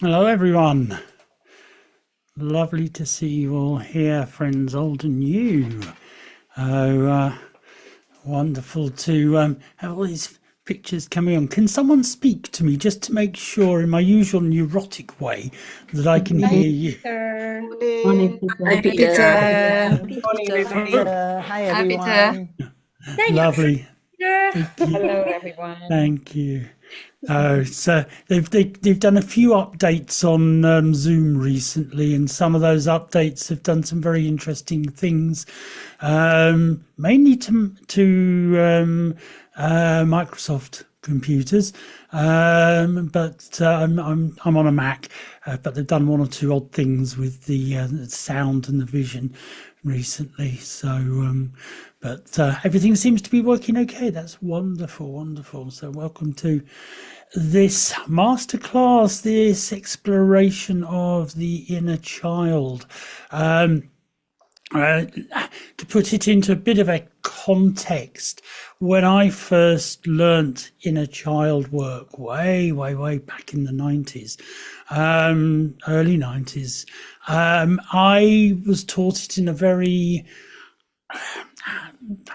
Hello, everyone. Lovely to see you all here, friends old and new. Oh, wonderful to have all these pictures coming on. Can someone speak to me just to make sure, in my usual neurotic way, that I can Hi, hear you? Peter. Morning, Hi, Peter. Peter. Good morning, everybody. Hi Hi, Peter. everyone. Lovely. Peter. Thank you. Hello, everyone. Thank you. So they've done a few updates on Zoom recently, and some of those updates have done some very interesting things, mainly to Microsoft computers, but I'm on a Mac, but they've done one or two odd things with the sound and the vision recently. But everything seems to be working okay. That's wonderful, wonderful. So welcome to this masterclass, this exploration of the inner child. Um, to put it into a bit of a context, when I first learnt inner child work way back in the 90s, early 90s, I was taught it in a very, I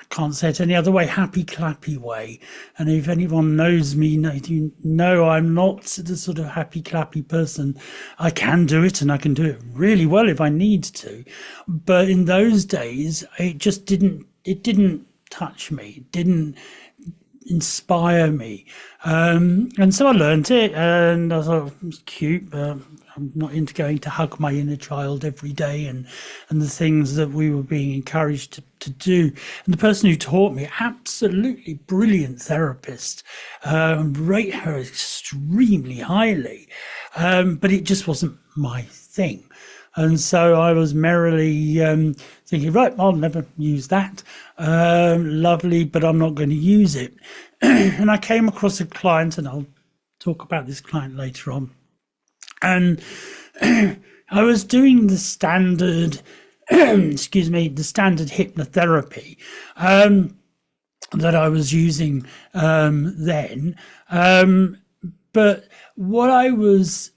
can't say it any other way, happy-clappy way. And if anyone knows me, you know I'm not the sort of happy-clappy person. I can do it, and I can do it really well if I need to. But in those days, it didn't touch me. It didn't inspire me. And so I learned it, and I thought it was cute, but I'm not into going to hug my inner child every day and the things that we were being encouraged to do. And the person who taught me, absolutely brilliant therapist, rate her extremely highly, but it just wasn't my thing. And so I was merrily thinking, right, I'll never use that. Lovely, but I'm not going to use it. And I came across a client, and I'll talk about this client later on. And I was doing the standard, excuse me, the standard hypnotherapy that I was using then. But what I was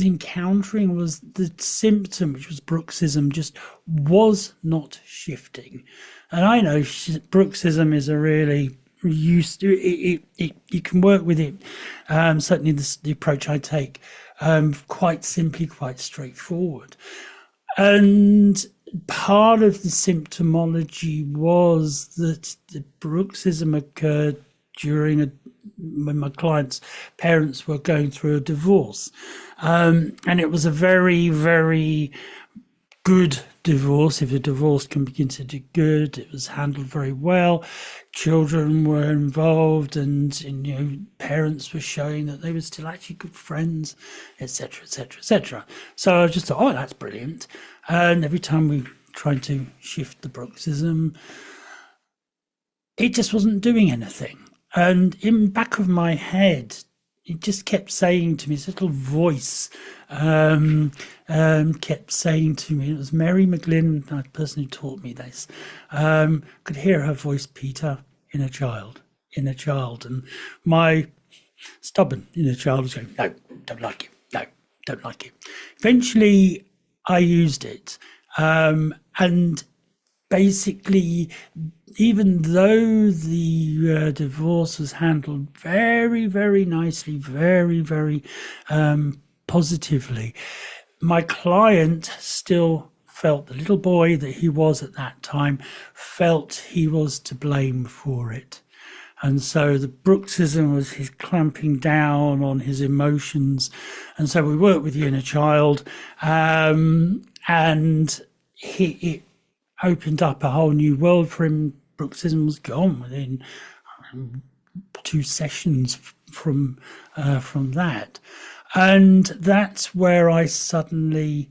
encountering was the symptom, which was bruxism, just was not shifting. And I know bruxism is a really used to it, you can work with it. Certainly, the approach I take, quite simply, quite straightforward. And part of the symptomology was that the bruxism occurred when my client's parents were going through a divorce. And it was a very, very good divorce, if a divorce can be considered good. It was handled very well. Children were involved, and parents were showing that they were still actually good friends, etc., etc., etc. So I just thought, oh, that's brilliant. And every time we tried to shift the bruxism, it just wasn't doing anything. And in the back of my head, it just kept saying to me, this little voice kept saying to me, it was Mary McGlynn, the person who taught me this, could hear her voice, Peter, inner child, inner child. And my stubborn inner child was going, no, don't like it, no, don't like it. Eventually, I used it. And basically, even though the divorce was handled very, very nicely, very, very positively, my client still felt, the little boy that he was at that time, felt he was to blame for it. And so the bruxism was his clamping down on his emotions. And so we worked with the inner child, and it opened up a whole new world for him. Bruxism was gone within 2 sessions from that. And that's where I suddenly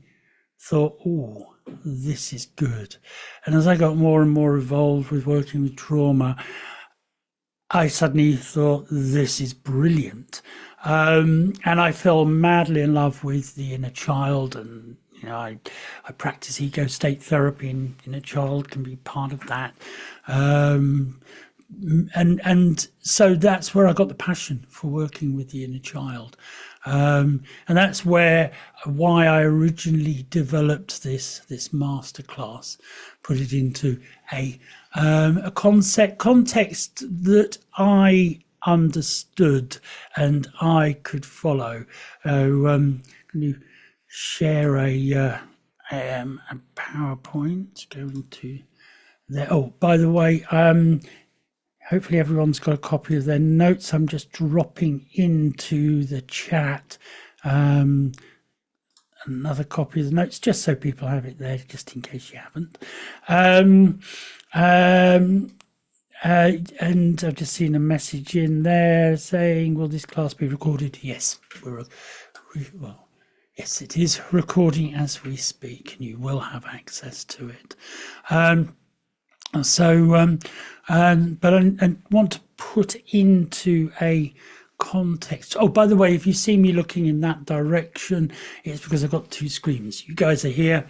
thought, oh, this is good. And as I got more and more involved with working with trauma, I suddenly thought, this is brilliant. And I fell madly in love with the inner child. And I practice ego state therapy, and inner child can be part of that. and so that's where I got the passion for working with the inner child. And that's why I originally developed this masterclass, put it into a context that I understood and I could follow. Can you share a PowerPoint? Go into there. Oh, by the way, hopefully everyone's got a copy of their notes. I'm just dropping into the chat another copy of the notes, just so people have it there, just in case you haven't. And I've just seen a message in there saying, will this class be recorded? Yes, well, yes, it is recording as we speak, and you will have access to it. But I want to put into a context. Oh, by the way, if you see me looking in that direction, it's because I've got two screens. You guys are here,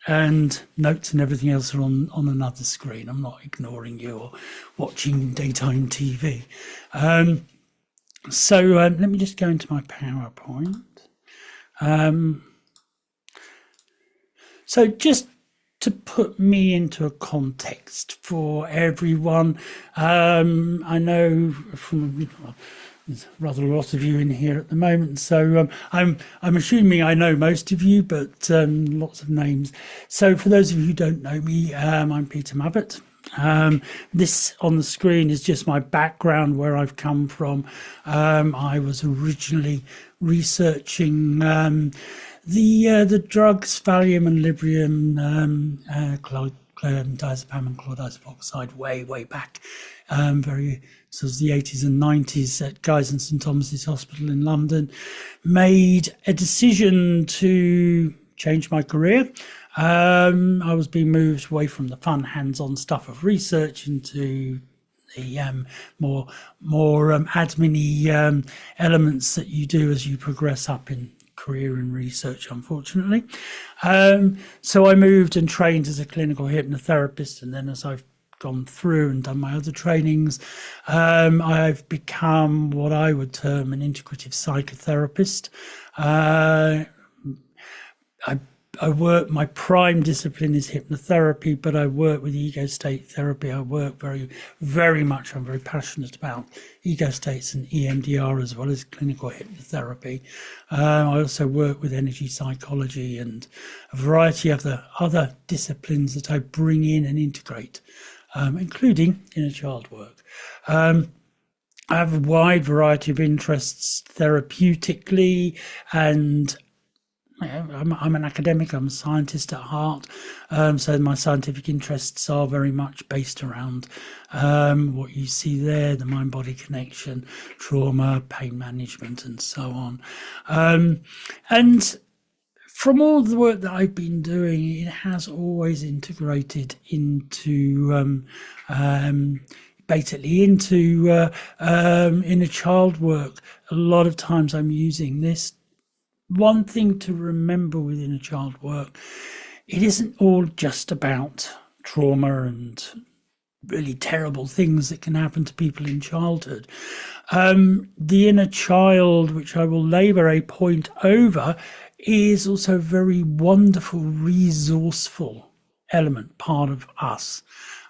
and notes and everything else are on another screen. I'm not ignoring you or watching daytime TV. Let me just go into my PowerPoint. So just to put me into a context for everyone, I know there's rather a lot of you in here at the moment, so I'm assuming I know most of you, but lots of names. So for those of you who don't know me, I'm Peter Mabbutt. This on the screen is just my background, where I've come from. I was originally researching the drugs Valium and Librium, diazepam and chlordiazepam oxide way back, very sort of the 80s and 90s at Guy's and St Thomas's Hospital in London. Made a decision to change my career. I was being moved away from the fun hands-on stuff of research into the more admin-y elements that you do as you progress up in career in research, unfortunately. So I moved and trained as a clinical hypnotherapist, and then as I've gone through and done my other trainings, I've become what I would term an integrative psychotherapist. I work, my prime discipline is hypnotherapy, but I work with ego state therapy. I work very much, I'm very passionate about ego states and EMDR as well as clinical hypnotherapy. I also work with energy psychology and a variety of the other disciplines that I bring in and integrate, including inner child work. I have a wide variety of interests therapeutically, and I'm an academic, I'm a scientist at heart, so my scientific interests are very much based around what you see there, the mind-body connection, trauma, pain management, and so on. And from all the work that I've been doing, it has always integrated into basically into inner child work. A lot of times I'm using this. One thing to remember with inner child work, it isn't all just about trauma and really terrible things that can happen to people in childhood. The inner child, which I will labour a point over, is also a very wonderful, resourceful element, part of us.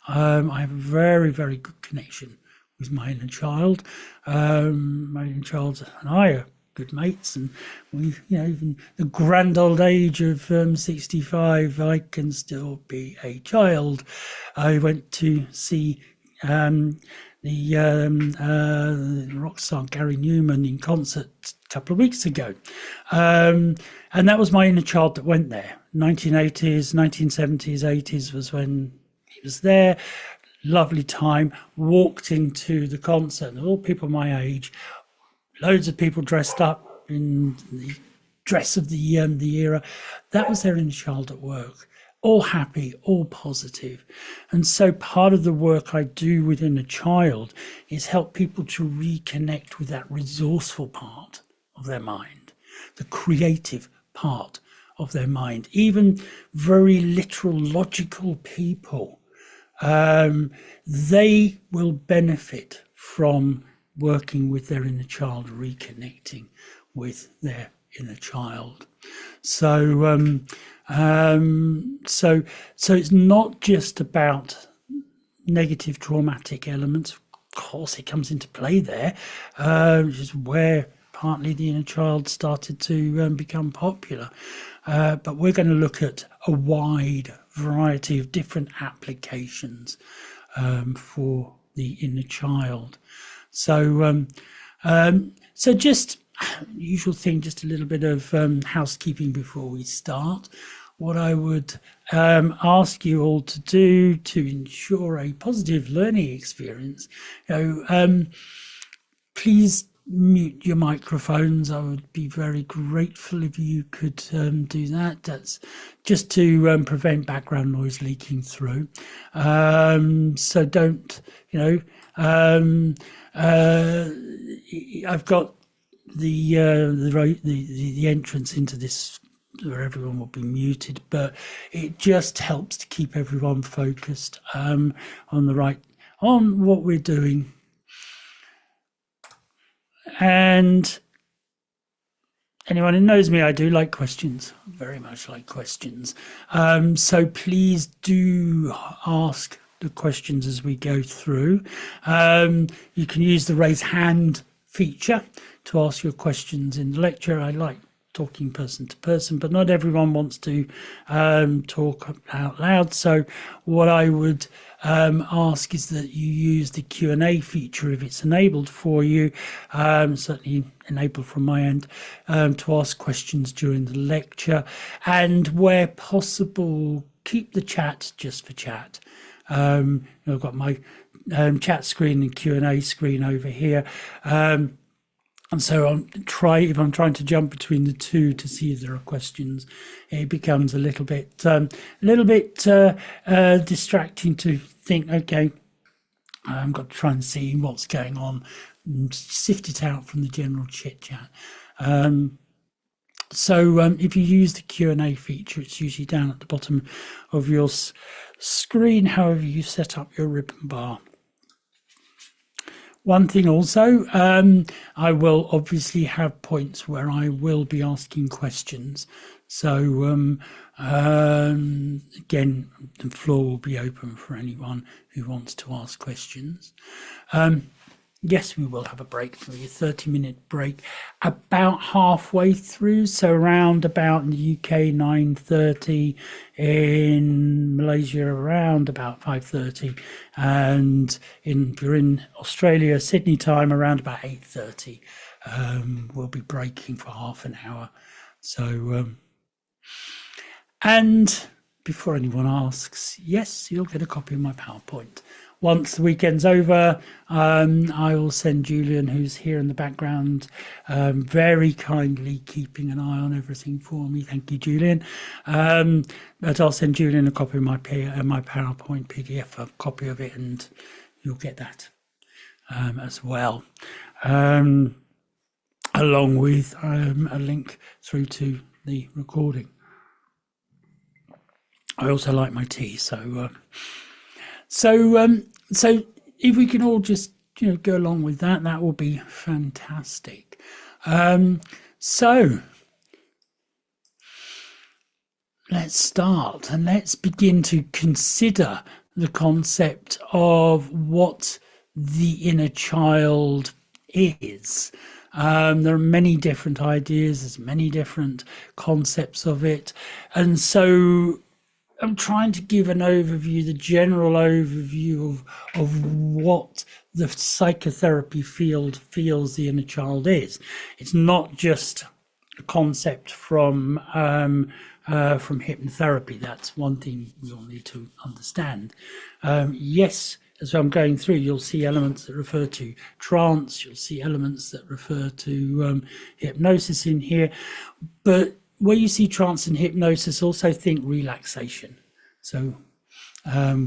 I have a very, very good connection with my inner child. My inner child and I are good mates, and we, even the grand old age of 65, I can still be a child. I went to see the rock star Gary Newman in concert a couple of weeks ago, and that was my inner child that went there. 1980s, 1970s, 80s was when he was there. Lovely time. Walked into the concert, and all people my age. Loads of people dressed up in the dress of the era. That was their inner child at work. All happy, all positive. And so part of the work I do within a child is help people to reconnect with that resourceful part of their mind, the creative part of their mind. Even very literal, logical people they will benefit from working with their inner child, reconnecting with their inner child. So, so it's not just about negative traumatic elements. Of course, it comes into play there, which is where partly the inner child started to become popular. But we're going to look at a wide variety of different applications for the inner child. So, so just usual thing, just a little bit of housekeeping before we start. What I would ask you all to do to ensure a positive learning experience, please mute your microphones. I would be very grateful if you could do that. That's just to prevent background noise leaking through. So don't, I've got the entrance into this where everyone will be muted, but it just helps to keep everyone focused on what we're doing. And anyone who knows me, I do like questions, very much like questions. So please do ask the questions as we go through. You can use the raise hand feature to ask your questions in the lecture. I like talking person to person, but not everyone wants to talk out loud. So what I would ask is that you use the Q&A feature if it's enabled for you, certainly enabled from my end, to ask questions during the lecture, and where possible, keep the chat just for chat. I've got my chat screen and Q&A screen over here. And so if I'm trying to jump between the two to see if there are questions, it becomes a little bit distracting to think, okay, I've got to try and see what's going on and sift it out from the general chit chat. So if you use the Q&A feature, it's usually down at the bottom of your screen, however you set up your ribbon bar. One thing also, I will obviously have points where I will be asking questions. So again, the floor will be open for anyone who wants to ask questions. Yes, we will have a break for you, 30-minute break, about halfway through. So around about in the UK, 9:30, in Malaysia, around about 5:30, and if you're in Australia, Sydney time, around about 8:30, we'll be breaking for half an hour. So, and before anyone asks, yes, you'll get a copy of my PowerPoint. Once the weekend's over, I will send Julian, who's here in the background, very kindly keeping an eye on everything for me. Thank you, Julian. But I'll send Julian a copy of my PowerPoint PDF, a copy of it, and you'll get that as well, along with a link through to the recording. I also like my tea, so if we can all just go along with that, that will be fantastic. So let's start and let's begin to consider the concept of what the inner child is. There are many different ideas, there's many different concepts of it, and so I'm trying to give an overview, the general overview of what the psychotherapy field feels the inner child is. It's not just a concept from hypnotherapy. That's one thing we all need to understand. Yes, as I'm going through, you'll see elements that refer to trance. You'll see elements that refer to hypnosis in here, but where you see trance and hypnosis, also think relaxation. So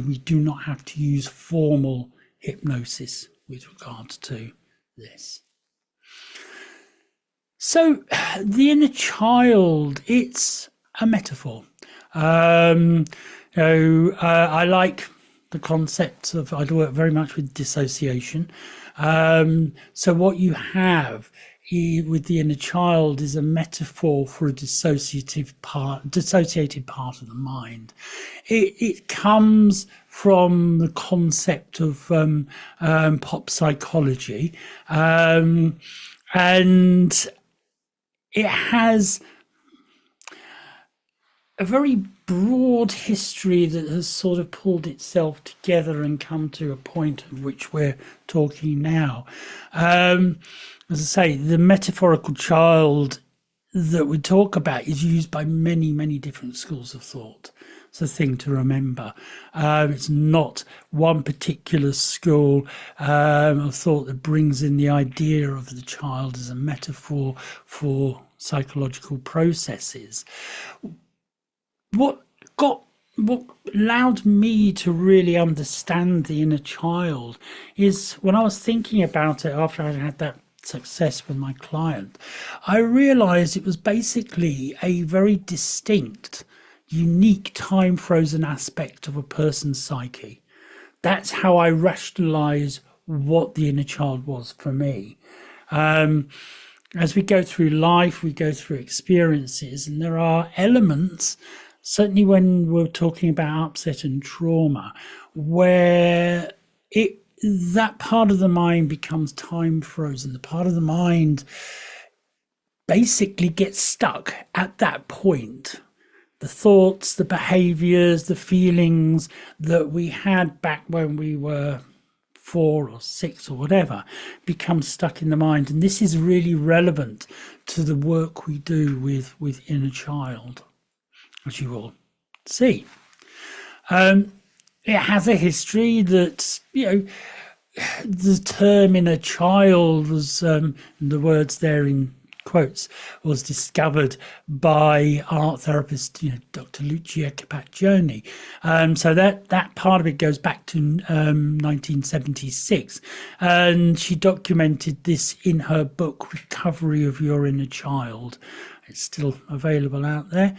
we do not have to use formal hypnosis with regards to this. So the inner child, it's a metaphor. I like the concept of, I work very much with dissociation. So what you have with the inner child is a metaphor for a dissociated part of the mind. It comes from the concept of pop psychology, and it has a very broad history that has sort of pulled itself together and come to a point at which we're talking now. As I say, the metaphorical child that we talk about is used by many, many different schools of thought. It's a thing to remember. It's not one particular school of thought that brings in the idea of the child as a metaphor for psychological processes. What allowed me to really understand the inner child is when I was thinking about it after I had that success with my client, I realized it was basically a very distinct, unique, time frozen aspect of a person's psyche. That's how I rationalize what the inner child was for me. As we go through life, we go through experiences, and there are elements, certainly when we're talking about upset and trauma, where that part of the mind becomes time frozen. The part of the mind basically gets stuck at that point. The thoughts, the behaviors, the feelings that we had back when we were 4 or 6 or whatever become stuck in the mind. And this is really relevant to the work we do with inner child, as you will see. It has a history that, the term inner child was, the words there in quotes, was discovered by art therapist, Dr. Lucia Capacchione. So that part of it goes back to 1976. And she documented this in her book, Recovery of Your Inner Child. It's still available out there.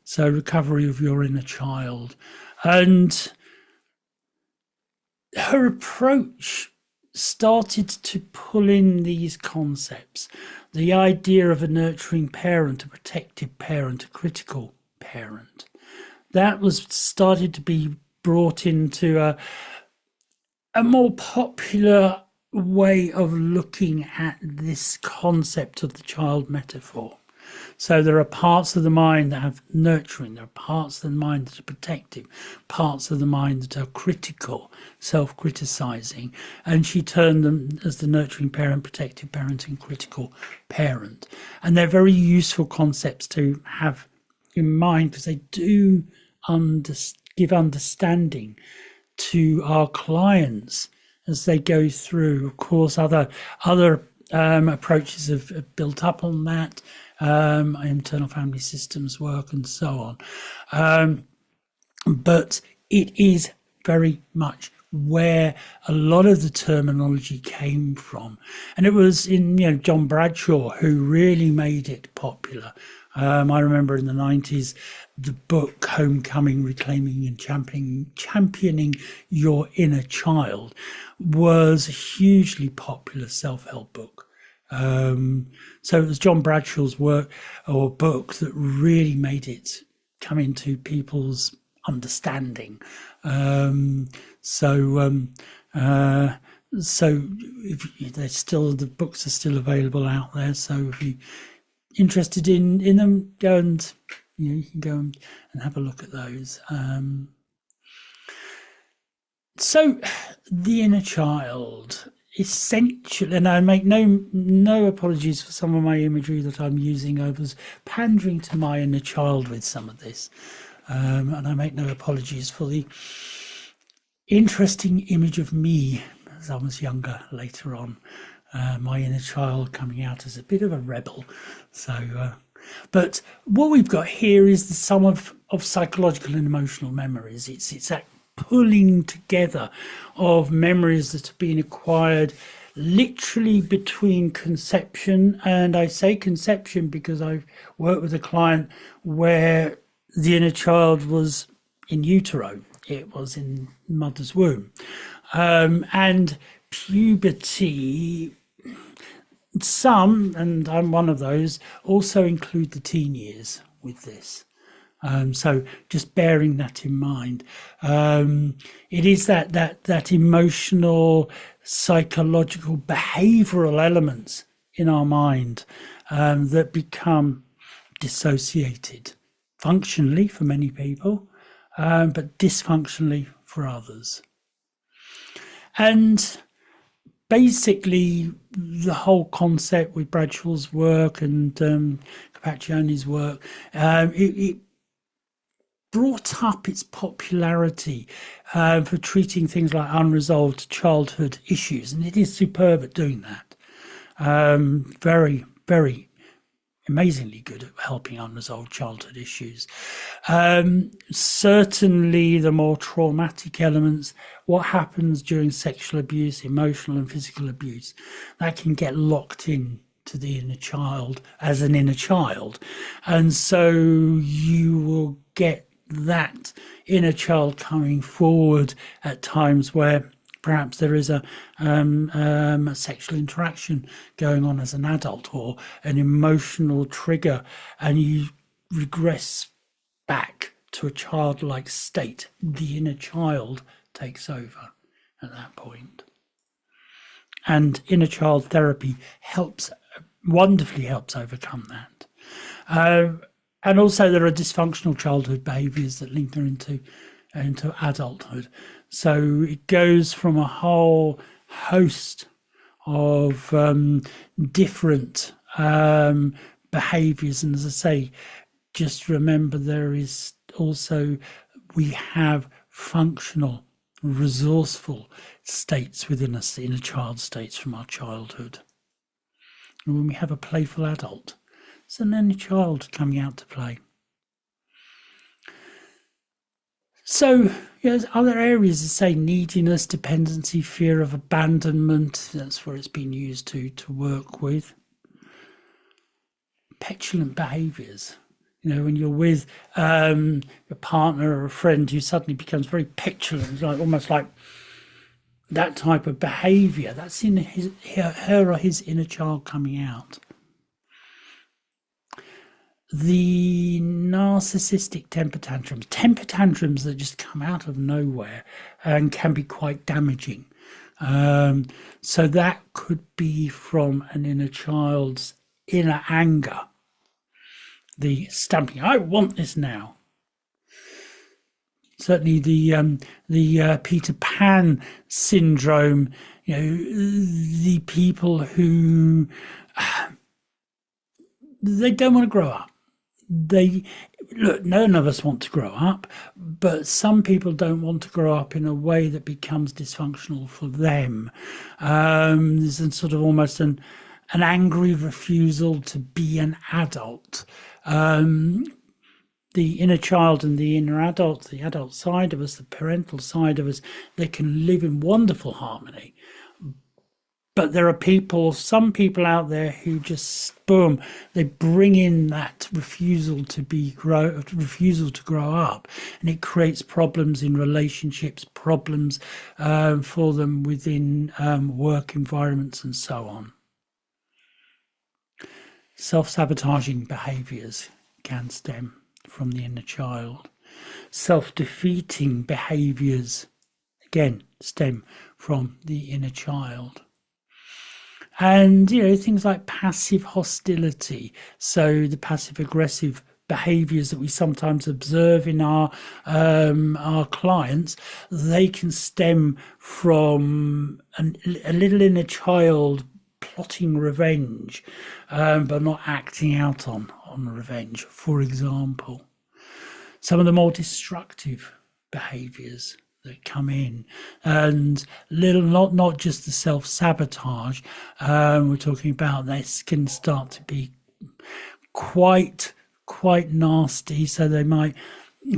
So Recovery of Your Inner Child. And her approach started to pull in these concepts, the idea of a nurturing parent, a protective parent, a critical parent. That was started to be brought into a more popular way of looking at this concept of the child metaphor. So there are parts of the mind that have nurturing, there are parts of the mind that are protective, parts of the mind that are critical, self-criticizing, and she turned them as the nurturing parent, protective parent, and critical parent. And they're very useful concepts to have in mind because they do give understanding to our clients as they go through. Of course, other approaches have built up on that. Internal family systems work and so on. But it is very much where a lot of the terminology came from. And it was in, John Bradshaw who really made it popular. I remember in the 90s, the book Homecoming, Reclaiming and Championing Your Inner Child was a hugely popular self-help book. So it was John Bradshaw's work or book that really made it come into people's understanding. So if there's still, the books are still available out there. So if you're interested in them, go and you can go and have a look at those. So the inner child. Essential, and I make no apologies for some of my imagery that I'm using. I was pandering to my inner child with some of this, and I make no apologies for the interesting image of me as I was younger later on, my inner child coming out as a bit of a rebel. So, but what we've got here is the sum of psychological and emotional memories. It's that pulling together of memories that have been acquired literally between conception, and I say conception because I've worked with a client where the inner child was in utero, it was in mother's womb. And puberty, some, and I'm one of those, also include the teen years with this. So just bearing that in mind, it is that emotional, psychological, behavioural elements in our mind that become dissociated functionally for many people, but dysfunctionally for others. And basically, the whole concept with Bradshaw's work and Capaccioni's work, it brought up its popularity for treating things like unresolved childhood issues, and it is superb at doing that. Very, very amazingly good at helping unresolved childhood issues. Certainly the more traumatic elements, what happens during sexual abuse, emotional and physical abuse, that can get locked in to the inner child as an inner child. And so you will get that inner child coming forward at times where perhaps there is a sexual interaction going on as an adult or an emotional trigger, and you regress back to a childlike state. The inner child takes over at that point. And inner child therapy wonderfully helps overcome that. And also there are dysfunctional childhood behaviours that linger into adulthood. So it goes from a whole host of different behaviours. And as I say, just remember we have functional, resourceful states within us, the inner child states from our childhood. And when we have a playful adult, it's an inner child coming out to play. So, there's other areas of, say, neediness, dependency, fear of abandonment. That's where it's been used to work with. Petulant behaviours. When you're with a partner or a friend who suddenly becomes very petulant, almost like that type of behaviour. That's in her or his inner child coming out. The narcissistic temper tantrums that just come out of nowhere and can be quite damaging. So that could be from an inner child's inner anger. The stamping, I want this now. Certainly the Peter Pan syndrome, the people who they don't want to grow up. None of us want to grow up, but some people don't want to grow up in a way that becomes dysfunctional for them. There's sort of almost an angry refusal to be an adult. The inner child and the inner adult, the adult side of us, the parental side of us, they can live in wonderful harmony. But there are some people out there who just, boom, they bring in that refusal to grow up, and it creates problems in relationships, problems for them within work environments and so on. Self-sabotaging behaviours can stem from the inner child. Self-defeating behaviours, again, stem from the inner child. And, things like passive hostility. So the passive aggressive behaviors that we sometimes observe in our clients, they can stem from a little inner child plotting revenge, but not acting out on revenge, for example. Some of the more destructive behaviors that come in, and not just the self-sabotage, we're talking about this can start to be quite nasty. So they might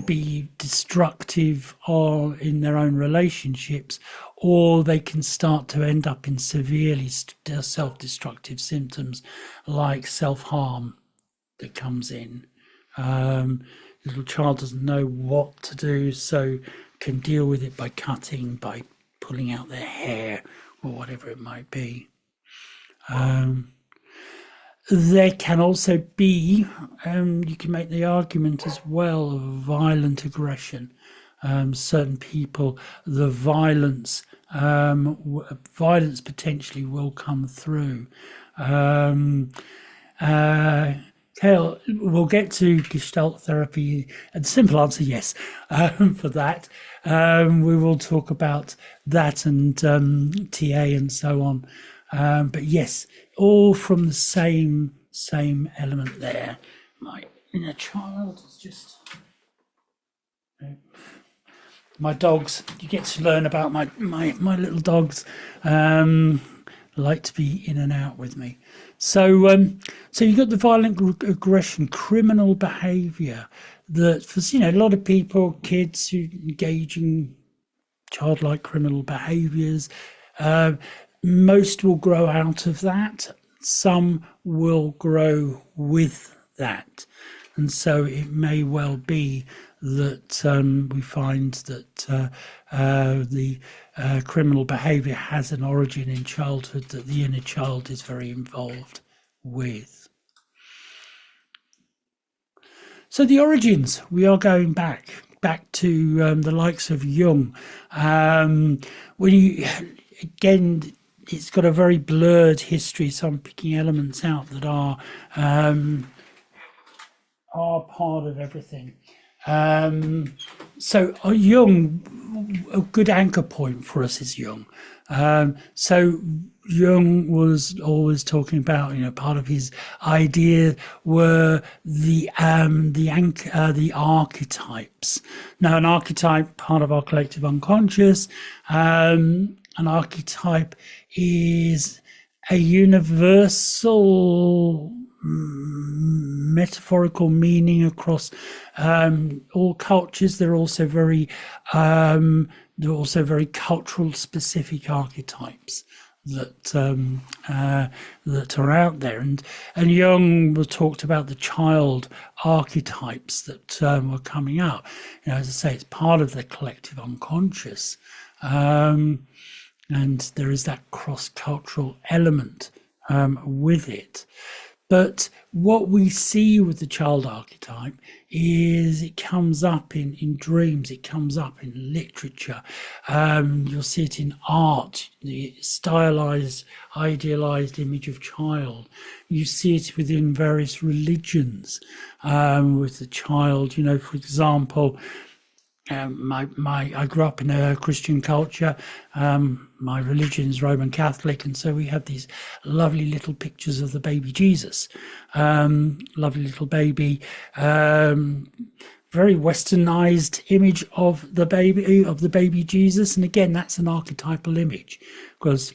be destructive or in their own relationships, or they can start to end up in severely self-destructive symptoms like self-harm that comes in. Little child doesn't know what to do, so can deal with it by cutting, by pulling out their hair, or whatever it might be. There can also be, you can make the argument as well, of violent aggression. Certain people, the violence potentially will come through. Okay, we'll get to Gestalt therapy, and the simple answer, yes, for that. We will talk about that and TA and so on. But yes, all from the same element there. My inner child is just... My dogs, you get to learn about my little dogs. Like to be in and out with me. So you got the violent aggression, criminal behaviour that, for a lot of people, kids who engage in childlike criminal behaviours, most will grow out of that. Some will grow with that, and so it may well be that we find that the criminal behaviour has an origin in childhood that the inner child is very involved with. So the origins, we are going back to the likes of Jung. Again, it's got a very blurred history, so I'm picking elements out that are part of everything. So Jung, a good anchor point for us is Jung. So Jung was always talking about, part of his idea were the archetypes. Now, an archetype, part of our collective unconscious. An archetype is a universal metaphorical meaning across all cultures. They're also very cultural specific archetypes that are out there, and Jung talked about the child archetypes that were coming up. As I say, it's part of the collective unconscious, and there is that cross-cultural element with it. But what we see with the child archetype is it comes up in dreams, it comes up in literature. You'll see it in art, the stylized, idealized image of child. You see it within various religions with the child. For example, I grew up in a Christian culture. My religion is Roman Catholic, and so we have these lovely little pictures of the baby Jesus. Lovely little baby, very westernized image of the baby Jesus. And again, that's an archetypal image, because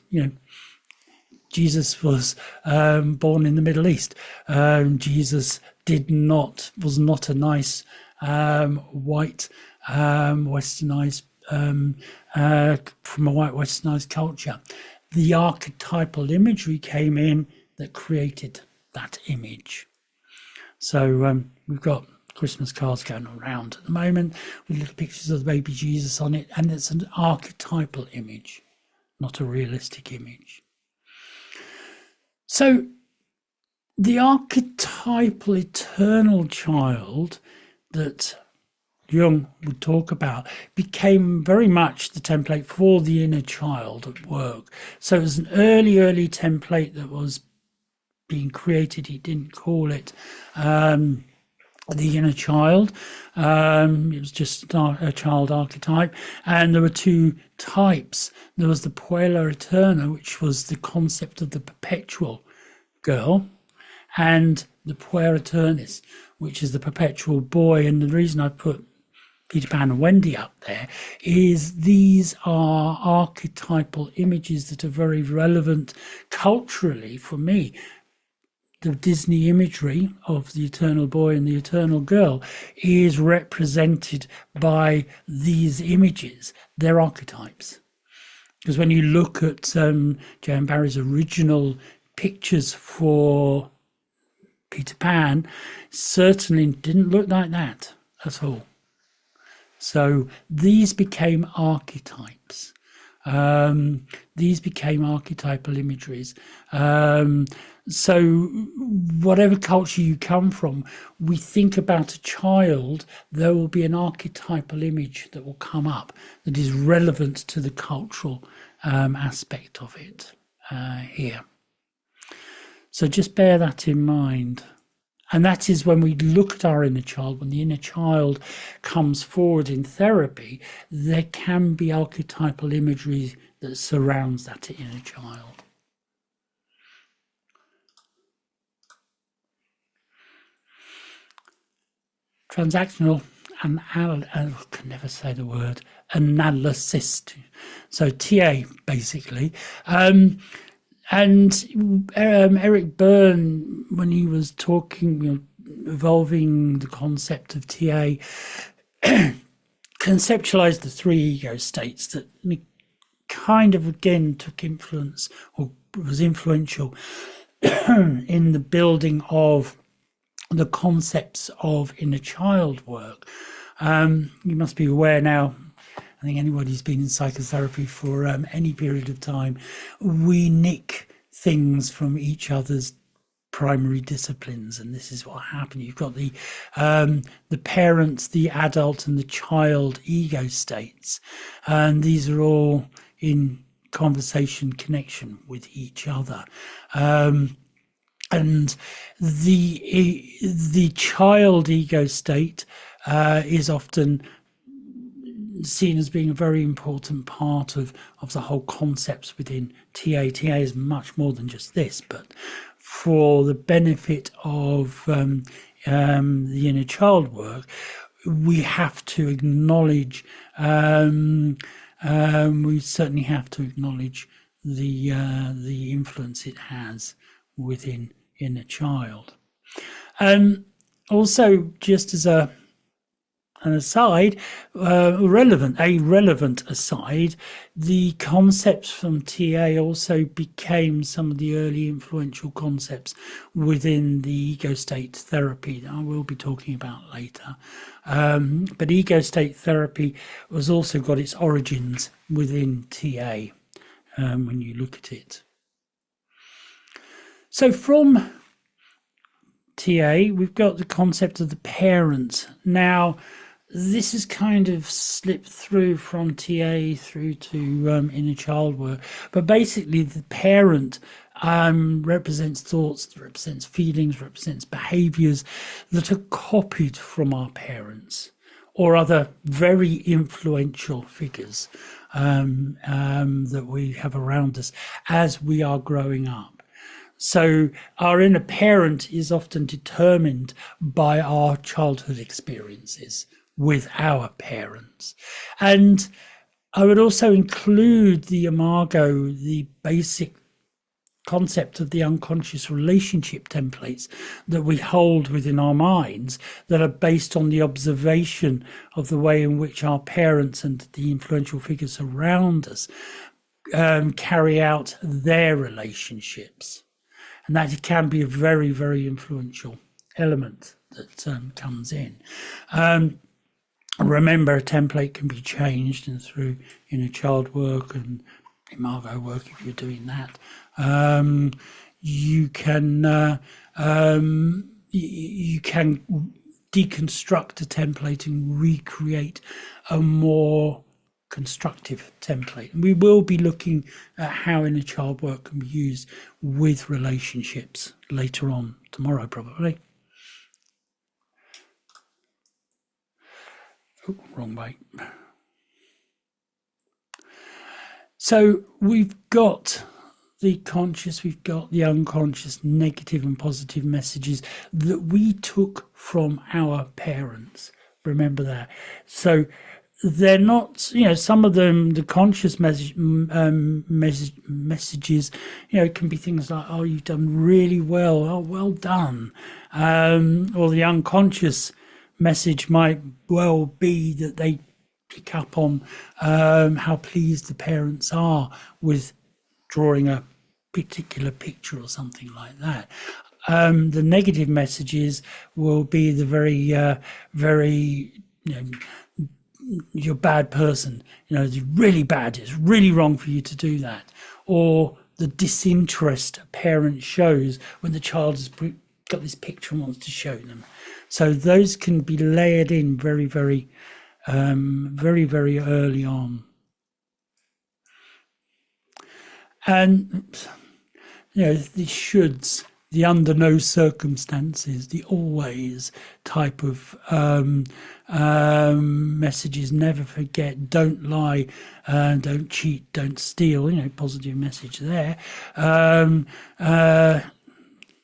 Jesus was born in the Middle East. Jesus was not a nice white westernized from a white westernized culture. The archetypal imagery came in that created that image. So we've got Christmas cards going around at the moment with little pictures of the baby Jesus on it, and it's an archetypal image, not a realistic image. So the archetypal eternal child that Jung would talk about became very much the template for the inner child at work. So it was an early template that was being created. He didn't call it the inner child. It was just a child archetype. And there were two types. There was the puella eterna, which was the concept of the perpetual girl, and the puer aeternis, which is the perpetual boy. And the reason I put Peter Pan and Wendy up there is these are archetypal images that are very relevant culturally for me. The Disney imagery of the eternal boy and the eternal girl is represented by these images. They're archetypes. Because when you look at J.M. Barrie's original pictures for Peter Pan, certainly didn't look like that at all. So these became archetypes. These became archetypal imageries. So whatever culture you come from, we think about a child, there will be an archetypal image that will come up that is relevant to the cultural aspect of it here. So just bear that in mind. And that is when we look at our inner child, when the inner child comes forward in therapy, there can be archetypal imagery that surrounds that inner child. Transactional and I can never say the word analysis. So TA basically. And Eric Byrne, when he was talking, evolving the concept of TA, conceptualized the three ego states that kind of again took influence or was influential in the building of the concepts of inner child work. You must be aware now, I think anybody who's been in psychotherapy for any period of time, we nick things from each other's primary disciplines, and this is what happened. You've got the parents, the adult, and the child ego states, and these are all in conversation connection with each other. And the child ego state is often seen as being a very important part of the whole concepts within TA. TA is much more than just this, but for the benefit of the inner child work, we have to acknowledge, we certainly have to acknowledge the influence it has within inner child. Also, just as an aside, relevant aside, the concepts from TA also became some of the early influential concepts within the ego state therapy that I will be talking about later. But ego state therapy has also got its origins within TA when you look at it. So from TA, we've got the concept of the parent. Now, this has kind of slipped through from TA through to inner child work. But basically, the parent represents thoughts, represents feelings, represents behaviors that are copied from our parents or other very influential figures that we have around us as we are growing up. So our inner parent is often determined by our childhood experiences with our parents. And I would also include the imago, the basic concept of the unconscious relationship templates that we hold within our minds that are based on the observation of the way in which our parents and the influential figures around us carry out their relationships. And that can be a very, very influential element that comes in. Remember, a template can be changed and through inner child work and imago work, if you're doing that. You can deconstruct a template and recreate a more constructive template. And we will be looking at how inner child work can be used with relationships later on, tomorrow probably. Oh, wrong way. So we've got the conscious, we've got the unconscious, negative and positive messages that we took from our parents. Remember that. So they're not, some of them, the conscious messages, can be things like, oh, you've done really well, oh, well done. Or the unconscious message might well be that they pick up on how pleased the parents are with drawing a particular picture or something like that. The negative messages will be the very you're a bad person, it's really bad, it's really wrong for you to do that. Or the disinterest a parent shows when the child has got this picture and wants to show them. So those can be layered in very, very, very early on. And, the shoulds, the under no circumstances, the always type of messages, never forget, don't lie, don't cheat, don't steal, positive message there.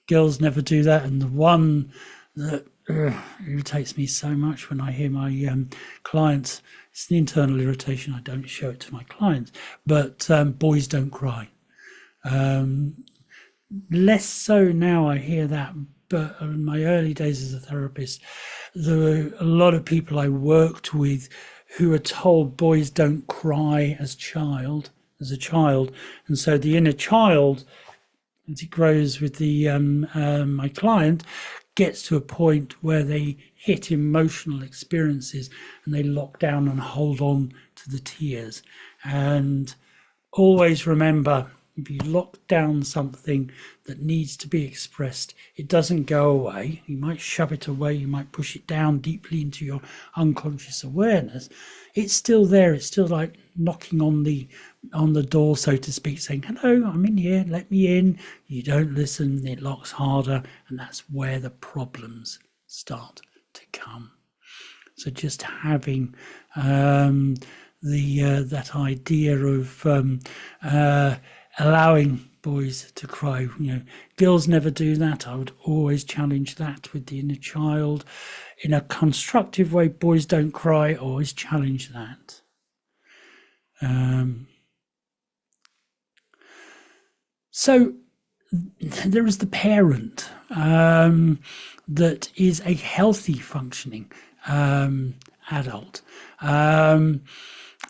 Girls never do that. And the one that irritates me so much when I hear my clients, it's an internal irritation, I don't show it to my clients, but boys don't cry. Less so now, I hear that, but in my early days as a therapist, there were a lot of people I worked with who are told boys don't cry as a child, and so the inner child, as it grows with the my client, gets to a point where they hit emotional experiences and they lock down and hold on to the tears. And always remember, if you lock down something that needs to be expressed, it doesn't go away. You might shove it away, you might push it down deeply into your unconscious awareness. It's still there. It's still like knocking on the door, so to speak, saying, hello, I'm in here, let me in. You don't listen, it locks harder, and that's where the problems start to come. So just having that idea of allowing boys to cry. Girls never do that. I would always challenge that with the inner child. In a constructive way, boys don't cry, always challenge that. So there is the parent that is a healthy functioning adult.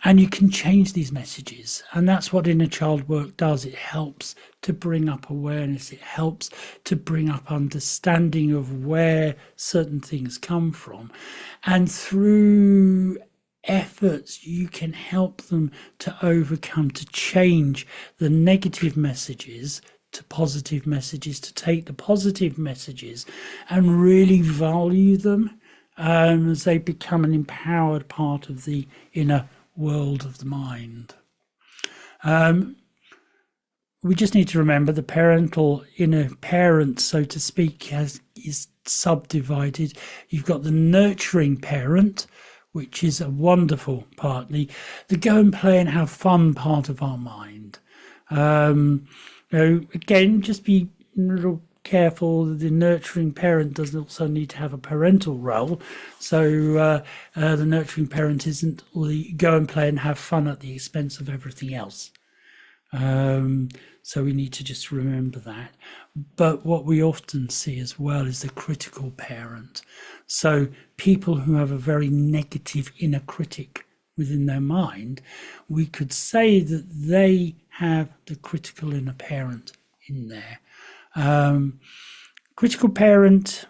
And you can change these messages. And that's what inner child work does. It helps to bring up awareness. It helps to bring up understanding of where certain things come from. And through efforts, you can help them to overcome, to change the negative messages to positive messages, to take the positive messages and really value them as they become an empowered part of the inner world of the mind. We just need to remember the parental inner parent, so to speak, is subdivided. You've got the nurturing parent, which is a wonderful part, the go and play and have fun part of our mind. Again, just be a little careful. The nurturing parent does also need to have a parental role. So the nurturing parent isn't the go and play and have fun at the expense of everything else. So we need to just remember that. But what we often see as well is the critical parent. So people who have a very negative inner critic within their mind, we could say that they have the critical inner parent in there. Critical parent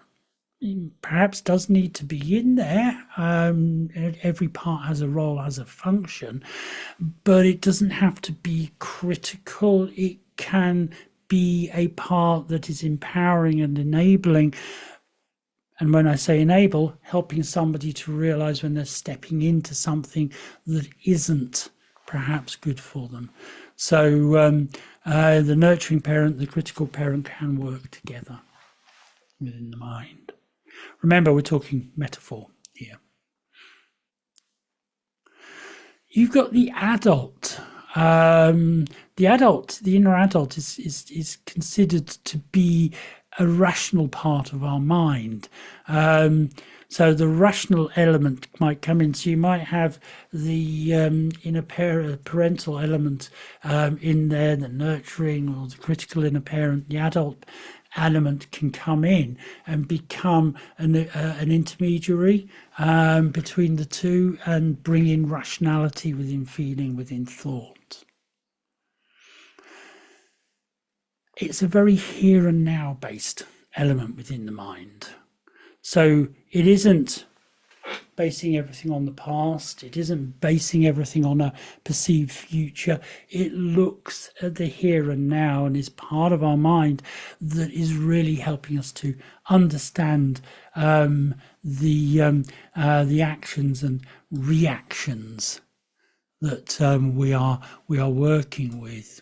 perhaps does need to be in there. Every part has a role, has a function, but it doesn't have to be critical. It can be a part that is empowering and enabling. And when I say enable, helping somebody to realize when they're stepping into something that isn't perhaps good for them. So the nurturing parent, the critical parent can work together within the mind. Remember, we're talking metaphor here. You've got the adult. The inner adult is considered to be a rational part of our mind. So the rational element might come in. So you might have the inner parental element in there, the nurturing or the critical inner parent. The adult element can come in and become an intermediary between the two and bring in rationality within feeling, within thought. It's a very here and now based element within the mind. So it isn't basing everything on the past. It isn't basing everything on a perceived future. It looks at the here and now and is part of our mind that is really helping us to understand the actions and reactions that we are working with.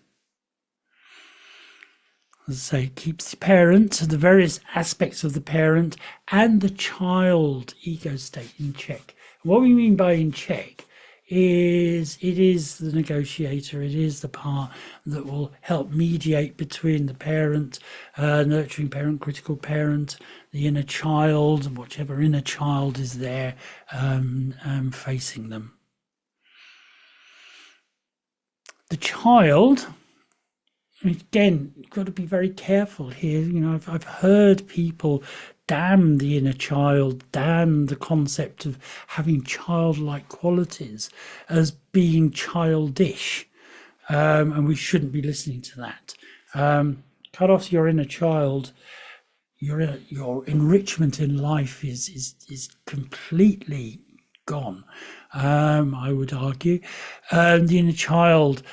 As I say, it keeps the parent, the various aspects of the parent and the child ego state in check. What we mean by in check is it is the negotiator, it is the part that will help mediate between the parent, nurturing parent, critical parent, the inner child, whichever inner child is there facing them. The child, again, you've got to be very careful here. You know, I've heard people damn the inner child, damn the concept of having childlike qualities as being childish, and we shouldn't be listening to that. Cut off your inner child, your enrichment in life is completely gone. I would argue, the inner child,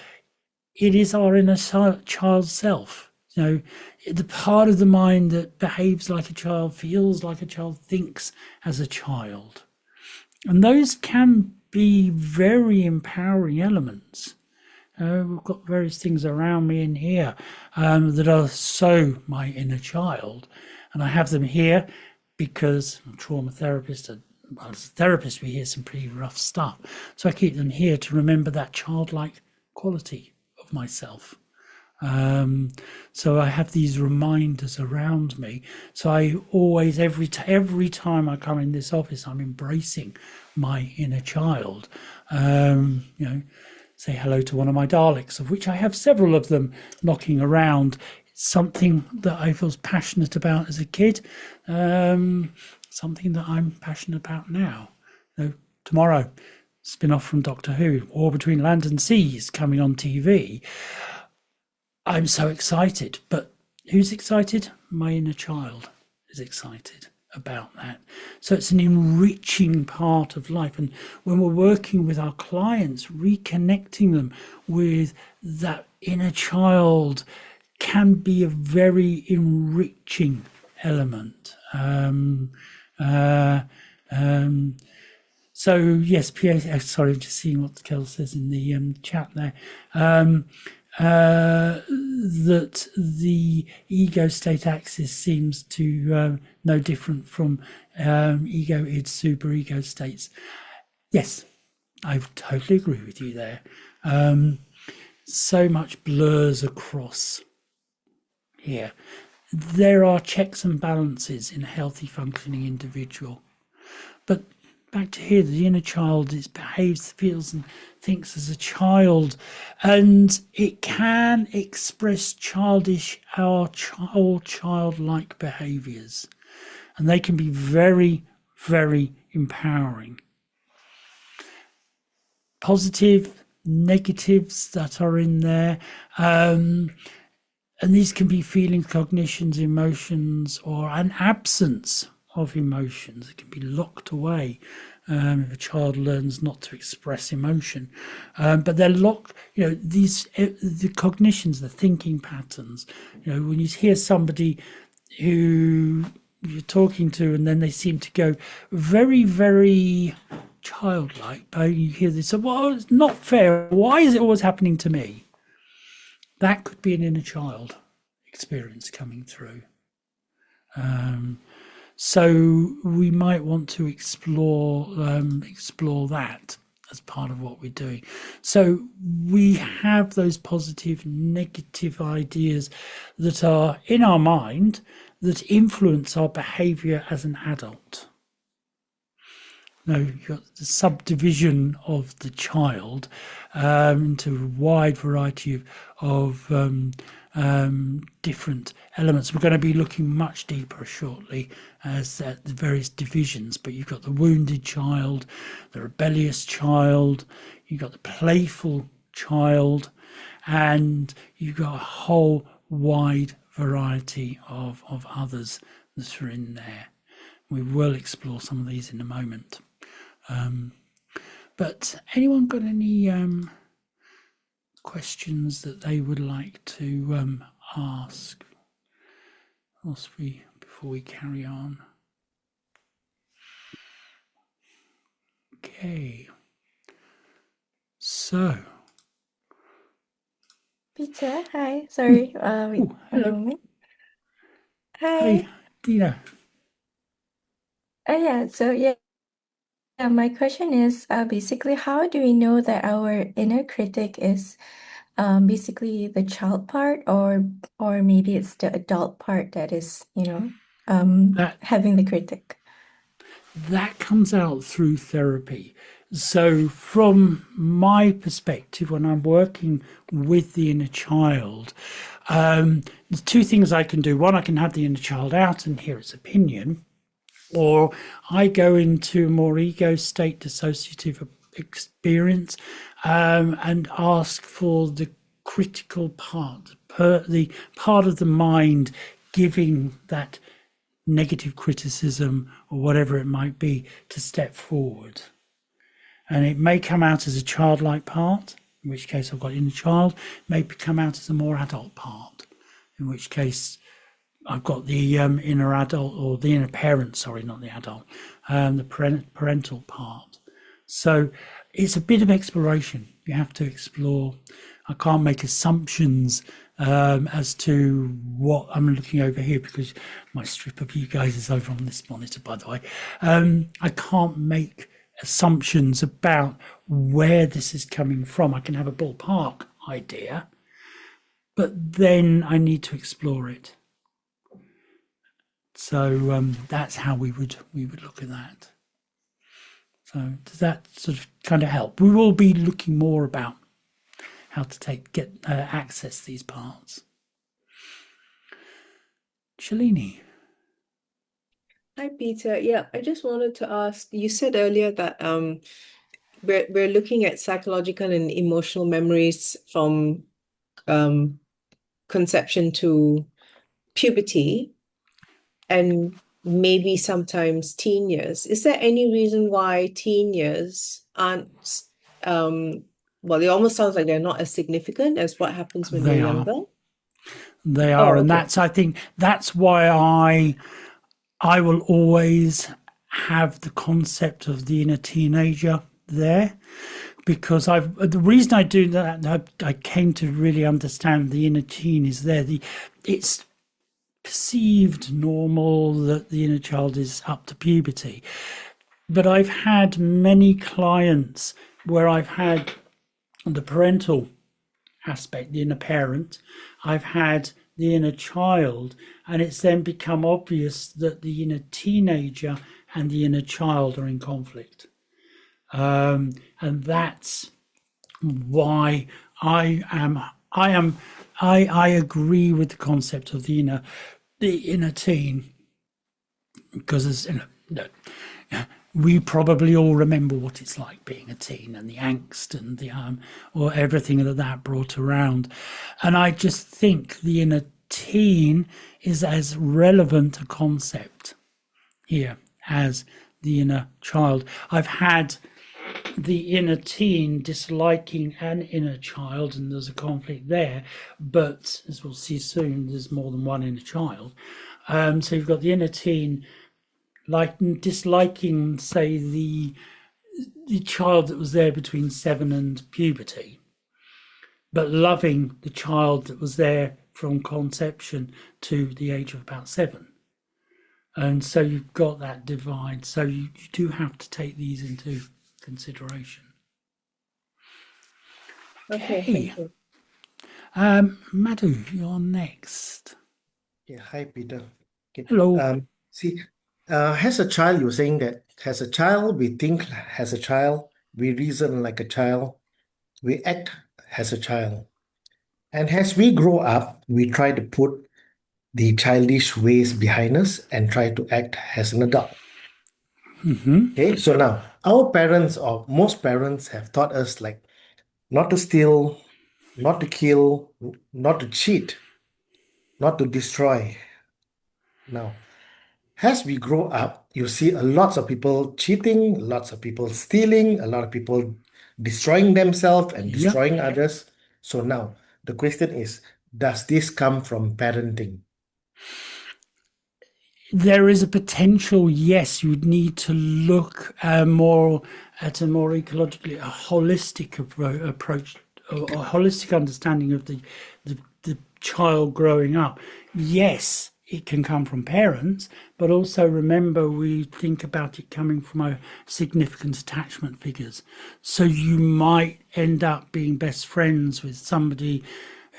it is our inner child self. You know, the part of the mind that behaves like a child, feels like a child, thinks as a child. And those can be very empowering elements. We've got various things around me in here that are so my inner child. And I have them here because I'm a trauma therapist. Well, as a therapist, we hear some pretty rough stuff. So I keep them here to remember that childlike quality of myself. So I have these reminders around me. So I always, every time I come in this office, I'm embracing my inner child. You know, say hello to one of my Daleks, of which I have several of them knocking around. It's something that I was passionate about as a kid. Something that I'm passionate about now. You know, tomorrow, spin-off from Doctor Who, War Between Land and Sea is coming on TV. I'm so excited, but who's excited? My inner child is excited about that. So it's an enriching part of life. And when we're working with our clients, reconnecting them with that inner child can be a very enriching element. So yes, sorry, I'm just seeing what Kel says in the chat there. That the ego state axis seems to no different from ego, id, superego states. Yes, I totally agree with you there. So much blurs across here. There are checks and balances in a healthy functioning individual. But back to here, the inner child behaves, feels and thinks as a child, and it can express childish or childlike behaviors, and they can be very, very empowering. Positive, negatives that are in there, and these can be feelings, cognitions, emotions, or an absence of emotions. It can be locked away if a child learns not to express emotion. But they're locked, you know, the cognitions, the thinking patterns. You know, when you hear somebody who you're talking to and then they seem to go very, very childlike, but you hear this, well, it's not fair. Why is it always happening to me? That could be an inner child experience coming through. So we might want to explore that as part of what we're doing. So we have those positive, negative ideas that are in our mind that influence our behavior as an adult. Now, you've got the subdivision of the child into a wide variety of different elements. We're going to be looking much deeper shortly as at the various divisions, but you've got the wounded child, the rebellious child, you've got the playful child, and you've got a whole wide variety of others that are in there. We will explore some of these in a moment. But anyone got any questions that they would like to ask before we carry on? Okay. So. Peter, hi. Sorry, wait Oh, one hello. moment. Hi, Hi. Dina. My question is basically how do we know that our inner critic is basically the child part or maybe it's the adult part that is, That having the critic? that comes out through therapy. So, from my perspective, when I'm working with the inner child, there's two things I can do. One, I can have the inner child out and hear its opinion, or I go into a more ego state, dissociative experience, and ask for the critical part, the part of the mind giving that negative criticism or whatever it might be to step forward. And it may come out as a childlike part, in which case I've got inner child, it may come out as a more adult part, in which case I've got the inner adult or the inner parent, sorry, not the adult, the parental part. So it's a bit of exploration. You have to explore. I can't make assumptions as to what I'm looking over here because my strip of you guys is over on this monitor, by the way. I can't make assumptions about where this is coming from. I can have a ballpark idea, but then I need to explore it. So that's how we would look at that. So does that sort of kind of help? We will be looking more about how to access these parts. Shalini. Hi, Peter. Yeah, I just wanted to ask, you said earlier that we're looking at psychological and emotional memories from conception to puberty and maybe sometimes teen years. Is there any reason why teen years aren't, well, it almost sounds like they're not as significant as what happens when They you're are. younger? They Oh, are, and okay. I think that's why I will always have the concept of the inner teenager there, because the reason I do that, I came to really understand the inner teen is there. It's perceived normal that the inner child is up to puberty, but I've had many clients where I've had the parental aspect, the inner parent, I've had the inner child, and it's then become obvious that the inner teenager and the inner child are in conflict. And that's why I agree with the concept of the inner teen, because we probably all remember what it's like being a teen and the angst and the or everything that brought around. And I just think the inner teen is as relevant a concept here as the inner child. I've had the inner teen disliking an inner child, and there's a conflict there. But as we'll see soon, there's more than one inner child. So you've got the inner teen like disliking, say, the child that was there between 7 and puberty, but loving the child that was there from conception to the age of about 7. And so you've got that divide. So you do have to take these into consideration. Okay, Okay. thank you. Madhu, you're next. Yeah, hi Peter. Okay. Hello. As a child, you're saying that as a child, we think as a child, we reason like a child, we act as a child. And as we grow up, we try to put the childish ways behind us and try to act as an adult. Okay, so now our parents or most parents have taught us like not to steal, not to kill, not to cheat, not to destroy. Now, as we grow up, you see a lots of people cheating, lots of people stealing, a lot of people destroying themselves and Yep. destroying others. So now the question is, does this come from parenting? There is a potential, yes, you would need to look more at a more ecologically, a holistic approach, or a holistic understanding of the child growing up. Yes, it can come from parents, but also remember we think about it coming from a significant attachment figures. So you might end up being best friends with somebody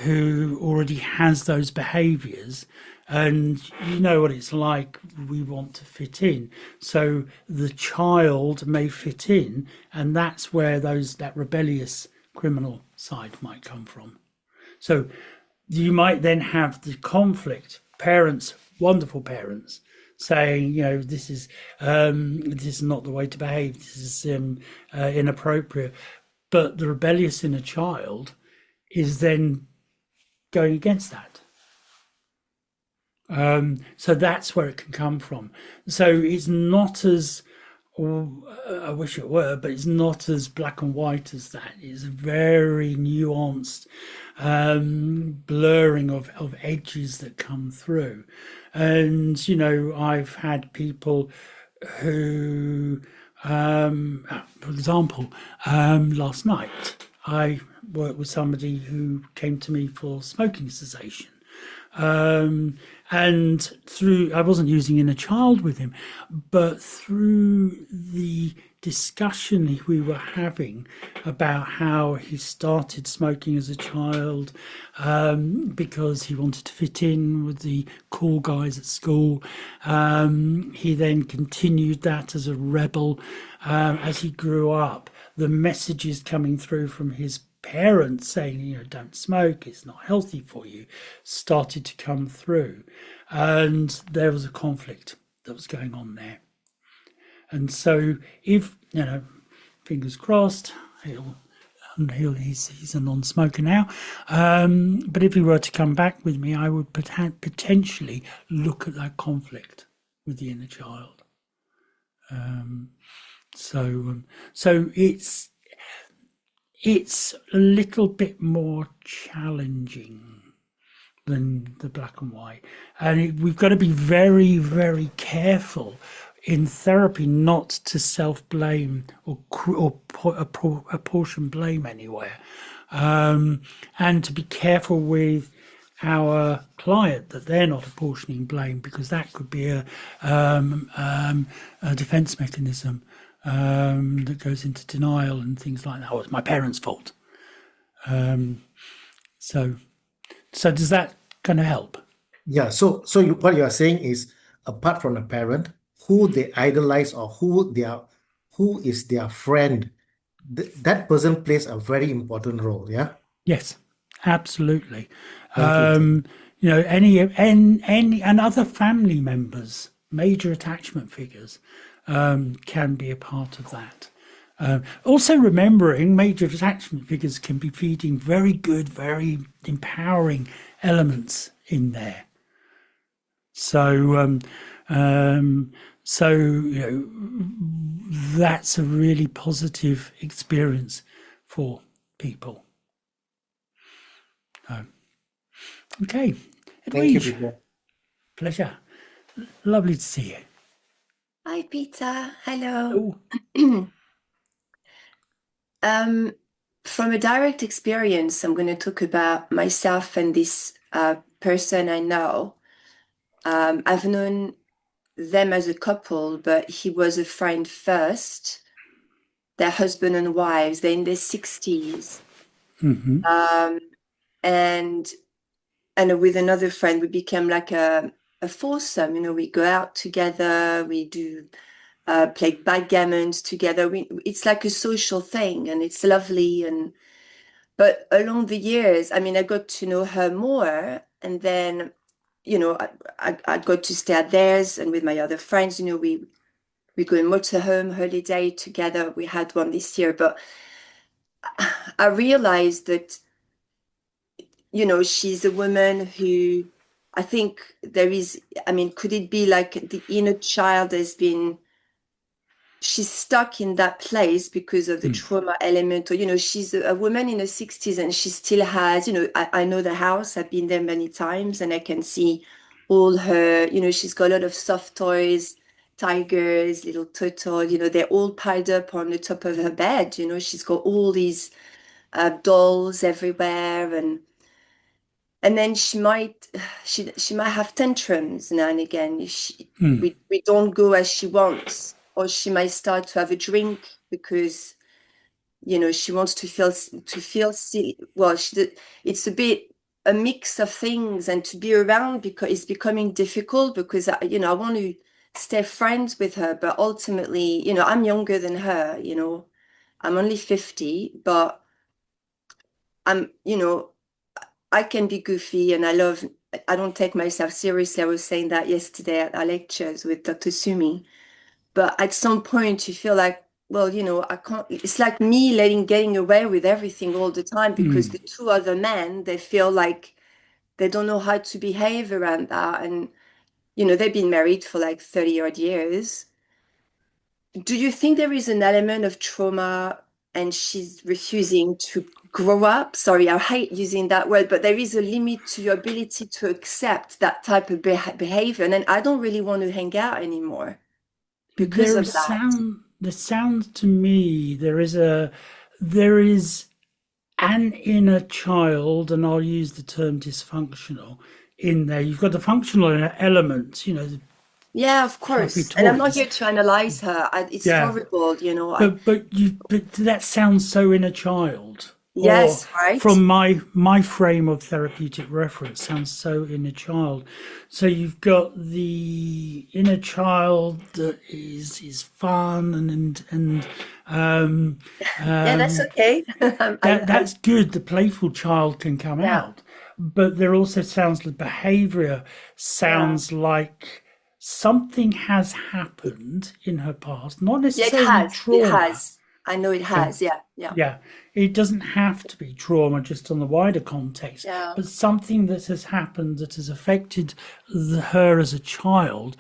who already has those behaviors, and you know what it's like, we want to fit in, so the child may fit in, and that's where that rebellious criminal side might come from. So you might then have the conflict, parents, wonderful parents, saying, this is not the way to behave, this is inappropriate, but the rebellious inner child is then going against that. So that's where it can come from. So it's not as, I wish it were, but it's not as black and white as that. It's a very nuanced blurring of edges that come through. And, I've had people who, for example, last night, I worked with somebody who came to me for smoking cessation. And through, I wasn't using inner child with him, but through the discussion we were having about how he started smoking as a child, because he wanted to fit in with the cool guys at school. He then continued that as a rebel. As he grew up, the messages coming through from his parents saying, don't smoke, it's not healthy for you, started to come through. And there was a conflict that was going on there. And so if, fingers crossed, he's a non-smoker now. But if he were to come back with me, I would potentially look at that conflict with the inner child. So it's a little bit more challenging than the black and white, and we've got to be very, very careful in therapy not to self-blame or apportion blame anywhere, and to be careful with our client that they're not apportioning blame, because that could be a defense mechanism that goes into denial and things like that. Oh, it's my parents' fault. So does that kind of help? Yeah. So what you are saying is, apart from the parent, who they idolize or who is their friend, that person plays a very important role. Yeah. Yes, absolutely. Thank you. Any and other family members, major attachment figures, can be a part of that. Also remembering major attachment figures can be feeding very good, very empowering elements in there. So that's a really positive experience for people. Okay, Thank you, Edwige, Peter. pleasure. Lovely to see you. Hi, Peter. Hello. Oh, From a direct experience, I'm going to talk about myself and this person I know. I've known them as a couple, but he was a friend first. They're husband and wives. They're in their 60s. And with another friend, we became like a foursome. We go out together. We do play backgammons together. It's like a social thing, and it's lovely. But along the years, I got to know her more, and then, I got to stay at theirs, and with my other friends, we go in motorhome holiday together. We had one this year, but I realized that, she's a woman who I think there is, I mean, could it be like the inner child she's stuck in that place because of the trauma element, or, she's a woman in her 60s and she still has, I know the house, I've been there many times, and I can see all her, she's got a lot of soft toys, tigers, little turtle, they're all piled up on the top of her bed. She's got all these dolls everywhere, and then she might have tantrums now and again if we don't go as she wants, or she might start to have a drink because she wants to feel silly. Well, it's a bit a mix of things, and to be around because it's becoming difficult because I want to stay friends with her, but ultimately I'm younger than her. I'm only 50, but I'm I can be goofy, and I don't take myself seriously. I was saying that yesterday at our lectures with Dr. Sumi. But at some point you feel like, well, I can't, it's like me getting away with everything all the time because the two other men, they feel like they don't know how to behave around that. And, they've been married for like 30 odd years. Do you think there is an element of trauma and she's refusing to grow up? Sorry, I hate using that word, but there is a limit to your ability to accept that type of behavior. And I don't really want to hang out anymore because of that. The sound to me, there is an inner child, and I'll use the term dysfunctional in there. You've got the functional elements, Yeah, of course. And I'm not here to analyze her. It's horrible, But that sounds so inner child. Yes, Or right. from my frame of therapeutic reference, sounds so inner child. So you've got the inner child that is fun and Yeah, that's okay. that's good. The playful child can come out, but there also sounds the behavior sounds like something has happened in her past, not necessarily trauma. It has. I know it has. Yeah. Yeah, it doesn't have to be trauma just on the wider context, but something that has happened that has affected her as a child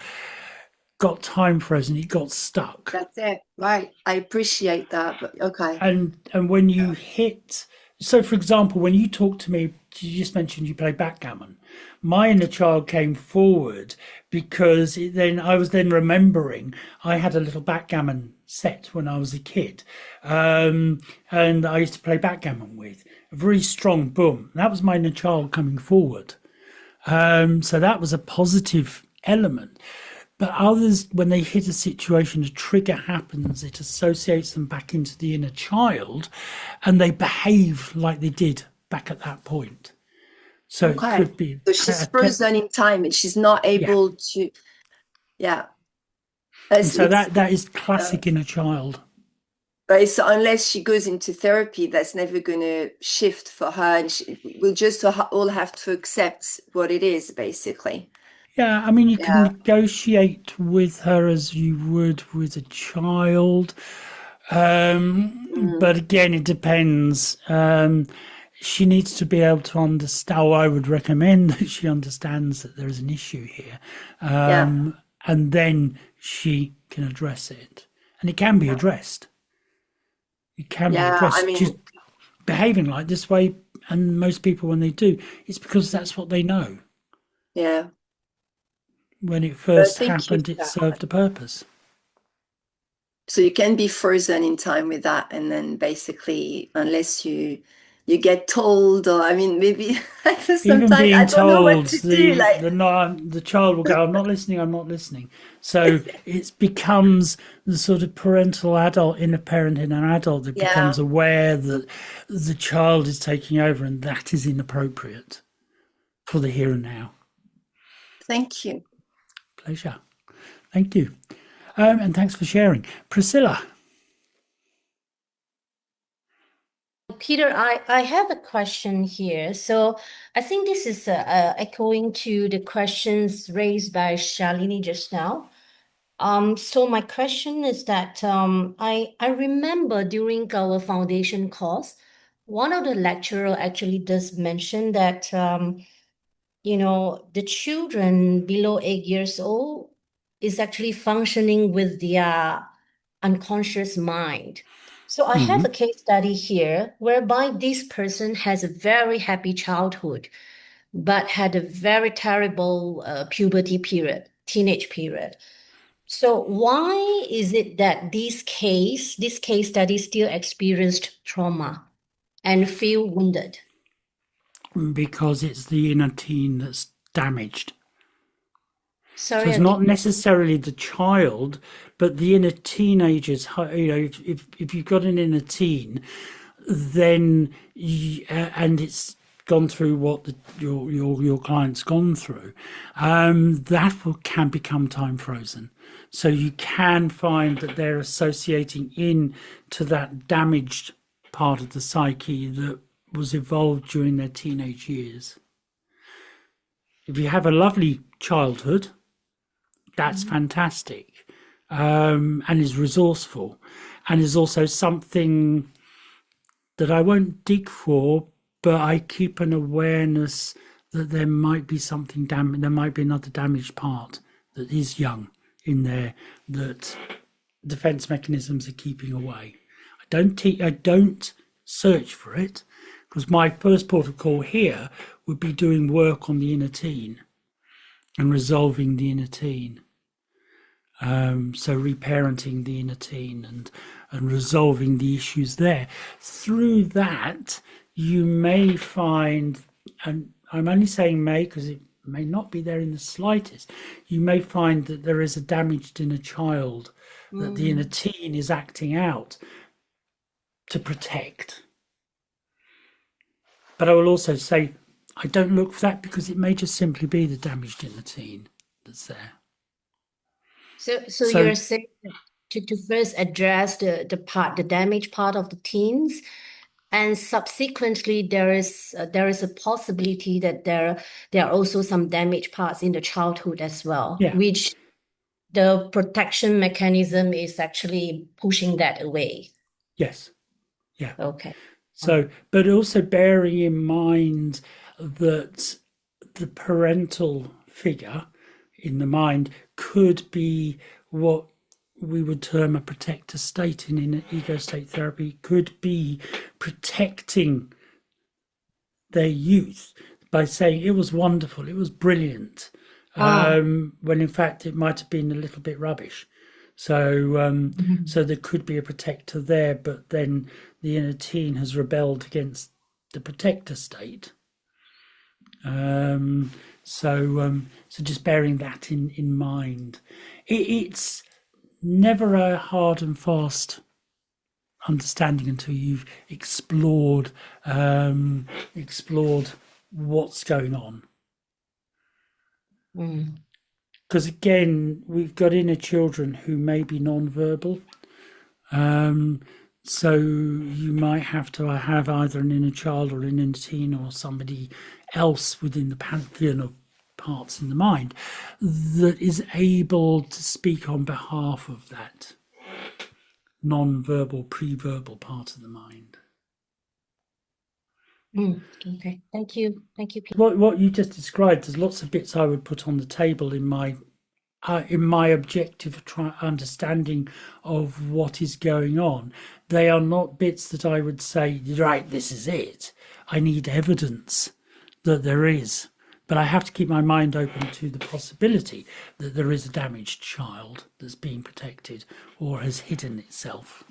got time frozen, it got stuck. That's it. Right. I appreciate that. But okay. And when you hit, so for example, when you talk to me, you just mentioned you play backgammon. My inner child came forward because I was remembering I had a little backgammon set when I was a kid, and I used to play backgammon with a very strong boom. That was my inner child coming forward. So that was a positive element. But others, when they hit a situation, a trigger happens, it associates them back into the inner child, and they behave like they did back at that point. So it could be. So she's frozen in time, and she's not able to. Yeah. And so that is classic inner child. But unless she goes into therapy, that's never going to shift for her, and we'll just all have to accept what it is, basically. Yeah, I mean, you can negotiate with her as you would with a child. But again, it depends. She needs to be able to understand, or I would recommend that she understands that there is an issue here. And then she can address it. And it can be addressed. It can be addressed. I mean, just behaving like this way, and most people, when they do, it's because that's what they know. Yeah. When it first happened, it served a purpose. So you can be frozen in time with that, and then basically, unless you get told, or I mean, maybe sometimes even being I don't told, know what to do. Like the child will go, "I'm not listening. I'm not listening." So it becomes the sort of parental adult, inner parent in an adult that becomes aware that the child is taking over, and that is inappropriate for the here and now. Thank you. Pleasure. Thank you. And thanks for sharing. Priscilla. Peter, I have a question here. So I think this is echoing to the questions raised by Shalini just now. So my question is that I remember during our foundation course, one of the lecturer actually does mention that the children below 8 years old is actually functioning with their unconscious mind. So I have a case study here whereby this person has a very happy childhood, but had a very terrible puberty period, teenage period. So why is it that this case study still experienced trauma and feel wounded? Because it's the inner teen that's damaged. So Sorry, it's not necessarily the child, but the inner teenagers. If you've got an inner teen, then and it's gone through what your client's gone through, can become time frozen. So you can find that they're associating in to that damaged part of the psyche that was evolved during their teenage years. If you have a lovely childhood, that's fantastic, and is resourceful, and is also something that I won't dig for, but I keep an awareness that there might be something there might be another damaged part that is young in there that defense mechanisms are keeping away. I don't search for it, because my first port of call here would be doing work on the inner teen and resolving the inner teen. So reparenting the inner teen and resolving the issues there. Through that, you may find, and I'm only saying may because it may not be there in the slightest, you may find that there is a damaged inner child that the inner teen is acting out to protect. But I will also say, I don't look for that, because it may just simply be the damaged inner teen that's there. So you're saying to first address the damaged part of the teens, and subsequently there is a possibility that there are also some damaged parts in the childhood as well, which the protection mechanism is actually pushing that away. Yes. Yeah. Okay. So, but also bearing in mind that the parental figure in the mind could be what we would term a protector state in ego state therapy, could be protecting their youth by saying it was wonderful, it was brilliant, when in fact it might have been a little bit rubbish. So so there could be a protector there, but then the inner teen has rebelled against the protector state. So just bearing that in mind. It's never a hard and fast understanding until you've explored what's going on. Because again, we've got inner children who may be non-verbal. So you might have to have either an inner child or an inner teen or somebody else within the pantheon of parts in the mind that is able to speak on behalf of that non-verbal, pre-verbal part of the mind. Okay, thank you, Peter. What you just described, there's lots of bits I would put on the table in my objective understanding of what is going on. They are not bits that I would say, right, this is it. I need evidence that there is. But I have to keep my mind open to the possibility that there is a damaged child that's being protected or has hidden itself.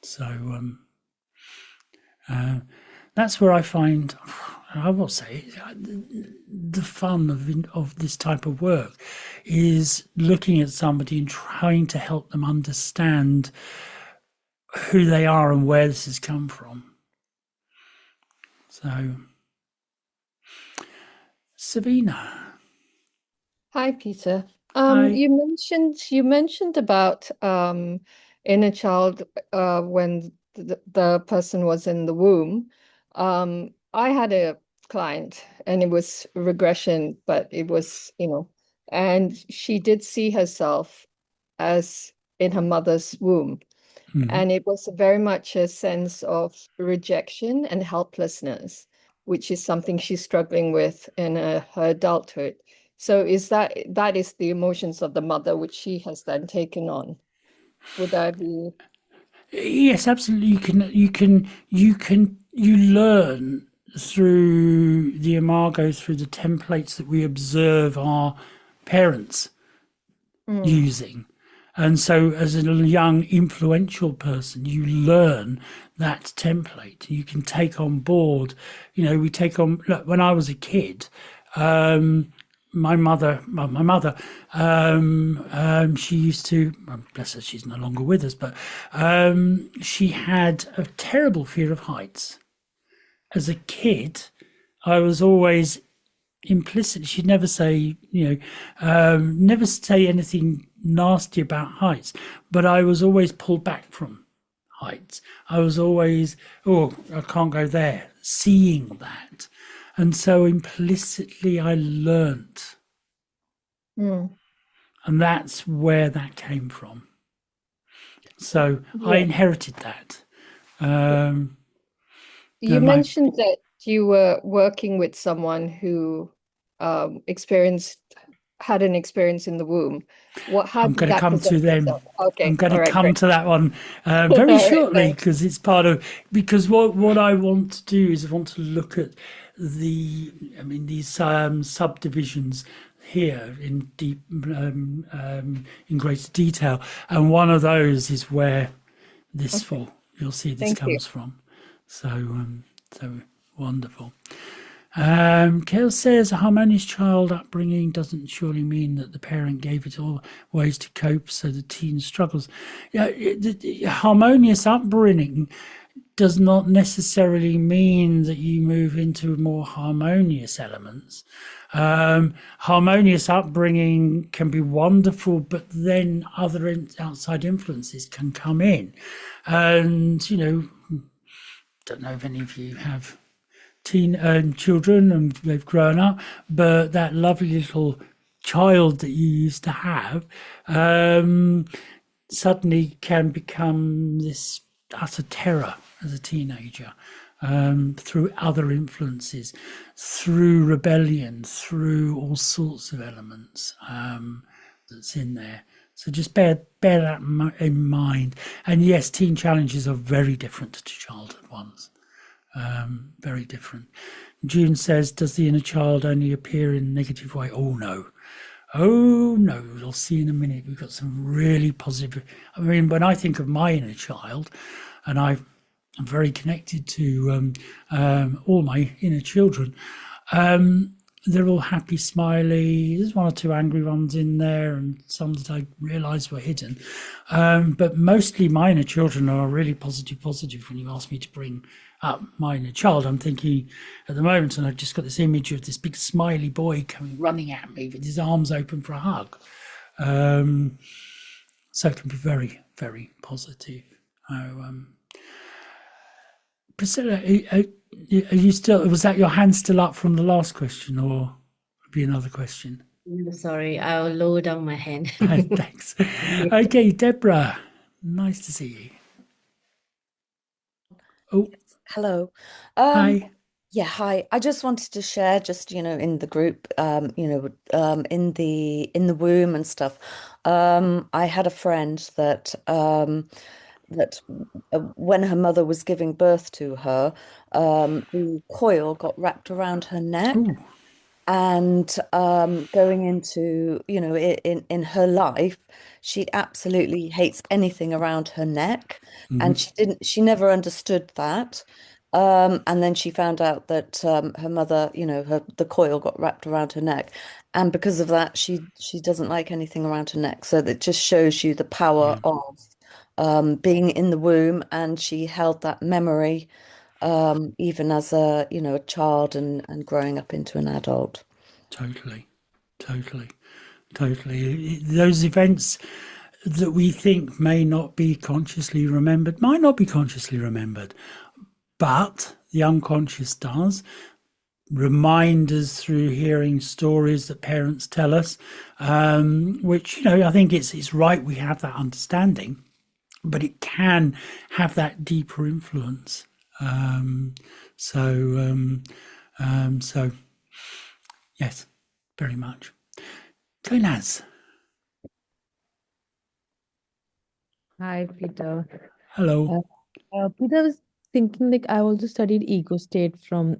So that's where I find, I will say, the fun of this type of work is looking at somebody and trying to help them understand who they are and where this has come from. So, Sabina. Hi, Peter. Hi. You mentioned about inner child when the person was in the womb. I had a client and it was regression, but it was, and she did see herself as in her mother's womb. And it was very much a sense of rejection and helplessness. which is something she's struggling with in her adulthood. So is that is the emotions of the mother, which she has then taken on? Would that be? Yes, absolutely. You learn through the imago, through the templates that we observe our parents using. And so as a young influential person, you learn that template. You can take on board, we take on, look, when I was a kid, my mother, she used to, bless her, she's no longer with us, but she had a terrible fear of heights. As a kid, I was always implicit. She'd never say, never say anything nasty about heights, but I was always pulled back from heights. I was always, I can't go there, seeing that. And so implicitly I learnt. And that's where that came from. So I inherited that. You mentioned that you were working with someone who had an experience in the womb. I'm going to come to them. Okay, I'm going to come to that one very shortly, because it's part of, because what I want to do is I want to look at these subdivisions here in deep, in greater detail, and one of those is where this you'll see this comes from. So wonderful. Kale says a harmonious child upbringing doesn't surely mean that the parent gave it all ways to cope, so the teen struggles. Harmonious upbringing does not necessarily mean that you move into more harmonious elements. Harmonious upbringing can be wonderful, but then other outside influences can come in. And, don't know if any of you have children and they've grown up, but that lovely little child that you used to have suddenly can become this utter terror as a teenager, through other influences, through rebellion, through all sorts of elements that's in there. So just bear that in mind. And yes, teen challenges are very different to childhood ones. Very different. June says, does the inner child only appear in a negative way? Oh no, you'll see in a minute. We've got some really positive. I mean, when I think of my inner child, and I'm very connected to all my inner children, they're all happy, smiley. There's one or two angry ones in there, and some that I realised were hidden. But mostly my inner children are really positive. When you ask me to bring up my inner child, I'm thinking at the moment, and I've just got this image of this big smiley boy coming running at me with his arms open for a hug. So it can be very, very positive. Priscilla, are you still? Was that your hand still up from the last question, or be another question? No, sorry, I'll lower down my hand. Thanks. Okay, Deborah, nice to see you. Oh, hello. hi. Yeah, hi. I just wanted to share, just in the group, in the womb and stuff. I had a friend that when her mother was giving birth to her, the coil got wrapped around her neck. Ooh. And going into, in her life, she absolutely hates anything around her neck. And she never understood that. And then she found out that her mother, the coil got wrapped around her neck. And because of that, she doesn't like anything around her neck. So that just shows you the power of being in the womb. And she held that memory even as a child and growing up into an adult. Totally. Those events that we think may not be consciously remembered might not be consciously remembered, but the unconscious does. Reminders through hearing stories that parents tell us, which I think it's right we have that understanding, but it can have that deeper influence. So yes, very much. Tonaz. Hi, Peter. Hello. Peter, I was thinking like I also studied ego state from,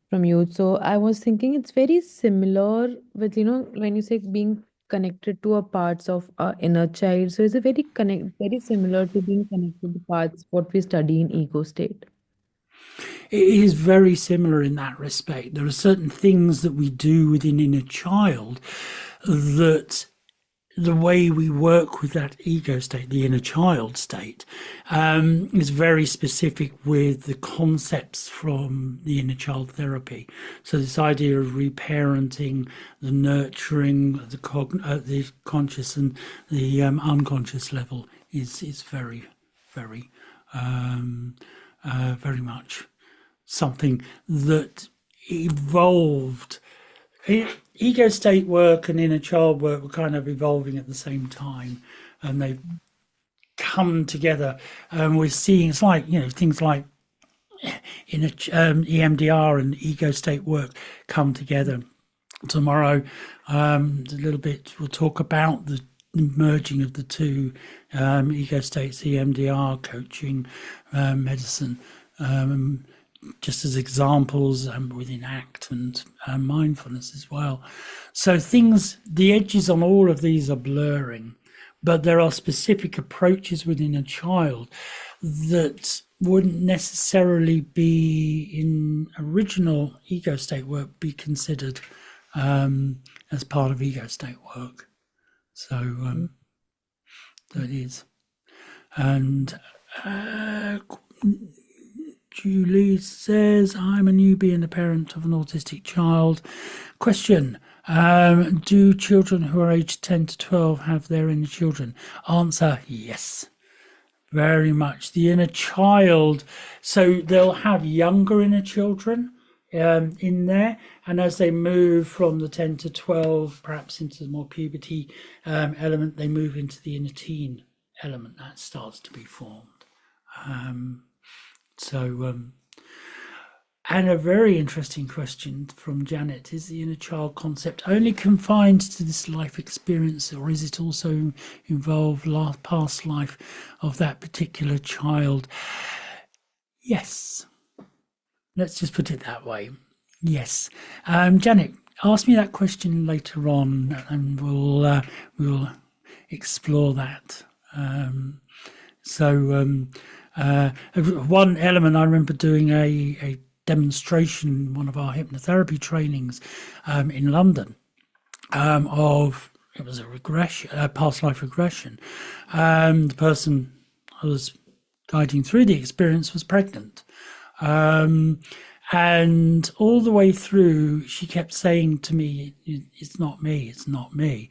from youth. So I was thinking it's very similar with, when you say being connected to a parts of our inner child. So is it very similar to being connected to parts what we study in ego state? It is very similar in that respect. There are certain things that we do within inner child that the way we work with that ego state, the inner child state, is very specific with the concepts from the inner child therapy. So this idea of reparenting, the nurturing, the conscious and the unconscious level is very, very, very much something that evolved. Ego state work and inner child work were kind of evolving at the same time, and they've come together. And we're seeing it's like things like in EMDR and ego state work come together. Tomorrow, a little bit we'll talk about the merging of the two, ego states, EMDR, coaching, medicine. Just as examples within ACT and mindfulness as well. So the edges on all of these are blurring, but there are specific approaches within a child that wouldn't necessarily be in original ego state work be considered as part of ego state work. So that is. And Julie says, I'm a newbie and a parent of an autistic child. Question, do children who are aged 10 to 12 have their inner children? Answer, yes, very much. The inner child, so they'll have younger inner children in there, and as they move from the 10 to 12, perhaps into the more puberty element, they move into the inner teen element that starts to be formed. And a very interesting question from Janet, is the inner child concept only confined to this life experience, or is it also involve past life of that particular child? Yes. Let's just put it that way. Yes. Janet, ask me that question later on and we'll explore that. One element, I remember doing a demonstration in one of our hypnotherapy trainings in London of, it was a regression, a past life regression. The person I was guiding through the experience was pregnant. And all the way through, she kept saying to me, it's not me, it's not me.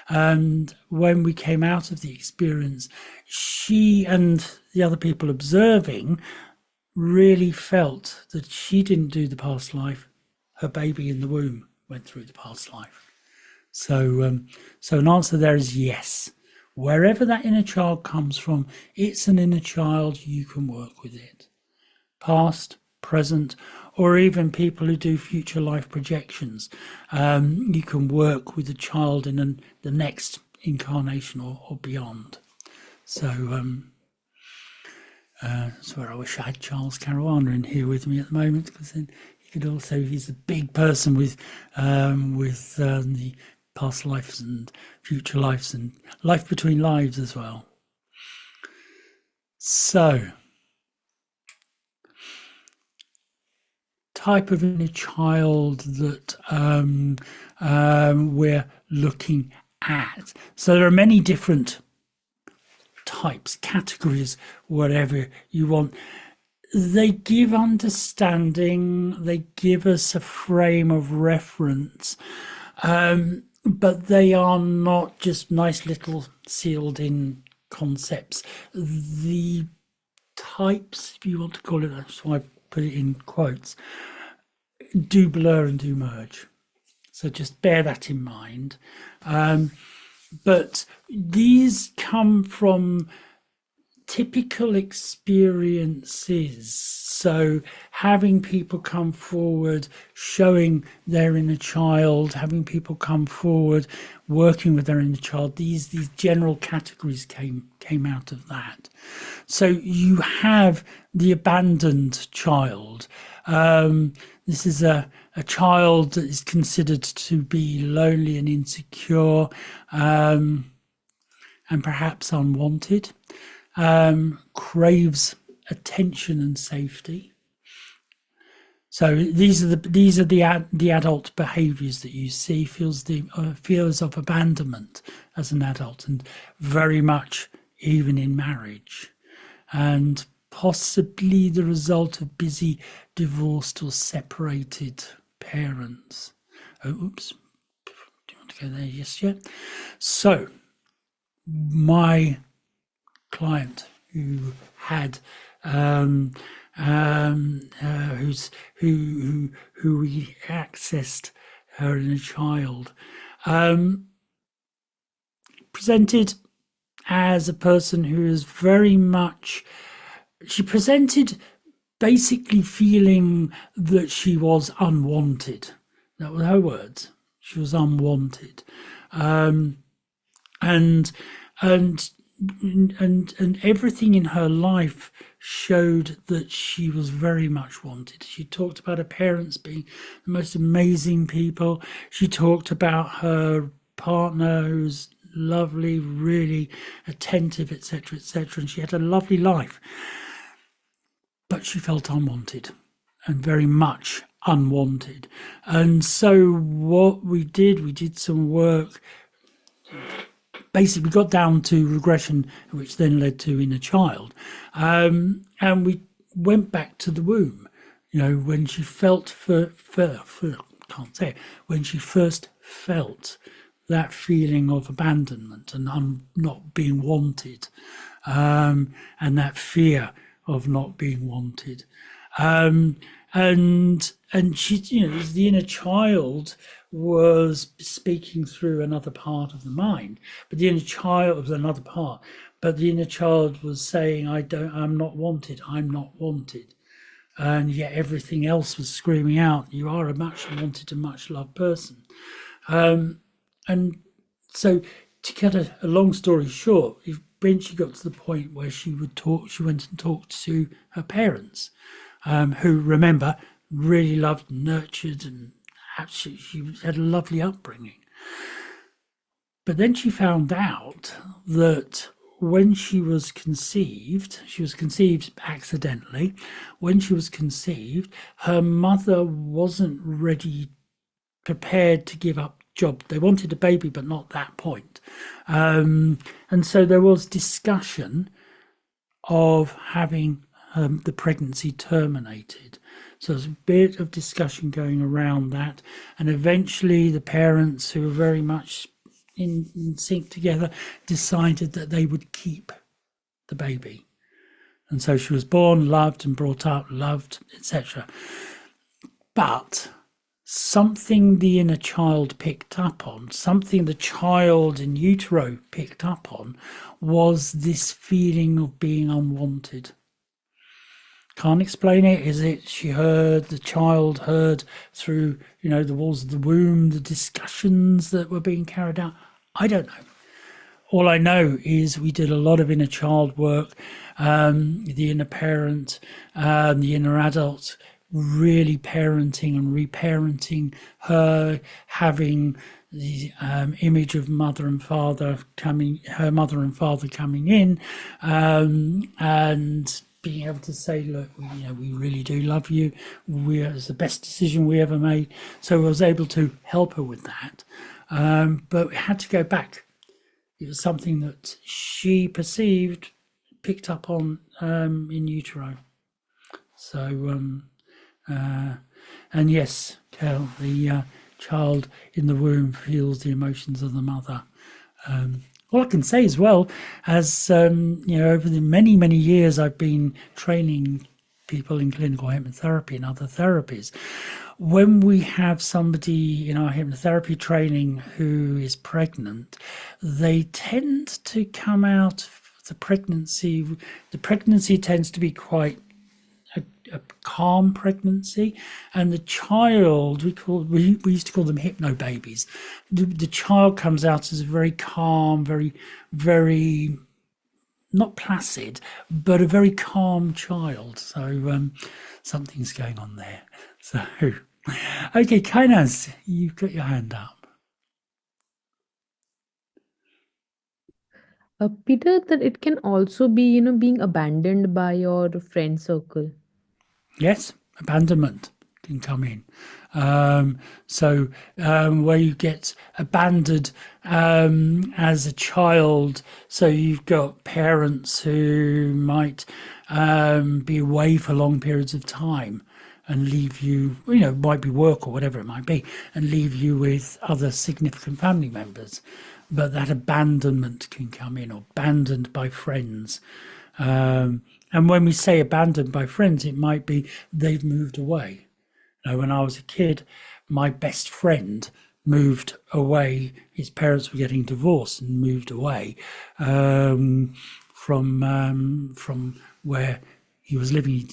And when we came out of the experience, she and the other people observing really felt that she didn't do the past life. Her baby in the womb went through the past life. So an answer there is yes. Wherever that inner child comes from, it's an inner child, you can work with it. Past, present, or even people who do future life projections. You can work with the child in the next incarnation or beyond. So that's where I wish I had Charles Caruana in here with me at the moment, because then he could also, he's a big person with the past lives and future lives and life between lives as well. So, type of inner child that we're looking at. So there are many different types, categories, whatever you want. They give understanding, they give us a frame of reference, but they are not just nice little sealed in concepts. The types, if you want to call it, that's why I put it in quotes, do blur and do merge. So just bear that in mind. But these come from typical experiences. So having people come forward, showing their inner child, having people come forward, working with their inner child, these general categories came out of that. So you have the abandoned child. This is a child that is considered to be lonely and insecure, and perhaps unwanted, craves attention and safety. So these are the adult behaviours that you see. Feels of abandonment as an adult, and very much even in marriage, and possibly the result of busy, divorced or separated parents. Oh, oops! Do you want to go there? Yes, yeah. So my client who had who we accessed her inner child, presented as a person who is very much, she presented basically feeling that she was unwanted. That were her words. She was unwanted. And everything in her life showed that she was very much wanted. She talked about her parents being the most amazing people. She talked about her partner who's lovely, really attentive, etc., etc., and she had a lovely life. But she felt unwanted, and very much unwanted. And so what we did some work. Basically, we got down to regression, which then led to inner child. And we went back to the womb, when she when she first felt that feeling of abandonment and not being wanted, and that fear of not being wanted. And she, the inner child was speaking through another part of the mind, but the inner child was another part. But the inner child was saying, I'm not wanted, I'm not wanted. And yet everything else was screaming out, you are a much wanted and much loved person. And so to cut a long story short, when she got to the point where she went and talked to her parents, who, remember, really loved, nurtured, and actually she had a lovely upbringing. But then she found out that when she was conceived accidentally. When she was conceived, her mother wasn't prepared to give up job. They wanted a baby, but not that point. And so there was discussion of having the pregnancy terminated. So there's a bit of discussion going around that. And eventually the parents, who were very much in sync together, decided that they would keep the baby. And so she was born, loved and brought up, loved, etc. But something the inner child picked up on, something the child in utero picked up on, was this feeling of being unwanted. Can't explain it. Is it the child heard through, the walls of the womb, the discussions that were being carried out? I don't know. All I know is we did a lot of inner child work, the inner parent, the inner adult, really parenting and reparenting her, having the image of mother and father coming in, and being able to say, look, we really do love you. It's the best decision we ever made. So I was able to help her with that. But we had to go back. It was something that she picked up on in utero. So, and yes, Kel, the child in the womb feels the emotions of the mother. All I can say as well, as over the many, many years I've been training people in clinical hypnotherapy and other therapies, when we have somebody in our hypnotherapy training who is pregnant, they tend to come out the pregnancy tends to be quite a calm pregnancy, and the child we used to call them hypno babies. The child comes out as a very calm, very not placid, but a very calm child. So something's going on there. So okay, Kainas, you've got your hand up. Peter, that it can also be, being abandoned by your friend circle. Yes, abandonment can come in. Where you get abandoned as a child, so you've got parents who might be away for long periods of time and leave you, might be work or whatever it might be, and leave you with other significant family members. But that abandonment can come in, or abandoned by friends. And when we say abandoned by friends, it might be they've moved away. When I was a kid, my best friend moved away. His parents were getting divorced and moved away from where he was living.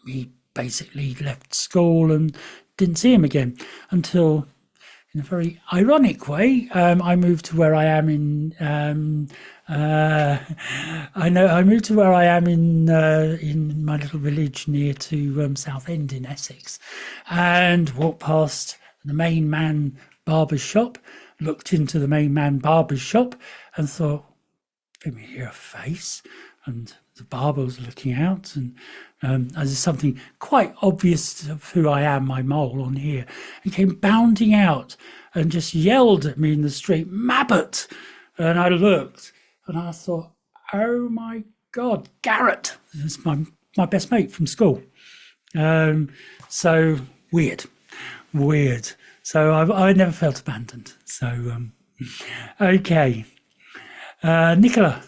He basically left school and didn't see him again until, in a very ironic way, I moved to where I am in. I moved to where I am in my little village near to Southend in Essex, and walked past the main man barber's shop, looked into the main man barber's shop, and thought, familiar face, and the barber was looking out, and as is something quite obvious of who I am, my mole on here, and came bounding out and just yelled at me in the street, "Mabbutt!" And I looked and I thought, oh my God, Garrett, that's my best mate from school. So weird. So I never felt abandoned. So, okay. Nicola.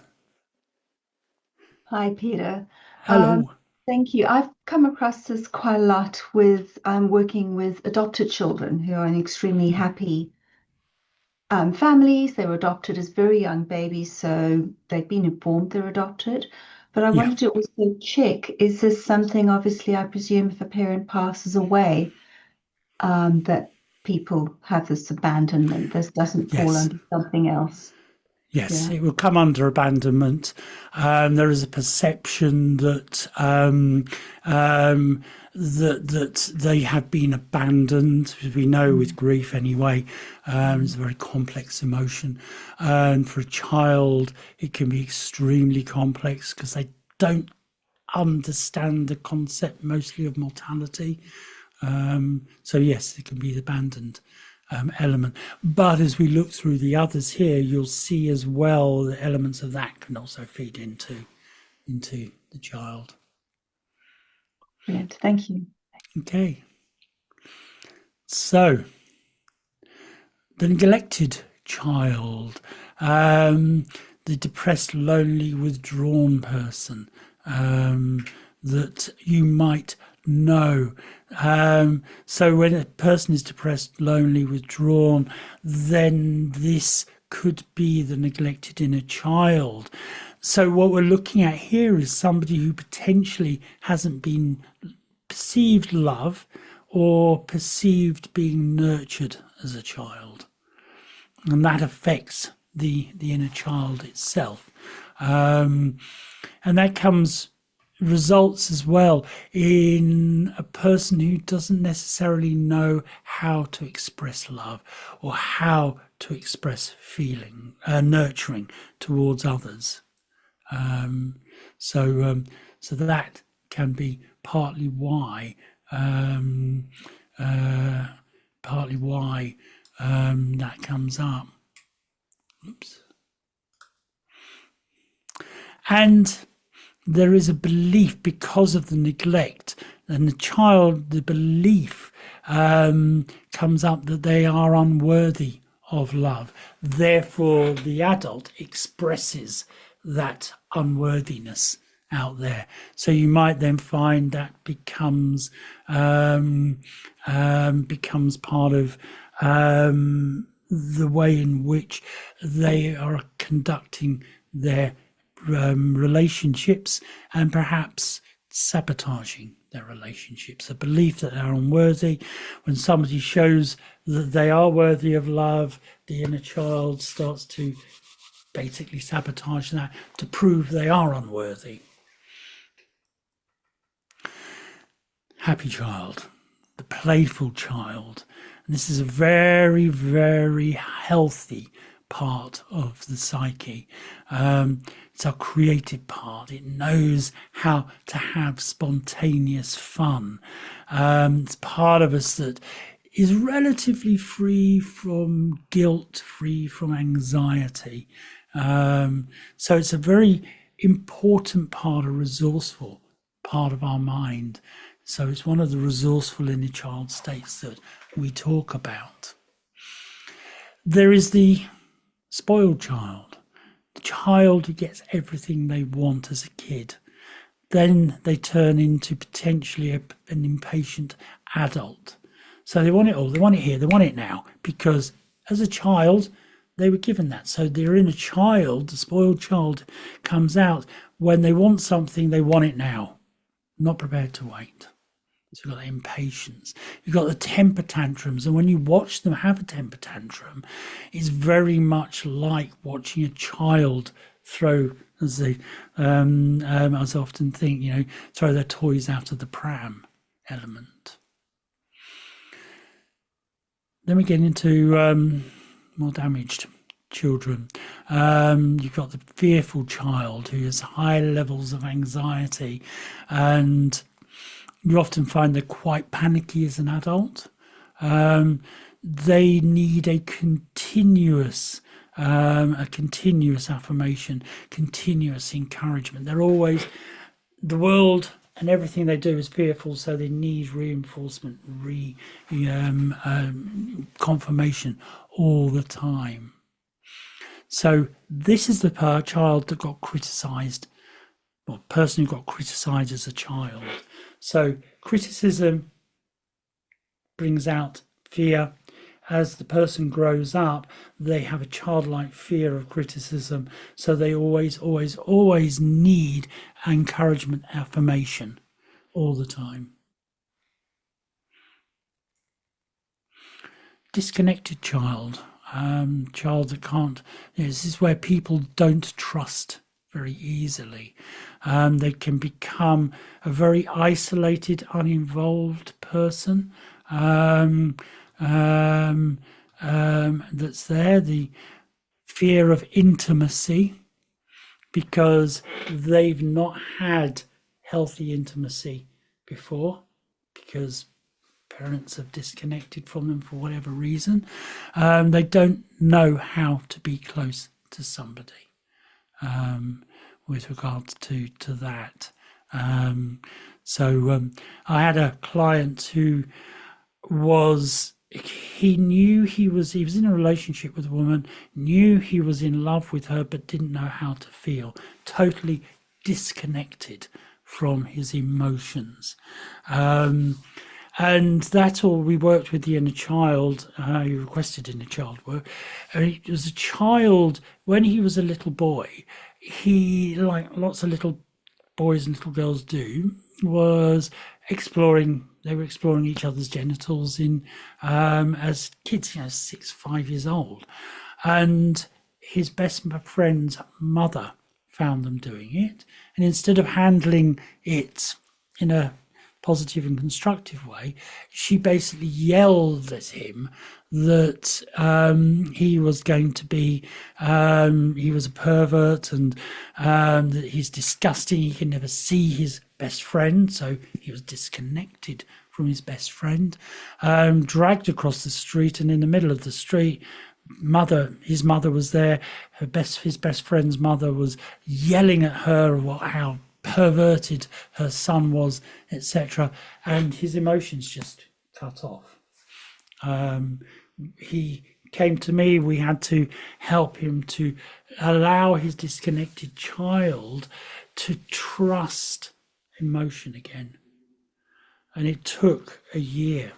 Hi, Peter. Hello. Thank you. I've come across this quite a lot with working with adopted children who are in extremely happy families. They were adopted as very young babies, so they've been informed they're adopted. But I wanted to also check, is this something, obviously, I presume if a parent passes away, that people have this abandonment, this doesn't fall under something else? Yes, it will come under abandonment. There is a perception that that they have been abandoned. As we know, with grief anyway, it's a very complex emotion, and for a child, it can be extremely complex because they don't understand the concept mostly of mortality. So yes, it can be the abandoned element. But as we look through the others here, you'll see as well the elements of that can also feed into the child. Brilliant. Thank you. Okay. So the neglected child, the depressed, lonely, withdrawn person that you might know. So when a person is depressed, lonely, withdrawn, then this could be the neglected inner child. So what we're looking at here is somebody who potentially hasn't been perceived love or perceived being nurtured as a child. And that affects the inner child itself. And that results as well in a person who doesn't necessarily know how to express love or how to express feeling, nurturing towards others. So that can be partly why that comes up. Oops. And there is a belief because of the neglect, and the belief comes up that they are unworthy of love. Therefore, the adult expresses that unworthiness out there. So you might then find that becomes part of the way in which they are conducting their relationships and perhaps sabotaging their relationships. The belief that they're unworthy. When somebody shows that they are worthy of love, the inner child starts to basically sabotage that to prove they are unworthy. Happy child, the playful child. And this is a very, very healthy part of the psyche. It's our creative part. It knows how to have spontaneous fun. It's part of us that is relatively free from guilt, free from anxiety. So it's a very important part, a resourceful part of our mind. So it's one of the resourceful inner child states that we talk about. There is the spoiled child, the child who gets everything they want as a kid. Then they turn into potentially an impatient adult. So they want it all, they want it here, they want it now, because as a child, they were given that. So their inner child, the spoiled child, comes out when they want something, they want it now, not prepared to wait. So you've got the impatience, you've got the temper tantrums, and when you watch them have a temper tantrum, it's very much like watching a child throw, as they, as I often think, throw their toys out of the pram element. Then we get into more damaged children. You've got the fearful child who has high levels of anxiety, and you often find they're quite panicky as an adult. They need a continuous affirmation, continuous encouragement. They're always, the world and everything they do is fearful, so they need reinforcement, confirmation all the time. So this is the child that got criticized, or person who got criticized as a child. So criticism brings out fear. As the person grows up, they have a childlike fear of criticism. So they always, always, always need encouragement, affirmation all the time. Disconnected child, child that can't, this is where people don't trust very easily. They can become a very isolated, uninvolved person that's there. The fear of intimacy, because they've not had healthy intimacy before, because parents have disconnected from them for whatever reason. They don't know how to be close to somebody. With regards to that. So I had a client who he knew he was in a relationship with a woman, knew he was in love with her, but didn't know how to feel, totally disconnected from his emotions. And that's all. We worked with the inner child. He requested inner child work. It was a child, when he was a little boy, he, like lots of little boys and little girls do, was exploring. They were exploring each other's genitals as kids, 6, 5 years old. And his best friend's mother found them doing it. And instead of handling it in a positive and constructive way, she basically yelled at him that he was going to be, he was a pervert, and that he's disgusting, he can never see his best friend, so he was disconnected from his best friend, dragged across the street, and in the middle of the street, his mother was there, his best friend's mother was yelling at her how perverted her son was, etc., and his emotions just cut off. He came to me. We had to help him to allow his disconnected child to trust emotion again, and it took a year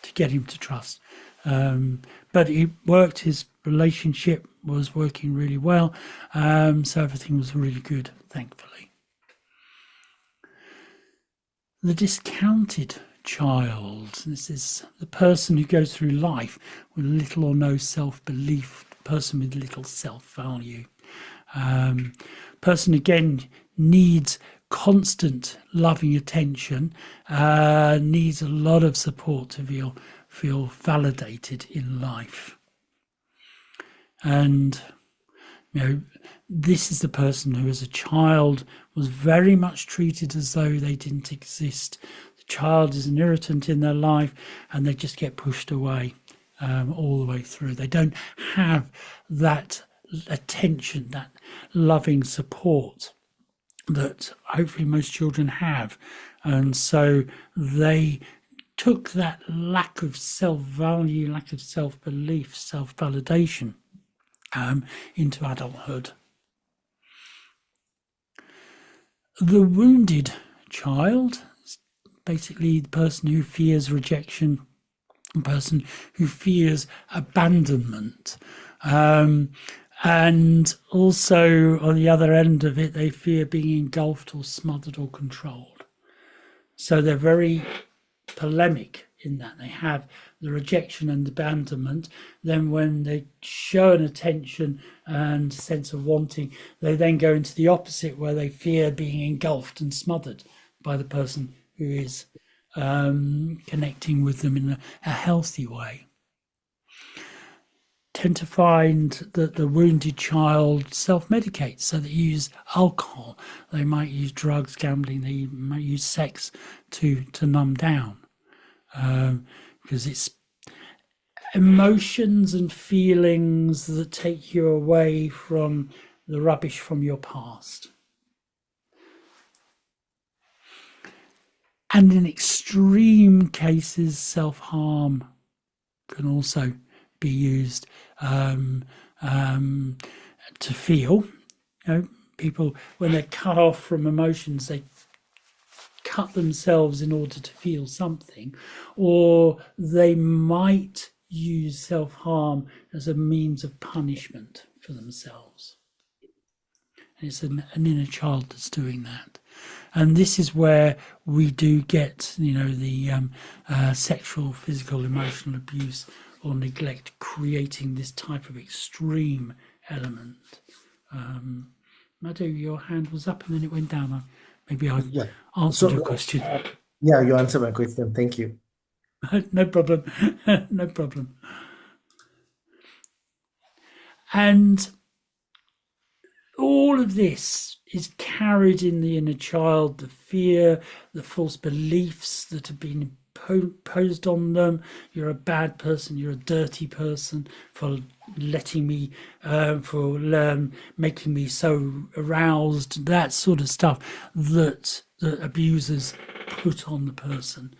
to get him to trust, but it worked. His relationship was working really well. So everything was really good, thankfully. The discounted child. This is the person who goes through life with little or no self-belief, the person with little self-value. Person, again, needs constant loving attention, needs a lot of support to feel validated in life. And, you know, this is the person who as a child was very much treated as though they didn't exist. The child is an irritant in their life and they just get pushed away all the way through. They don't have that attention, that loving support that hopefully most children have. And so they took that lack of self-value, lack of self-belief, self-validation into adulthood. The wounded child is basically the person who fears rejection, the person who fears abandonment. And also on the other end of it, they fear being engulfed or smothered or controlled. So they're very polemic in that. They have the rejection and abandonment. Then when they show an attention and sense of wanting, they then go into the opposite where they fear being engulfed and smothered by the person who is connecting with them in a healthy way. Tend to find that the wounded child self-medicates, so they use alcohol, they might use drugs, gambling, they might use sex to numb down, because it's emotions and feelings that take you away from the rubbish from your past. And in extreme cases, self-harm can also be used to feel. You know, people, when they're cut off from emotions, they cut themselves in order to feel something, or they might use self-harm as a means of punishment for themselves. And it's an inner child that's doing that. And this is where we do get, you know, the sexual, physical, emotional abuse or neglect creating this type of extreme element. Madhu, your hand was up and then it went down. Maybe I answered your question. Yeah, you answered my question. Thank you. No problem. No problem. And all of this is carried in the inner child, the fear, the false beliefs that have been imposed on them. You're a bad person, you're a dirty person for letting me, making me so aroused, that sort of stuff that abusers put on the person.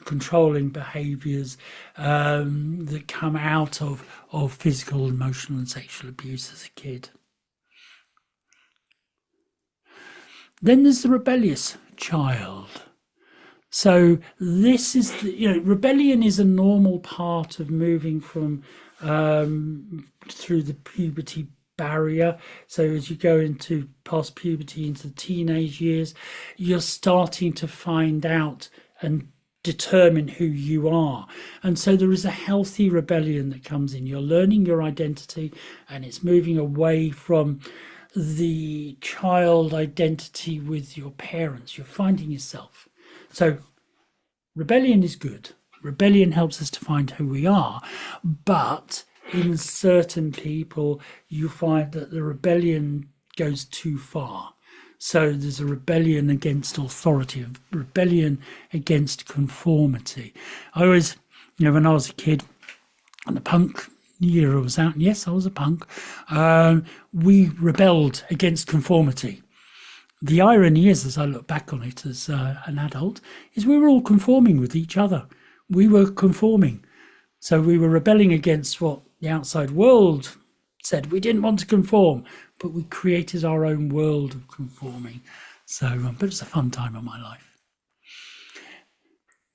Controlling behaviours that come out of physical, emotional and sexual abuse as a kid. Then there's the rebellious child. So this is, rebellion is a normal part of moving from through the puberty barrier. So as you go into past puberty into the teenage years, you're starting to find out and determine who you are. And so there is a healthy rebellion that comes in. You're learning your identity and it's moving away from the child identity with your parents. You're finding yourself. So rebellion is good. Rebellion helps us to find who we are. But in certain people, you find that the rebellion goes too far. So there's a rebellion against authority, a rebellion against conformity. I always, when I was a kid, and the punk era was out, and yes, I was a punk, we rebelled against conformity. The irony is, as I look back on it as an adult, is we were all conforming with each other. We were conforming. So we were rebelling against what the outside world said. We didn't want to conform, but we created our own world of conforming. So, but it's a fun time of my life.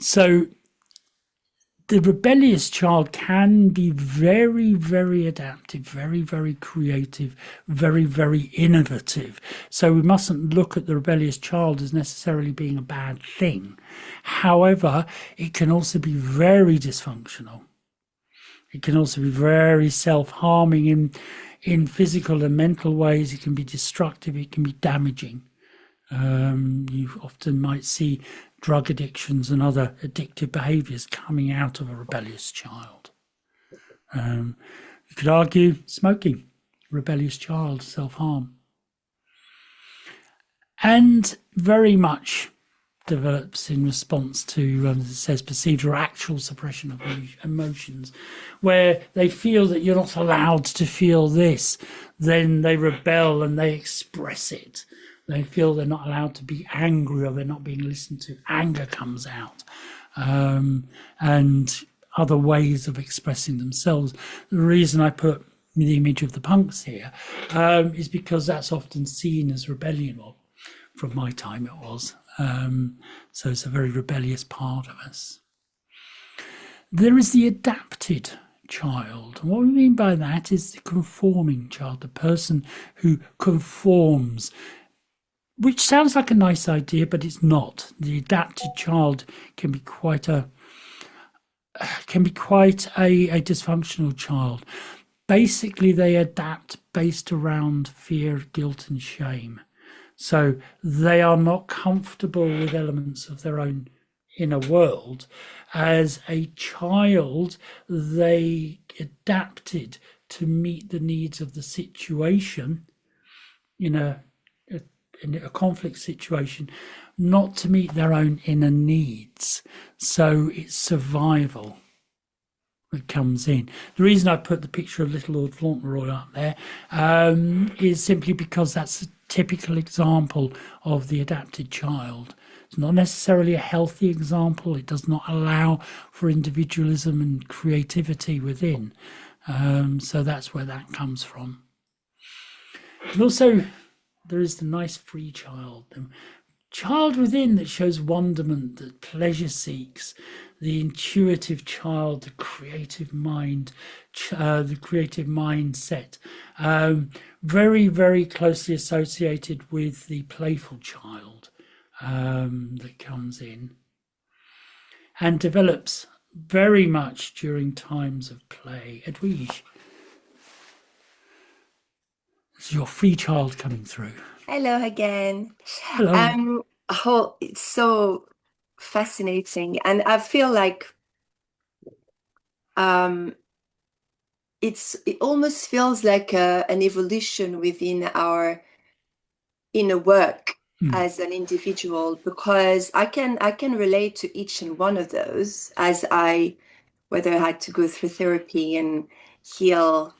So the rebellious child can be very, very adaptive, very, very creative, very, very innovative. So we mustn't look at the rebellious child as necessarily being a bad thing. However, it can also be very dysfunctional. It can also be very self-harming in physical and mental ways. It can be destructive. It can be damaging. You often might see drug addictions and other addictive behaviors coming out of a rebellious child. You could argue smoking, rebellious child, self-harm. And very much develops in response to, as it says, perceived or actual suppression of emotions, where they feel that you're not allowed to feel this, then they rebel and they express it. They feel they're not allowed to be angry or they're not being listened to. Anger comes out, and other ways of expressing themselves. The reason I put the image of the punks here is because that's often seen as rebellion, or from my time it was. So it's a very rebellious part of us. There is the adapted child. And what we mean by that is the conforming child, the person who conforms, which sounds like a nice idea, but it's not. The adapted child can be quite a dysfunctional child. Basically, they adapt based around fear, guilt, and shame. So they are not comfortable with elements of their own inner world. As a child, they adapted to meet the needs of the situation in a conflict situation, not to meet their own inner needs. So it's survival that comes in. The reason I put the picture of little Lord Fauntleroy up there is simply because that's a typical example of the adapted child. It's not necessarily a healthy example. It does not allow for individualism and creativity within. So that's where that comes from. And also, there is the nice free child, the child within that shows wonderment, that pleasure seeks, the intuitive child, the creative mind, the creative mindset, very, very closely associated with the playful child that comes in and develops very much during times of play. Edwige, this is your free child coming through. Hello again. Hello. Oh, it's so fascinating, and I feel like it almost feels like an evolution within our inner work as an individual, because I can relate to each and one of those, as whether I had to go through therapy and heal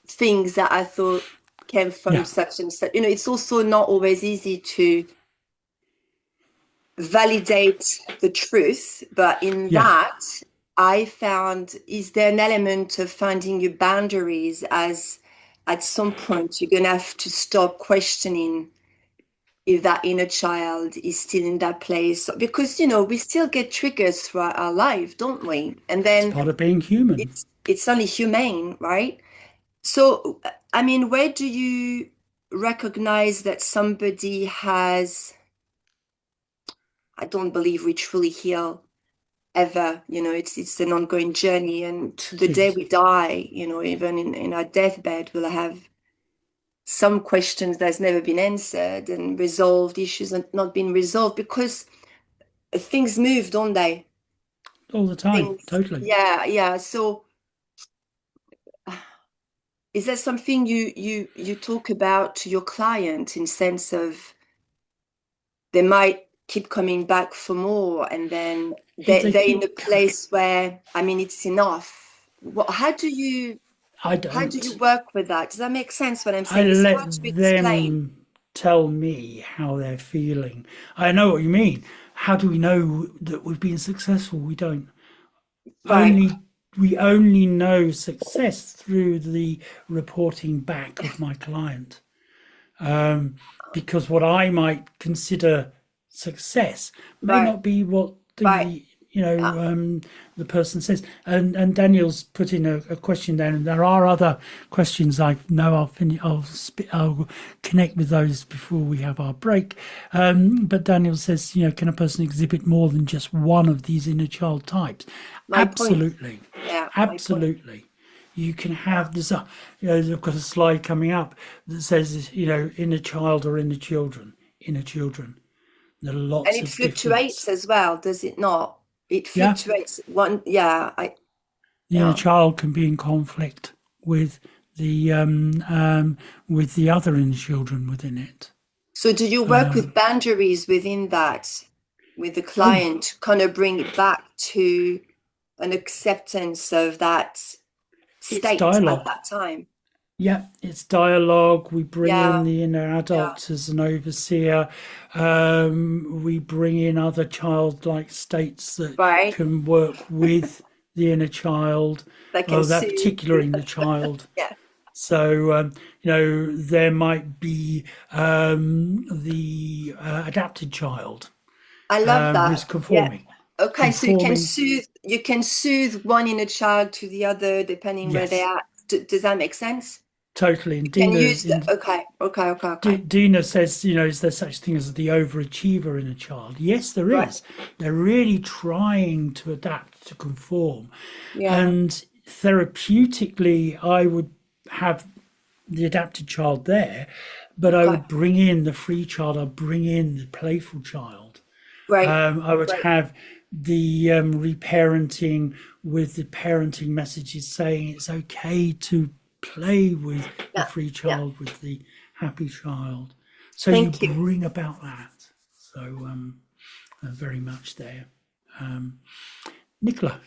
things that I thought came from such and such. It's also not always easy to validate the truth, but in that I found, is there an element of finding your boundaries, as at some point you're gonna have to stop questioning if that inner child is still in that place, because we still get triggers throughout our life, don't we? And then it's part of being human. It's only humane, right? So I mean, where do you recognize that somebody has, I don't believe we truly heal ever, it's an ongoing journey, and to the day we die, even in our deathbed, we'll have some questions that's never been answered, and resolved issues not been resolved, because things move, don't they? All the time. Totally. Yeah. So is there something you talk about to your client, in sense of they might keep coming back for more, and then they're in a place where, I mean, it's enough? How do you work with that? Does that make sense what I'm saying? I let them tell me how they're feeling. I know what you mean. How do we know that we've been successful? We don't. Right. We only know success through the reporting back of my client. Because what I might consider success may not be what the the person says. And Daniel's put in a question down, and there are other questions I know. I'll connect with those before we have our break. But Daniel says, can a person exhibit more than just one of these inner child types? Absolutely. Yeah, absolutely. You can have this. I've got a slide coming up that says, inner child or inner children. There are lots and it of fluctuates as well, does it not? It Yeah. fluctuates. The inner child can be in conflict with the other inner children within it. So do you work with boundaries within that, with the client, kind of bring it back to an acceptance of that state at that time? Yeah, it's dialogue. We bring in the inner adult as an overseer. We bring in other childlike states that can work with the inner child, that particular inner child. Yeah. So, there might be the adapted child. I love that. Who's conforming. Yeah. Okay, so you can soothe one inner child to the other depending where they are. Does that make sense? Totally. And Okay. Dina says, is there such thing as the overachiever in a child? Yes, there is. They're really trying to adapt, to conform. Yeah. And therapeutically, I would have the adapted child there, but I would bring in the free child. I'd bring in the playful child. Right. I would have the reparenting with the parenting messages saying it's okay to play with the free child, with the happy child. So you bring about that. So very much there. Nicola.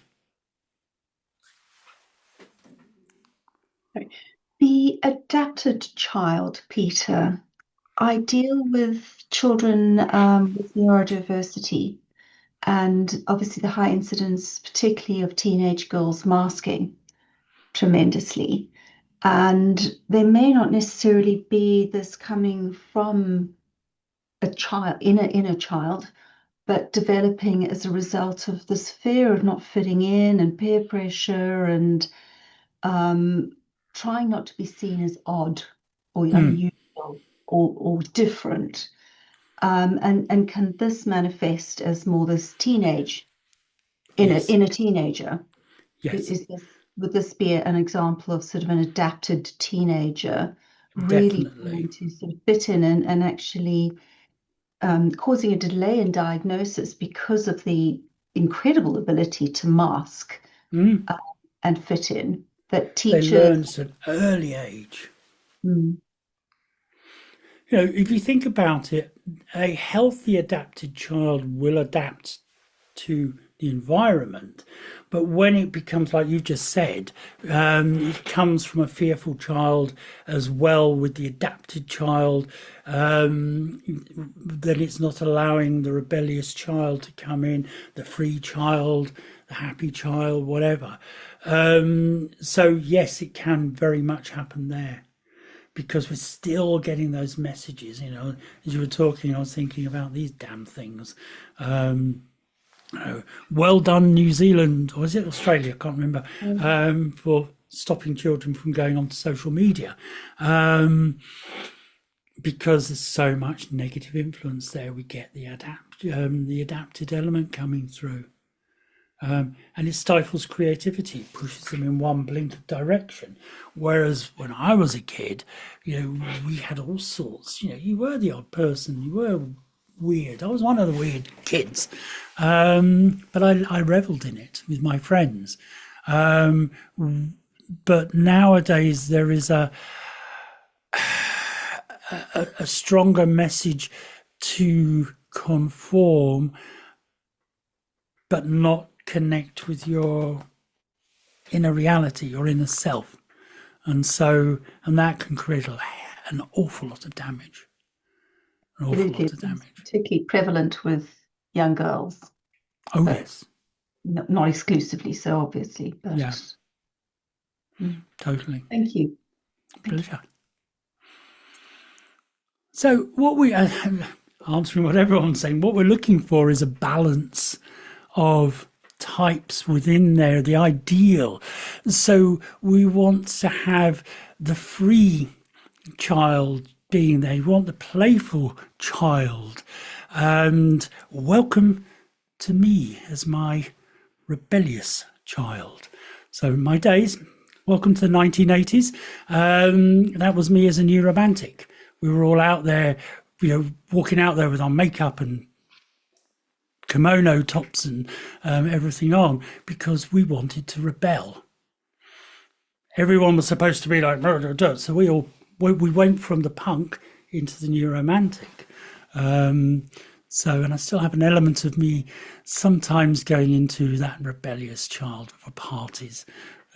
The adapted child, Peter. I deal with children with neurodiversity, and obviously the high incidence, particularly of teenage girls, masking tremendously. And there may not necessarily be this coming from a child, inner child, but developing as a result of this fear of not fitting in and peer pressure and trying not to be seen as odd or unusual or different. And can this manifest as more this teenage, in a teenager? Yes. Would this be an example of sort of an adapted teenager really trying to sort of fit in and actually causing a delay in diagnosis because of the incredible ability to mask and fit in that teachers... They learn at an early age. If you think about it, a healthy adapted child will adapt to the environment, but when it becomes like you've just said, it comes from a fearful child as well with the adapted child, then it's not allowing the rebellious child to come in, the free child, the happy child, whatever. So yes, it can very much happen there, because we're still getting those messages. As you were talking, I was thinking about these damn things. Well done, New Zealand, or is it Australia? I can't remember, for stopping children from going onto social media, because there's so much negative influence there. We get the adapted element coming through, and it stifles creativity, pushes them in one blink of direction. Whereas when I was a kid, we had all sorts. You were the odd person. You were weird. I was one of the weird kids, but I reveled in it with my friends. But nowadays there is a stronger message to conform, but not connect with your inner reality, your inner self, and that can create an awful lot of damage. Particularly prevalent with young girls. Oh, yes. Not exclusively so, obviously, but yeah. Totally. Thank you. Pleasure. So what we answering what everyone's saying, what we're looking for is a balance of types within there, the ideal. So we want to have the free child being there. You want the playful child. And welcome to me as my rebellious child. So my days, welcome to the 1980s. That was me as a new romantic. We were all out there, walking out there with our makeup and kimono tops and everything on, because we wanted to rebel. Everyone was supposed to be like, so we went from the punk into the new romantic. And I still have an element of me sometimes going into that rebellious child for parties.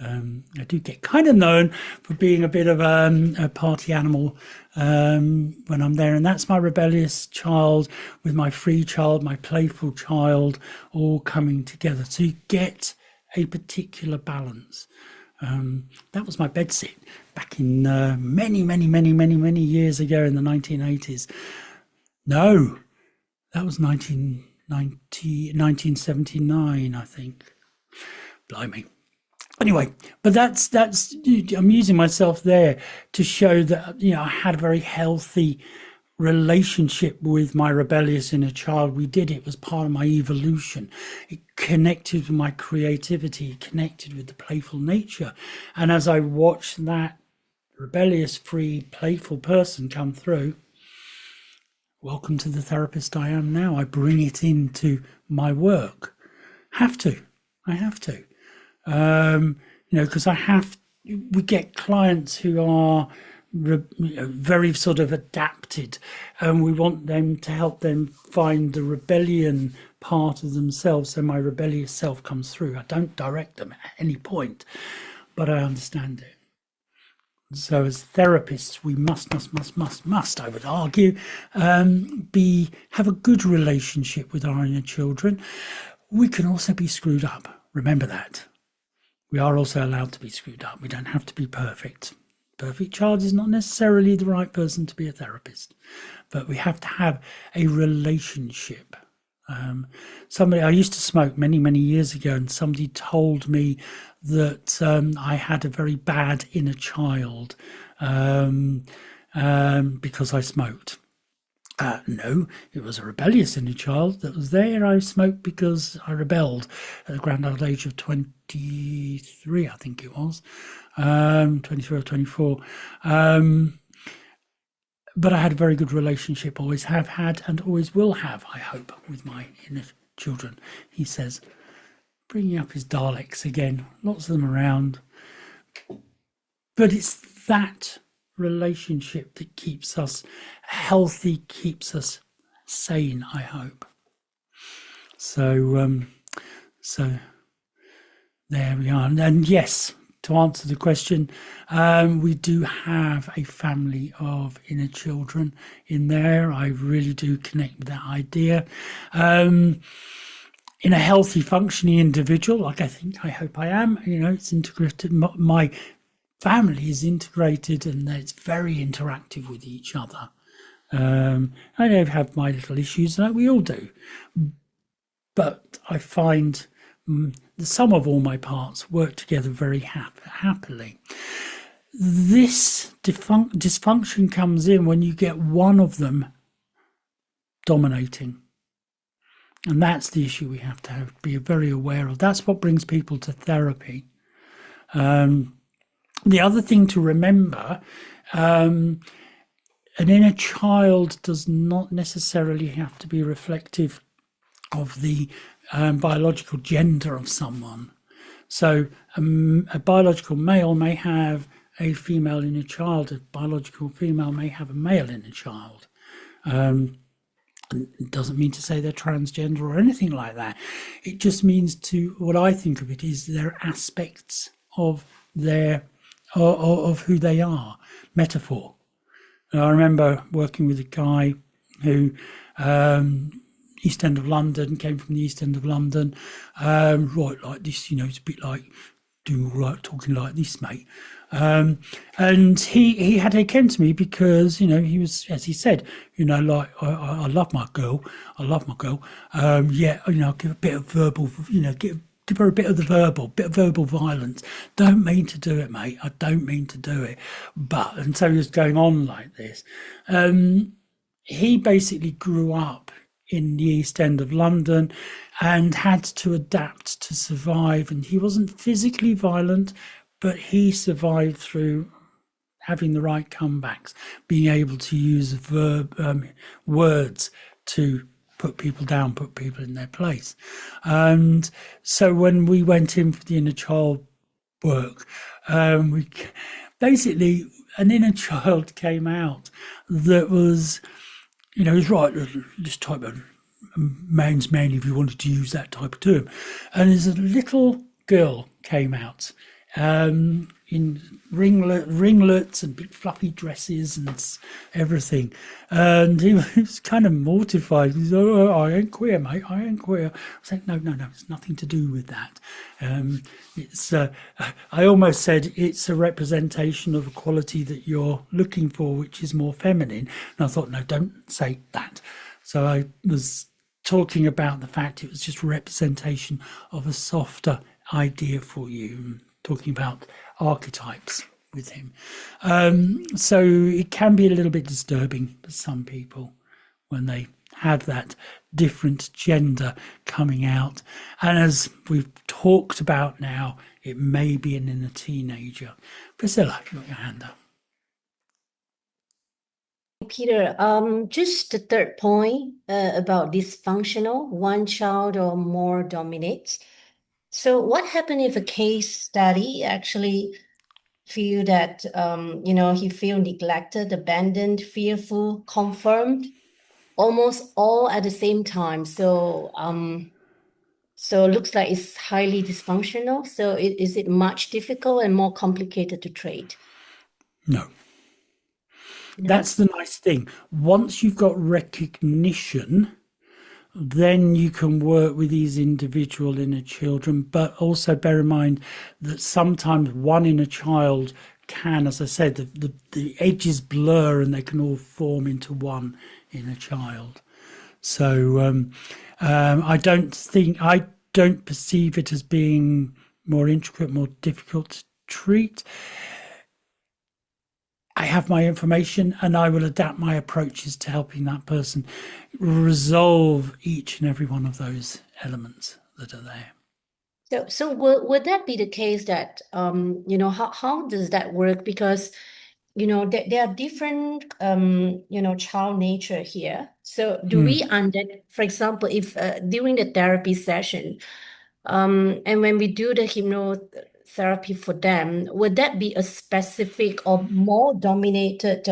I do get kind of known for being a bit of a party animal when I'm there, and that's my rebellious child with my free child, my playful child, all coming together to get a particular balance. That was my bedsit back in many years ago in the 1980s. No, that was 1979, I think. Blimey. Anyway, but that's I'm using myself there to show that I had a very healthy relationship with my rebellious inner child. It was part of my evolution. It connected with my creativity, it connected with the playful nature. And as I watched that rebellious, free, playful person come through, welcome to the therapist I am now. I bring it into my work. I have to. Because we get clients who are very sort of adapted, and we want them to help them find the rebellion part of themselves. So my rebellious self comes through. I don't direct them at any point, but I understand it. So as therapists, we must, I would argue, have a good relationship with our inner children. We can also be screwed up. Remember that. We are also allowed to be screwed up. We don't have to be perfect. Perfect child is not necessarily the right person to be a therapist, but we have to have a relationship. I used to smoke many years ago, and somebody told me that I had a very bad inner child because I smoked. No, it was a rebellious inner child that was there. I smoked because I rebelled at the grand old age of 23, I think it was, 23 or 24. But I had a very good relationship, always have had and always will have, I hope, with my inner children. He says, bringing up his Daleks again, lots of them around. But it's that relationship that keeps us healthy, keeps us sane, I hope. So there we are. And yes, to answer the question, we do have a family of inner children in there. I really do connect with that idea. In a healthy, functioning individual, like I hope I am, it's integrated. My family is integrated, and it's very interactive with each other. I have my little issues, like we all do, but I find the sum of all my parts work together very happily. This dysfunction comes in when you get one of them dominating, and that's the issue we have to be very aware of. That's what brings people to therapy. The other thing to remember, an inner child does not necessarily have to be reflective of the biological gender of someone. So a biological male may have a female inner child, a biological female may have a male inner child. It doesn't mean to say they're transgender or anything like that. It just means what I think of it is their aspects of of who they are, metaphor. I remember working with a guy who East End of London, came from the East End of London, right like this, it's a bit like doing all right, talking like this, mate. And he came to me because, he was, as he said, like, I love my girl. Yeah, I'll give a bit of verbal, get a for a bit of verbal violence. Don't mean to do it, mate. I don't mean to do it. But, and so he was going on like this. He basically grew up in the East End of London and had to adapt to survive. And he wasn't physically violent, but he survived through having the right comebacks, being able to use words to put people down, put people in their place. And so when we went in for the inner child work, we basically, an inner child came out that was, you know, it's right, this type of man's man, if you wanted to use that type of term. And there's a little girl came out in ringlets and big fluffy dresses and everything. And he was kind of mortified. He said, "Oh, I ain't queer, mate. I ain't queer." I said, no, it's nothing to do with that. I almost said it's a representation of a quality that you're looking for, which is more feminine. And I thought, no, don't say that. So I was talking about the fact it was just a representation of a softer idea for you, talking about archetypes with him. So it can be a little bit disturbing for some people when they have that different gender coming out. And as we've talked about now, it may be in a teenager. Priscilla, you got your hand up. Peter, just the third point about dysfunctional, one child or more dominates. So what happened if a case study actually feel that, he feel neglected, abandoned, fearful, confirmed, almost all at the same time. So it looks like it's highly dysfunctional. So is it much difficult and more complicated to treat? No. That's the nice thing. Once you've got recognition, then you can work with these individual inner children, but also bear in mind that sometimes one inner child can, as I said, the edges blur and they can all form into one inner child. So I don't perceive it as being more intricate, more difficult to treat. I have my information and I will adapt my approaches to helping that person resolve each and every one of those elements that are there. So would that be the case that, how does that work? Because, there are different, child nature here. So do we for example, if during the therapy session, and when we do the hypnotherapy for them, would that be a specific or more dominated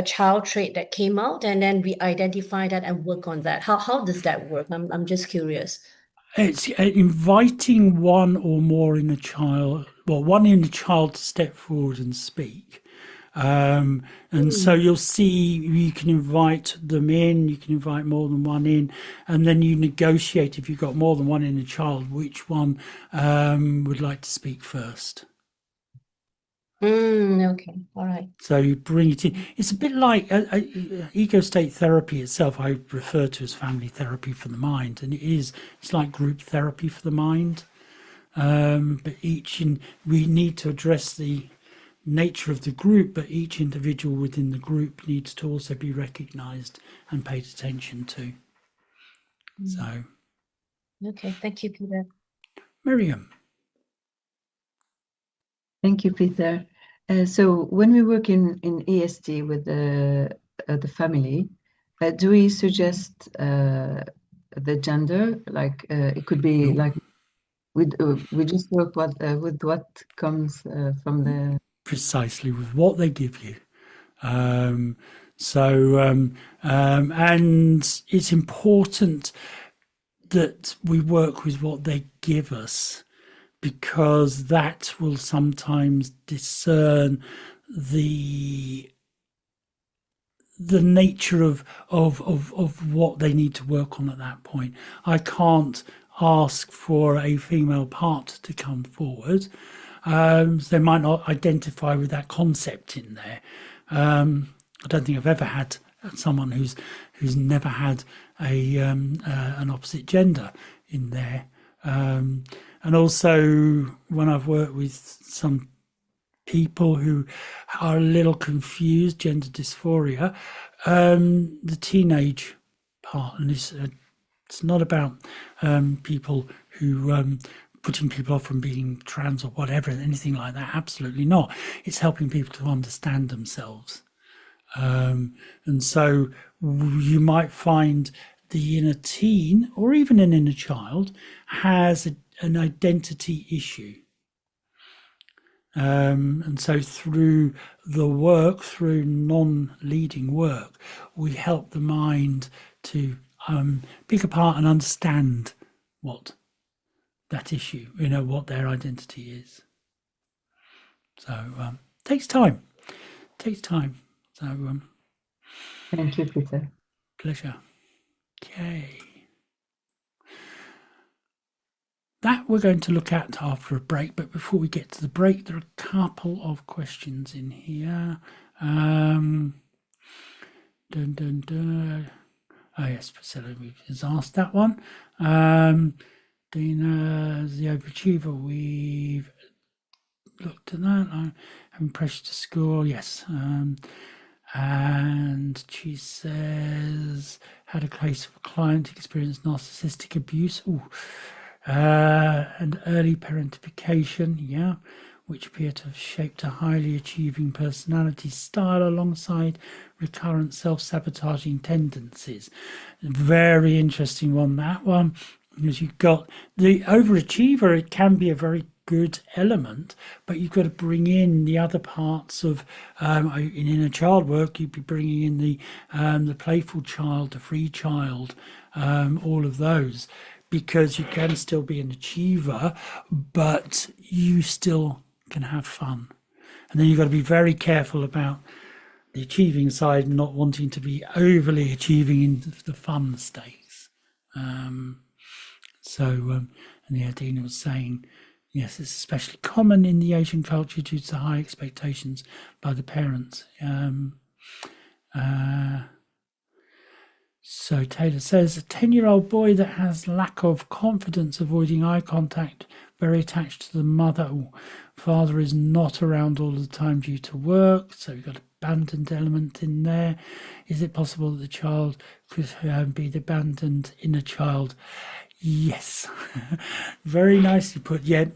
child trait that came out, and then we identify that and work on that? How does that work? I'm just curious. It's inviting one or more inner child, one inner child to step forward and speak. So you'll see you can invite them in, you can invite more than one in, and then you negotiate, if you've got more than one inner child, which one would like to speak first. Okay, all right. So you bring it in. It's a bit like ego state therapy itself. I refer to as family therapy for the mind, and it's like group therapy for the mind. But we need to address the nature of the group, but each individual within the group needs to also be recognized and paid attention to. So, okay, thank you, Peter. Miriam. Thank you, Peter. So when we work in ESD with the family, do we suggest the gender? Like it could be like we just work with what comes from the Precisely, with what they give you. And it's important that we work with what they give us, because that will sometimes discern the nature of what they need to work on at that point. I can't ask for a female part to come forward. They might not identify with that concept in there. I don't think I've ever had someone who's never had an opposite gender in there. And also when I've worked with some people who are a little confused, gender dysphoria, the teenage part, and it's not about people who putting people off from being trans or whatever, anything like that. Absolutely not. It's helping people to understand themselves. And so you might find the inner teen or even an inner child has an identity issue. And so through the work, through non-leading work, we help the mind to pick apart and understand what that issue, what their identity is. So takes time. So Thank you, Peter. pleasure. Okay. That we're going to look at after a break, but before we get to the break, there are a couple of questions in here. Oh yes, Priscilla has asked that one. Dina, the overachiever, we've looked at that. Having pressure to score, yes. And she says, had a case of a client experienced narcissistic abuse. And early parentification, which appear to have shaped a highly achieving personality style alongside recurrent self-sabotaging tendencies. Very interesting one, that one, because you've got the overachiever. It can be a very good element, but you've got to bring in the other parts of in inner child work. You'd be bringing in the playful child, the free child, all of those, because you can still be an achiever, but you still can have fun. And then you've got to be very careful about the achieving side, not wanting to be overly achieving in the fun states. And Dina was saying, yes, it's especially common in the Asian culture due to high expectations by the parents. So Taylor says, a 10-year-old boy that has lack of confidence, avoiding eye contact, very attached to the mother. Father is not around all the time due to work, so we've got an abandoned element in there. Is it possible that the child could be the abandoned inner child? Yes, very nicely put. Yeah,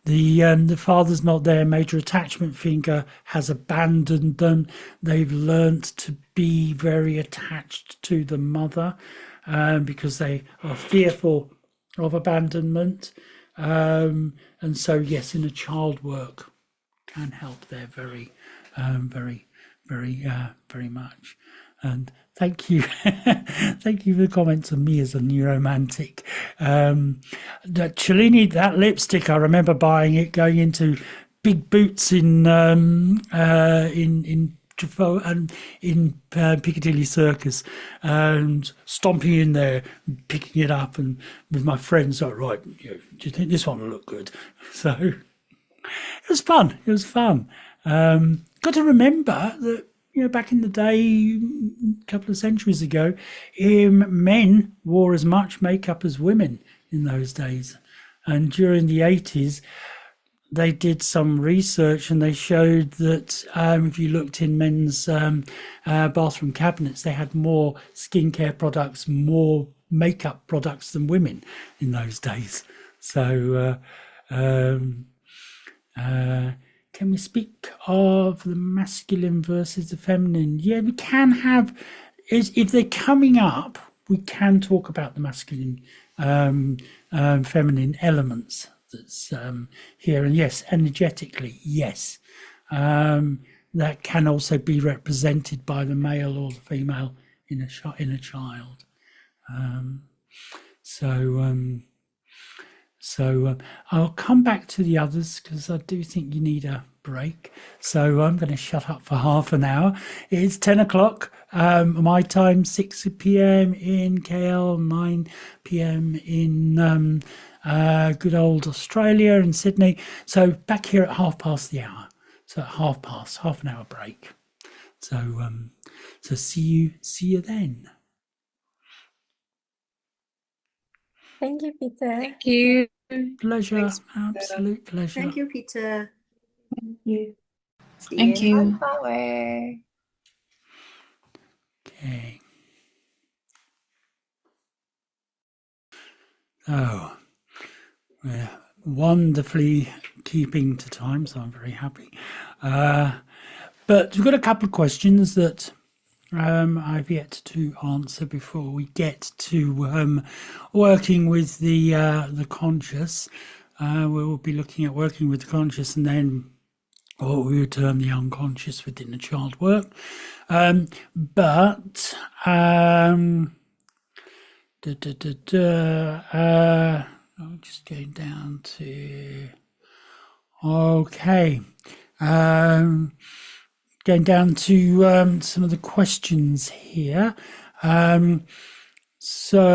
the father's not there. Major attachment figure has abandoned them. They've learnt to be very attached to the mother because they are fearful of abandonment. And so, yes, inner child work can help there very much. And thank you. Thank you for the comments on me as a neuromantic. That Cellini, that lipstick, I remember buying it, going into big boots in Truffaut and in Piccadilly Circus, and stomping in there, picking it up, and with my friends, right, do you think this one will look good? So it was fun. Got to remember that, back in the day, a couple of centuries ago, men wore as much makeup as women in those days. And during the 80s, they did some research and they showed that if you looked in men's bathroom cabinets, they had more skincare products, more makeup products than women in those days. So can we speak of the masculine versus the feminine? Yeah, we can have, if they're coming up, we can talk about the masculine, feminine elements that's here. And yes, energetically, yes. That can also be represented by the male or the female in a child. So I'll come back to the others because I do think you need a break. So I'm going to shut up for half an hour. It's 10 o'clock my time, 6 p.m. in KL, 9 p.m. in good old Australia and Sydney. So back here at half past the hour. So at half an hour break. So see you then. Thank you, Peter. Thank you. Pleasure, Thanks, absolute pleasure. Thank you, Peter. Thank you. See Thank you. you. Power. Okay. Oh, we're wonderfully keeping to time, so I'm very happy. But we've got a couple of questions that I've yet to answer before we get to working with the conscious. We will be looking at working with the conscious and then what we would term the unconscious within the child work. I'm just going down to, okay. Going down to some of the questions here. So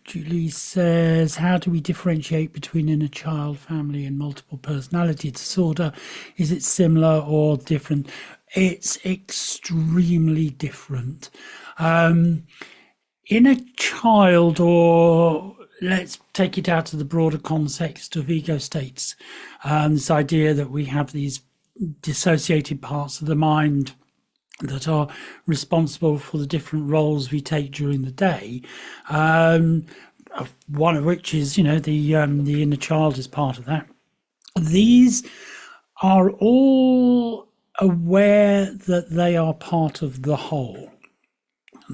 Julie says, how do we differentiate between inner child, family, and multiple personality disorder? Is it similar or different? It's extremely different. Inner child, or let's take it out of the broader context of ego states, this idea that we have these dissociated parts of the mind that are responsible for the different roles we take during the day, one of which is, the inner child is part of that. These are all aware that they are part of the whole.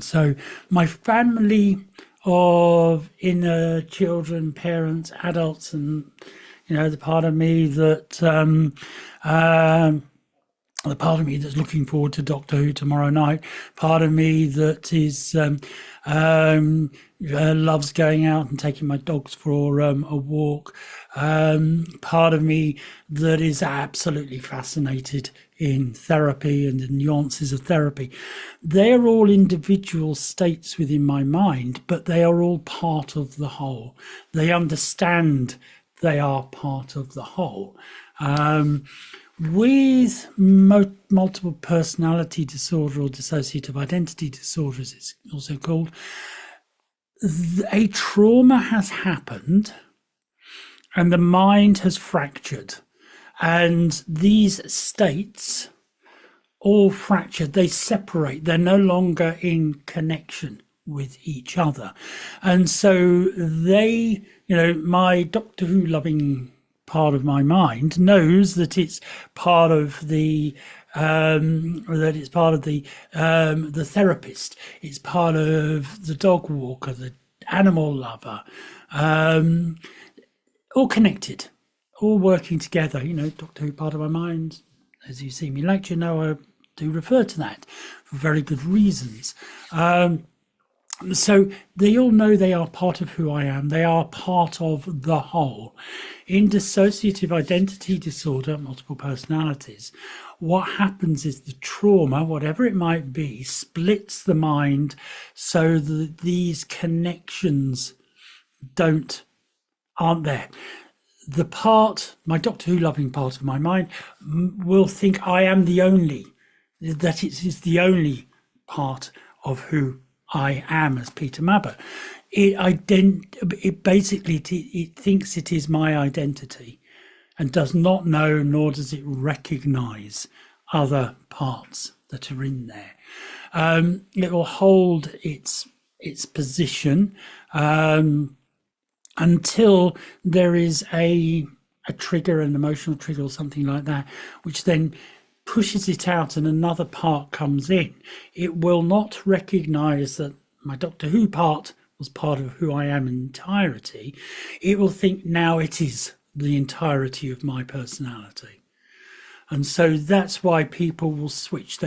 So my family of inner children, parents, adults, and the part of me that the part of me that's looking forward to Doctor Who tomorrow night, part of me that is loves going out and taking my dogs for a walk, part of me that is absolutely fascinated in therapy and the nuances of therapy. They're all individual states within my mind, but they are all part of the whole. They understand they are part of the whole. With multiple personality disorder, or dissociative identity disorder, as it's also called, a trauma has happened and the mind has fractured. And these states all fractured, they separate, they're no longer in connection with each other. And so they, my Doctor Who loving part of my mind knows that it's part of the the therapist, it's part of the dog walker, the animal lover, all connected, all working together. Doctor Who part of my mind, as you see me lecture, I do refer to that for very good reasons. So they all know they are part of who I am. They are part of the whole. In dissociative identity disorder, multiple personalities, what happens is the trauma, whatever it might be, splits the mind so that these connections aren't there. The part, my Doctor Who loving part of my mind, will think I am the only, that it is the only part of who I am as Peter Mabbutt. It basically thinks it is my identity and does not know, nor does it recognize other parts that are in there. It will hold its position until there is a trigger, an emotional trigger or something like that, which then pushes it out and another part comes in. It will not recognize that my Doctor Who part was part of who I am in entirety. It will think now it is the entirety of my personality. And so that's why people will switch.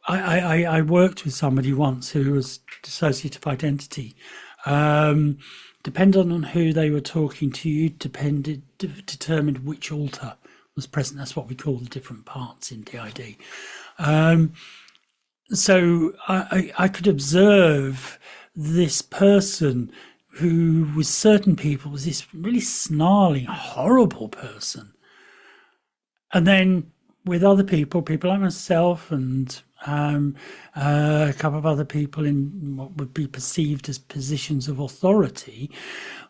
I worked with somebody once who was dissociative identity. Depending on who they were talking to, you determined which alter was present. That's what we call the different parts in DID. So I could observe this person who, with certain people, was this really snarling, horrible person. And then with other people like myself and a couple of other people in what would be perceived as positions of authority,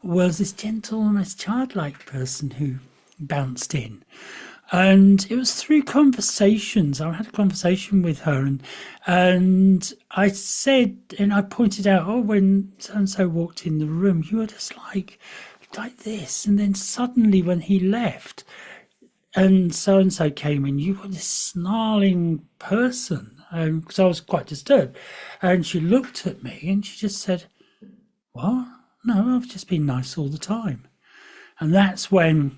was this gentle, almost childlike person who bounced in. And it was through conversations. I had a conversation with her, and I said, and I pointed out, oh, when so-and-so walked in the room, you were just like this. And then suddenly when he left and so came in, you were this snarling person. Because I was quite disturbed. And she looked at me and she just said, what? No, I've just been nice all the time. And that's when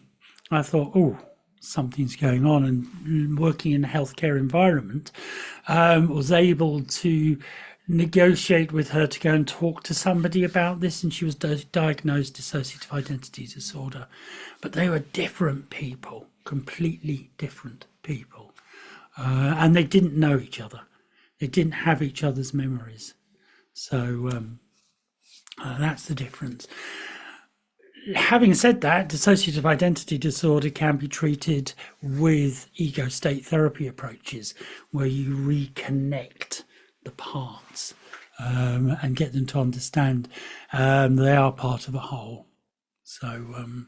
I thought, oh, something's going on. And working in a healthcare environment, was able to negotiate with her to go and talk to somebody about this. And she was diagnosed dissociative identity disorder. But they were different people, completely different people. And they didn't know each other. They didn't have each other's memories. So that's the difference. Having said that, dissociative identity disorder can be treated with ego state therapy approaches, where you reconnect the parts and get them to understand they are part of a whole. So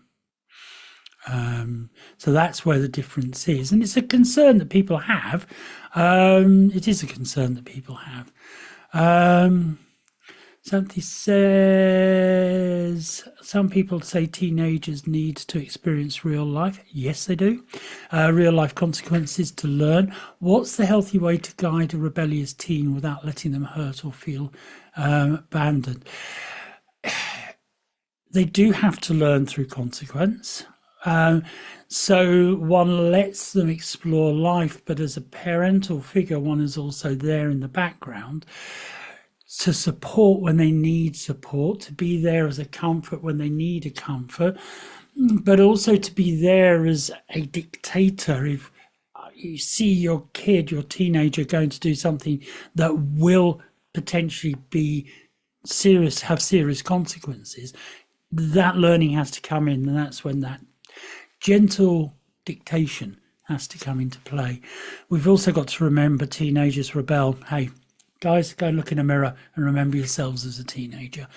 that's where the difference is. And it's a concern that people have. It is a concern that people have. Something says, some people say teenagers need to experience real life. Yes, they do. Real life consequences to learn. What's the healthy way to guide a rebellious teen without letting them hurt or feel abandoned? They do have to learn through consequence. So one lets them explore life, but as a parental figure, one is also there in the background to support when they need support, to be there as a comfort when they need a comfort, but also to be there as a dictator. If you see your kid, your teenager going to do something that will potentially be serious, have serious consequences, that learning has to come in, and that's when that gentle dictation has to come into play. We've also got to remember teenagers rebel. Hey, guys, go and look in a mirror and remember yourselves as a teenager.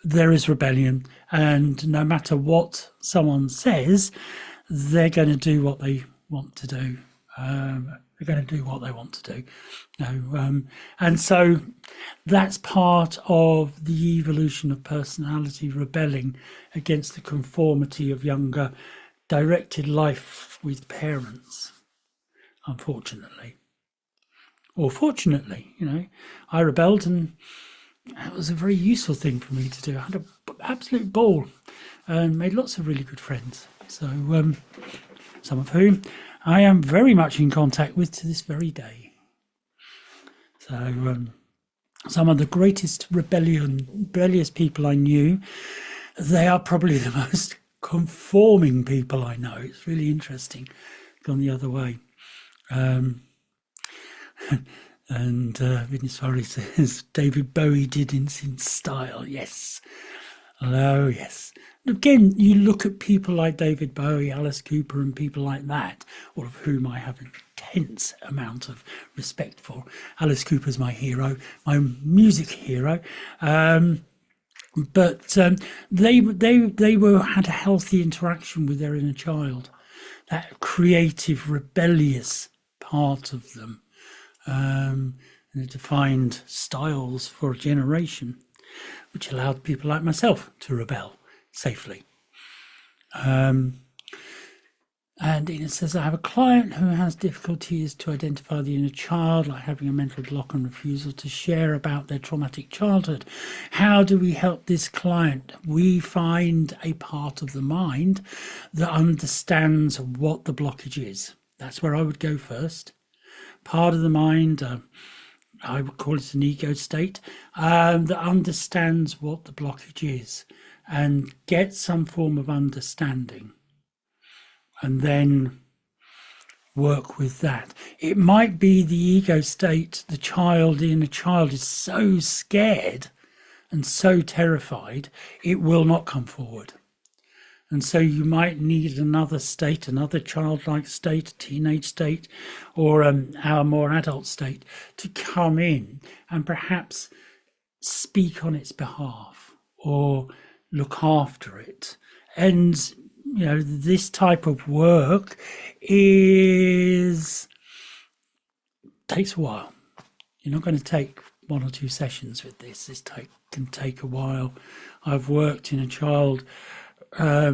There is rebellion, and no matter what someone says, they're going to do what they want to do. They're going to do what they want to do. And so that's part of the evolution of personality, rebelling against the conformity of younger directed life with parents, unfortunately. Or fortunately, I rebelled, and it was a very useful thing for me to do. I had an absolute ball and made lots of really good friends. So some of whom I am very much in contact with to this very day. So some of the greatest rebellious people I knew, they are probably the most conforming people I know. It's really interesting. Gone the other way. And Vinny says David Bowie did in style. Yes. Oh, yes. Again, you look at people like David Bowie, Alice Cooper, and people like that, all of whom I have an intense amount of respect for. Alice Cooper's my hero, my music hero. But they had a healthy interaction with their inner child, that creative, rebellious part of them. And it defined styles for a generation, which allowed people like myself to rebel safely. And it says, I have a client who has difficulties to identify the inner child, like having a mental block and refusal to share about their traumatic childhood. How do we help this client? We find a part of the mind that understands what the blockage is. That's where I would go first. Part of the mind, I would call it an ego state, that understands what the blockage is and get some form of understanding, and then work with that. It might be the ego state, the inner child is so scared and so terrified, it will not come forward. And so you might need another state, another childlike state, a teenage state, or our more adult state to come in and perhaps speak on its behalf or look after it. And, you know, this type of work takes a while. You're not going to take 1 or 2 sessions with this. This can take a while. I've worked in a child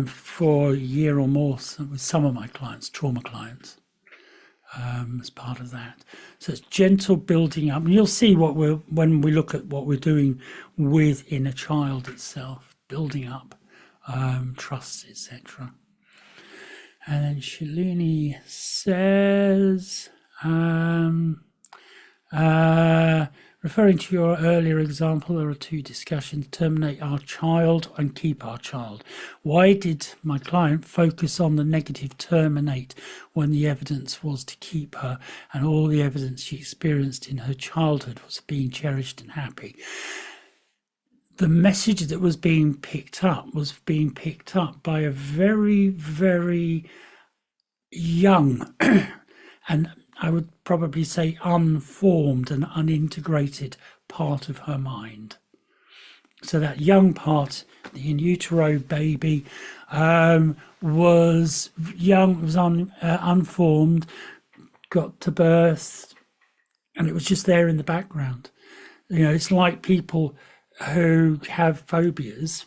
for a year or more with some of my clients, trauma clients, as part of that. So it's gentle building up. And you'll see when we look at what we're doing within a child itself, building up trust, etc. And then Shalini says, referring to your earlier example, there are 2 discussions: terminate our child and keep our child. Why did my client focus on the negative terminate when the evidence was to keep her, and all the evidence she experienced in her childhood was being cherished and happy? The message that was being picked up by a very, very young and I would probably say unformed and unintegrated part of her mind. So that young part, the in utero baby, was young, was unformed, got to birth, and it was just there in the background. You know, it's like people who have phobias,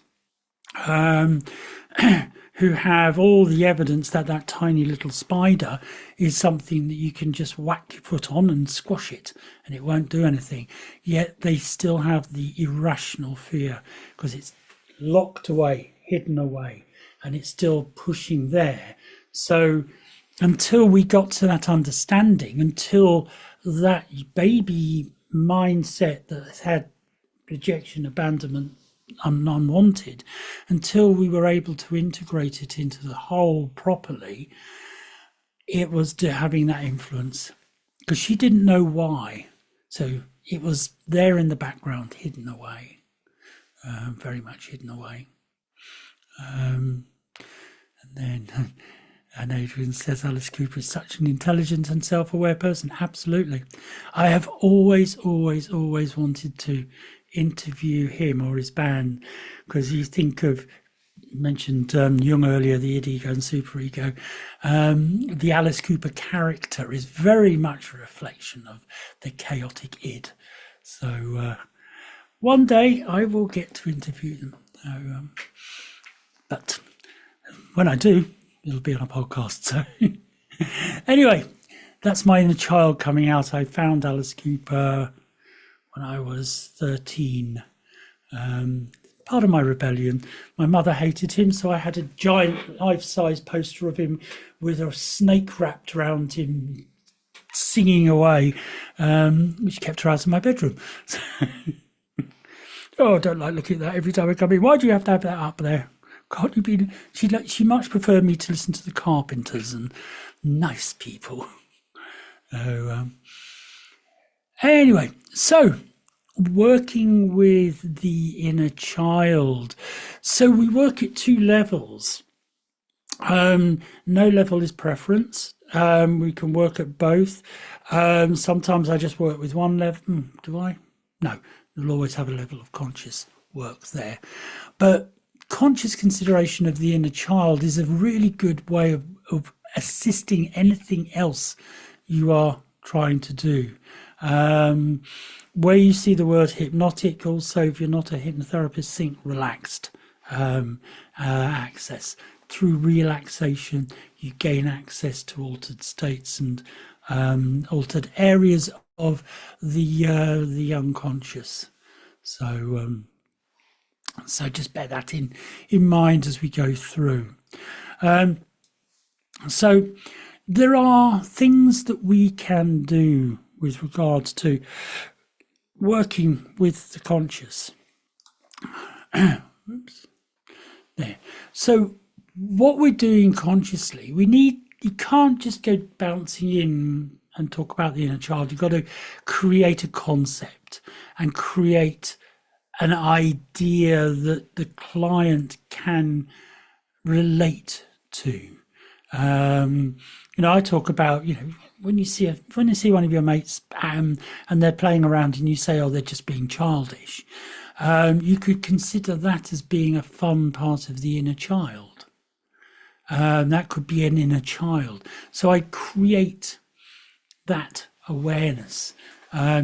who have all the evidence that tiny little spider is something that you can just whack your foot on and squash it and it won't do anything. Yet they still have the irrational fear because it's locked away, hidden away, and it's still pushing there. So until we got to that understanding, until that baby mindset that has had rejection, abandonment, unwanted, until we were able to integrate it into the whole properly, it was having that influence because she didn't know why. So it was there in the background, hidden away, very much hidden away. And then and Adrian says Alice Cooper is such an intelligent and self-aware person. Absolutely. I have always wanted to interview him or his band, because you think of, mentioned Jung earlier, the id, ego and superego. The Alice Cooper character is very much a reflection of the chaotic id. So one day I will get to interview them. But when I do, it'll be on a podcast. So anyway, that's my inner child coming out. I found Alice Cooper when I was 13. Part of my rebellion. My mother hated him, so I had a giant life-size poster of him with a snake wrapped around him, singing away, which kept her out of my bedroom. Oh, I don't like looking at that every time I come in. Why do you have to have that up there? Can't you be? She much preferred me to listen to the Carpenters and nice people. Anyway, so working with the inner child. So we work at 2 levels. No level is preference. We can work at both. Sometimes I just work with 1 level. Do I? No, you'll always have a level of conscious work there. But conscious consideration of the inner child is a really good way of assisting anything else you are trying to do. Where you see the word hypnotic, also, if you're not a hypnotherapist, think relaxed access. Through relaxation, you gain access to altered states and altered areas of the unconscious. So just bear that in mind as we go through. So there are things that we can do with regards to working with the conscious. Oops. There. So what we're doing consciously, you can't just go bouncing in and talk about the inner child. You've got to create a concept and create an idea that the client can relate to. I talk about, when you see one of your mates and they're playing around and you say, oh, they're just being childish, you could consider that as being a fun part of the inner child. That could be an inner child. So I create that awareness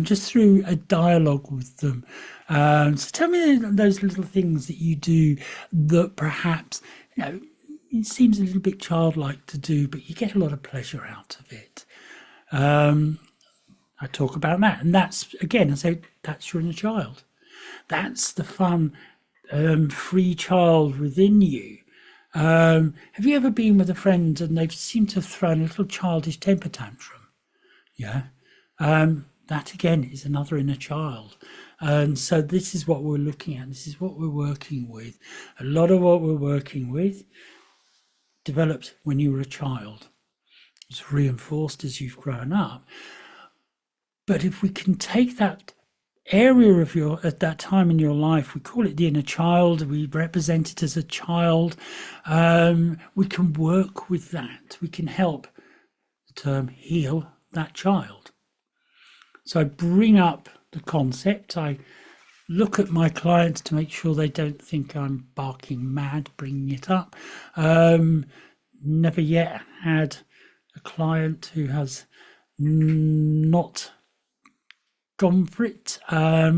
just through a dialogue with them. So tell me those little things that you do that perhaps, it seems a little bit childlike to do, but you get a lot of pleasure out of it. I talk about that. And that's, again, I say, that's your inner child. That's the fun, free child within you. Have you ever been with a friend and they've seemed to have thrown a little childish temper tantrum? Yeah. That, again, is another inner child. And so this is what we're looking at. This is what we're working with. A lot of what we're working with developed when you were a child. It's reinforced as you've grown up. But if we can take that area of at that time in your life, we call it the inner child, we represent it as a child, we can work with that. We can help, the term, heal that child. So I bring up the concept. I look at my clients to make sure they don't think I'm barking mad bringing it up. Never yet had a client who has not gone for it. There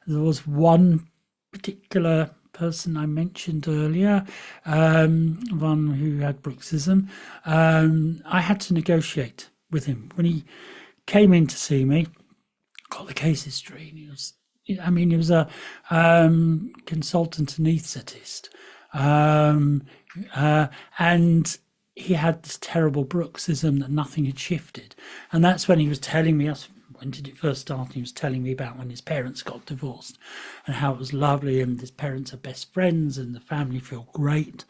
was one particular person I mentioned earlier, one who had bruxism. I had to negotiate with him when he came in to see me. Got the case history, and he was a consultant anaesthetist, and he had this terrible bruxism that nothing had shifted. And that's when he was telling me, when did it first start? He was telling me about when his parents got divorced and how it was lovely, and his parents are best friends and the family feel great.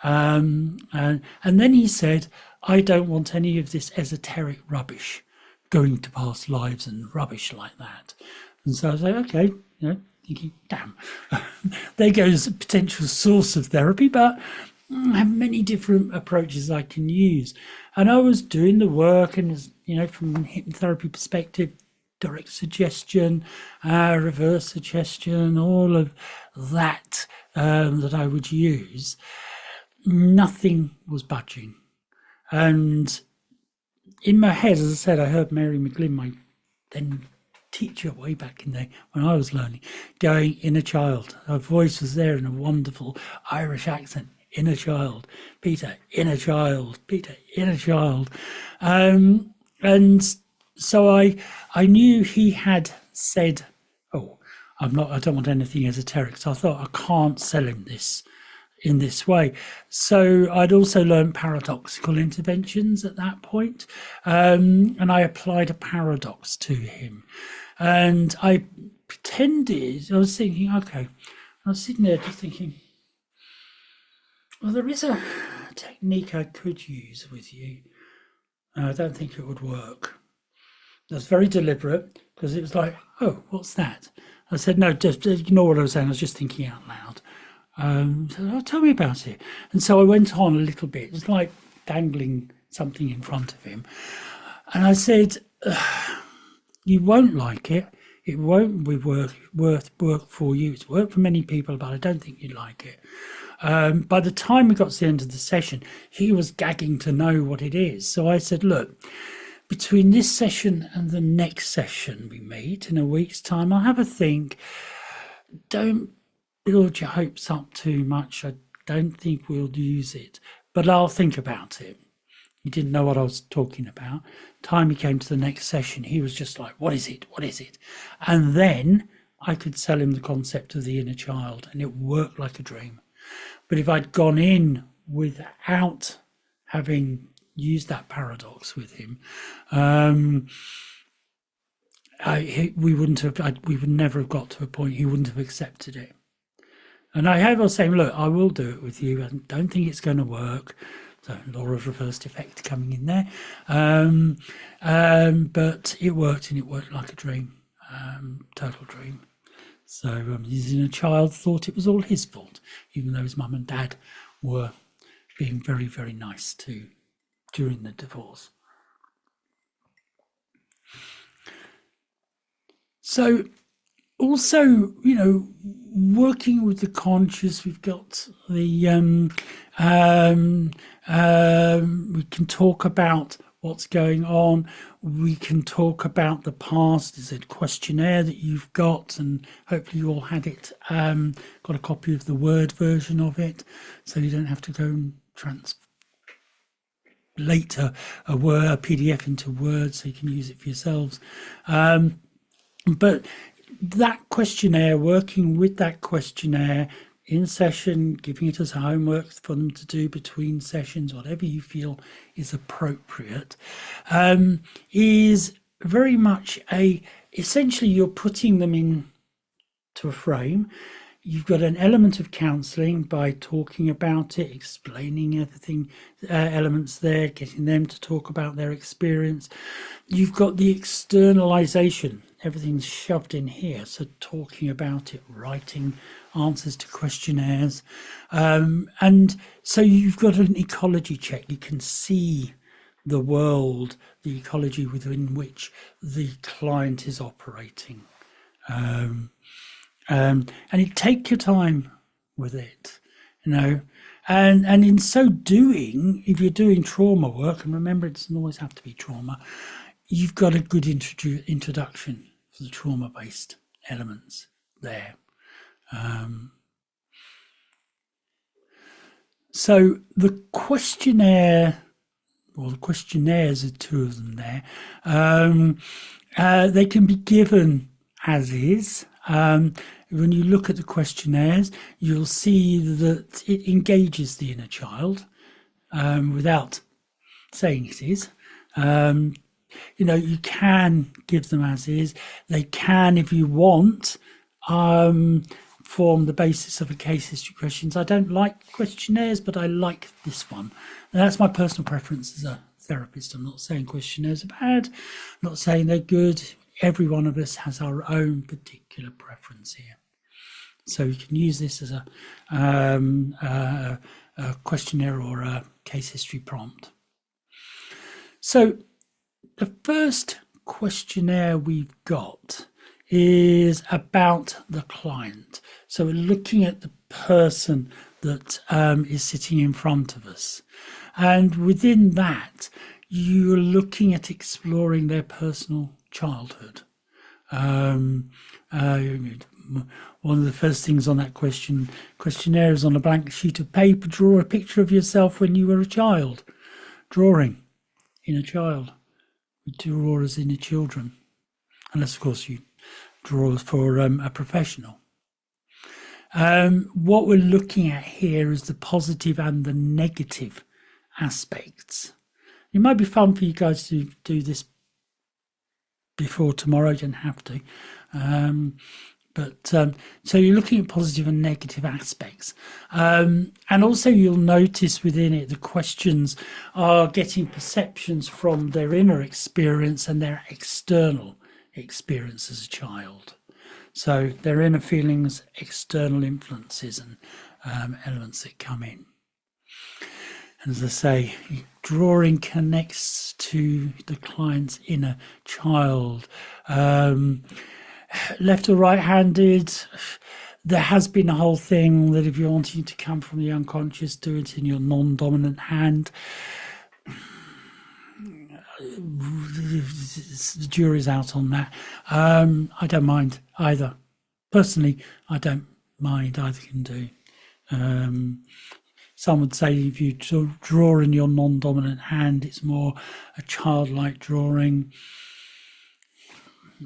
And then he said, I don't want any of this esoteric rubbish, going to past lives and rubbish like that. And so I was like, okay, thinking, damn, there goes a potential source of therapy, but I have many different approaches I can use. And I was doing the work, and from a hypnotherapy perspective, direct suggestion, reverse suggestion, all of that that I would use. Nothing was budging. And in my head, as I said, I heard Mary McGlynn, my then teacher way back in there when I was learning, going, inner child. Her voice was there in a wonderful Irish accent. Inner child, Peter, inner child, Peter, inner child. And so I knew he had said, oh, I don't want anything esoteric. So I thought, I can't sell him this in this way. So I'd also learned paradoxical interventions at that point. And I applied a paradox to him. And I pretended, I was thinking, okay, I was sitting there just thinking, well, there is a technique I could use with you. I don't think it would work. It was very deliberate, because it was like, oh, what's that? I said, no, just ignore what I was saying. I was just thinking out loud. So, oh, tell me about it. And so I went on a little bit. It was like dangling something in front of him. And I said, you won't like it. It won't be worth work for you. It's worked for many people, but I don't think you'd like it. By the time we got to the end of the session, he was gagging to know what it is. So I said, look, between this session and the next session we meet in a week's time, I'll have a think. Don't build your hopes up too much. I don't think we'll use it, but I'll think about it. He didn't know what I was talking about. Time he came to the next session, he was just like, what is it? What is it? And then I could sell him the concept of the inner child, and it worked like a dream. But if I'd gone in without having used that paradox with him, we would never have got to a point he wouldn't have accepted it. And I was saying, look, I will do it with you. I don't think it's going to work. So law of reversed effect coming in there. But it worked, and it worked like a dream, total dream. So his inner child thought it was all his fault, even though his mum and dad were being very, very nice to during the divorce. So also, you know, working with the conscious, we've got the we can talk about what's going on. We can talk about the past. There's a questionnaire that you've got, and hopefully you all had it, got a copy of the Word version of it, so you don't have to go and translate a PDF into Word, so you can use it for yourselves. But that questionnaire, working with that questionnaire in session, giving it as homework for them to do between sessions, whatever you feel is appropriate, is very much essentially you're putting them into a frame. You've got an element of counselling by talking about it, explaining everything, elements there, getting them to talk about their experience. You've got the externalization, everything's shoved in here, so talking about it, writing answers to questionnaires. And so you've got an ecology check. You can see the world, the ecology within which the client is operating. And you take your time with it, you know, and in so doing, if you're doing trauma work, and remember it doesn't always have to be trauma, you've got a good introduction for the trauma-based elements there. So the questionnaire, well, the questionnaires are two of them there. They can be given as is. When you look at the questionnaires, you'll see that it engages the inner child without saying it is. You know, you can give them as is. They can, if you want, form the basis of a case history questions. I don't like questionnaires, but I like this one. And that's my personal preference as a therapist. I'm not saying questionnaires are bad. I'm not saying they're good. Every one of us has our own particular preference here. So you can use this as a questionnaire or a case history prompt. So the first questionnaire we've got is about the client. So we're looking at the person that is sitting in front of us. And within that, you're looking at exploring their personal childhood. One of the first things on that questionnaire is on a blank sheet of paper, draw a picture of yourself when you were a child. Drawing inner child. We draw as inner children. Unless, of course, you draw for a professional. What we're looking at here is the positive and the negative aspects. It might be fun for you guys to do this before tomorrow. You don't have to. So you're looking at positive and negative aspects. And also you'll notice within it, the questions are getting perceptions from their inner experience and their external experience as a child. So their inner feelings, external influences and elements that come in. And as I say, drawing connects to the client's inner child. Left or right-handed, there has been a whole thing that if you're wanting to come from the unconscious, do it in your non-dominant hand. The jury's out on that. I don't mind either. Personally, I don't mind. Either can do. Some would say if you draw in your non-dominant hand, it's more a childlike drawing.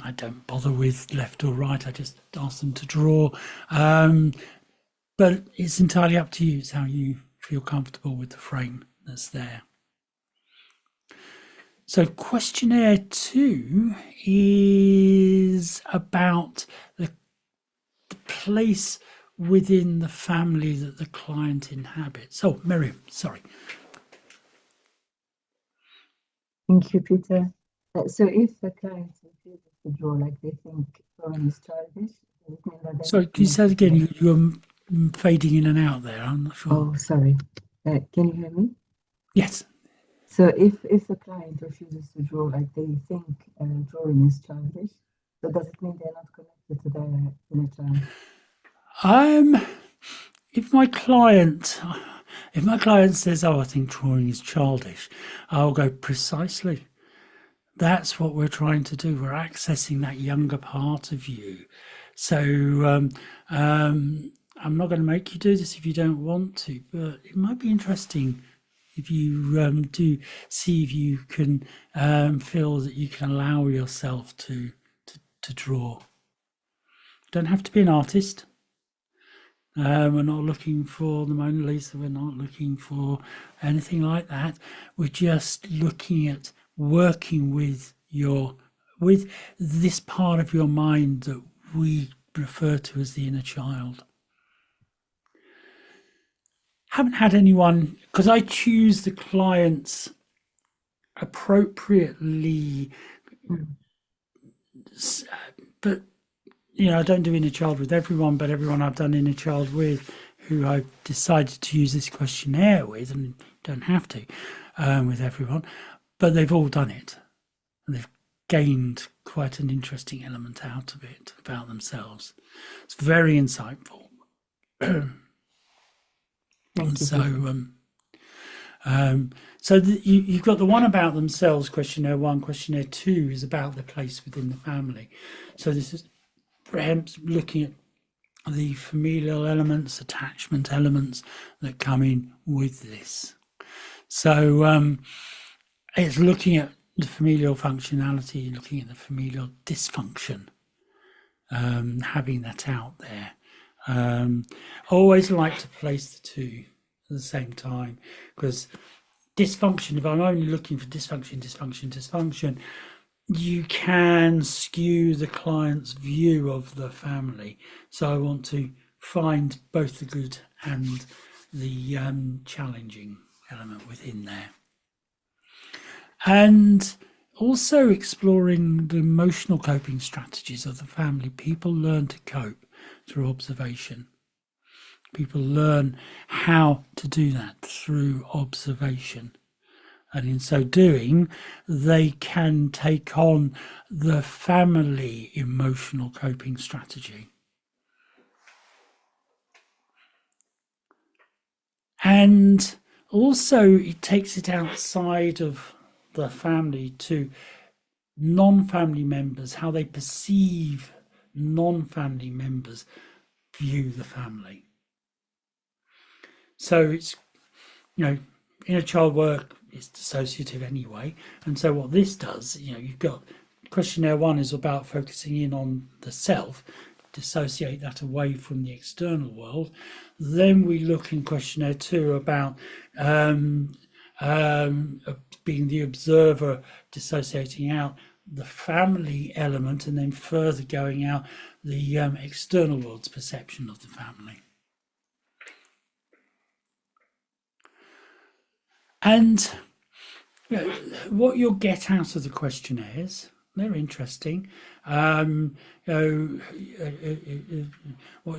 I don't bother with left or right. I just ask them to draw. But it's entirely up to you. It's how you feel comfortable with the frame that's there. So questionnaire 2 is about the place within the family that the client inhabits. Oh, Miriam, sorry. Thank you, Peter. So if the client refuses to draw, like they think drawing is childish, does it mean that Sorry, can you say it again? fading in and out there. I'm not sure. Oh, sorry. Can you hear me? Yes. So if the client refuses to draw, like they think drawing is childish, so does it mean they're not connected to their inner child? If my client says, "Oh, I think drawing is childish," I'll go, precisely. That's what we're trying to do. We're accessing that younger part of you. So I'm not going to make you do this if you don't want to, but it might be interesting if you do see if you can feel that you can allow yourself to draw. Don't have to be an artist. We're not looking for the Mona Lisa. We're not looking for anything like that. We're just looking at working with this part of your mind that we refer to as the inner child. Haven't had anyone, because I choose the clients appropriately, but I don't do inner child with everyone, but everyone I've done inner child with, who I've decided to use this questionnaire with, and don't have to with everyone, but they've all done it, and they've gained quite an interesting element out of it about themselves. It's very insightful. So you've got the one about themselves, questionnaire 1. Questionnaire 2 is about the place within the family. So this is perhaps looking at the familial elements, attachment elements that come in with this. So it's looking at the familial functionality, looking at the familial dysfunction, having that out there. I always like to place the two at the same time, because dysfunction, if I'm only looking for dysfunction, you can skew the client's view of the family. So I want to find both the good and the challenging element within there. And also exploring the emotional coping strategies of the family. People learn to cope through observation. People learn how to do that through observation. And in so doing, they can take on the family emotional coping strategy. And also it takes it outside of the family to non-family members, how they perceive non-family members view the family. So it's, inner child work is dissociative anyway. And so what this does, you've got questionnaire 1 is about focusing in on the self, dissociate that away from the external world. Then we look in questionnaire 2 about being the observer, dissociating out the family element, and then further going out the external world's perception of the family. And what you'll get out of the questionnaires, they're interesting. What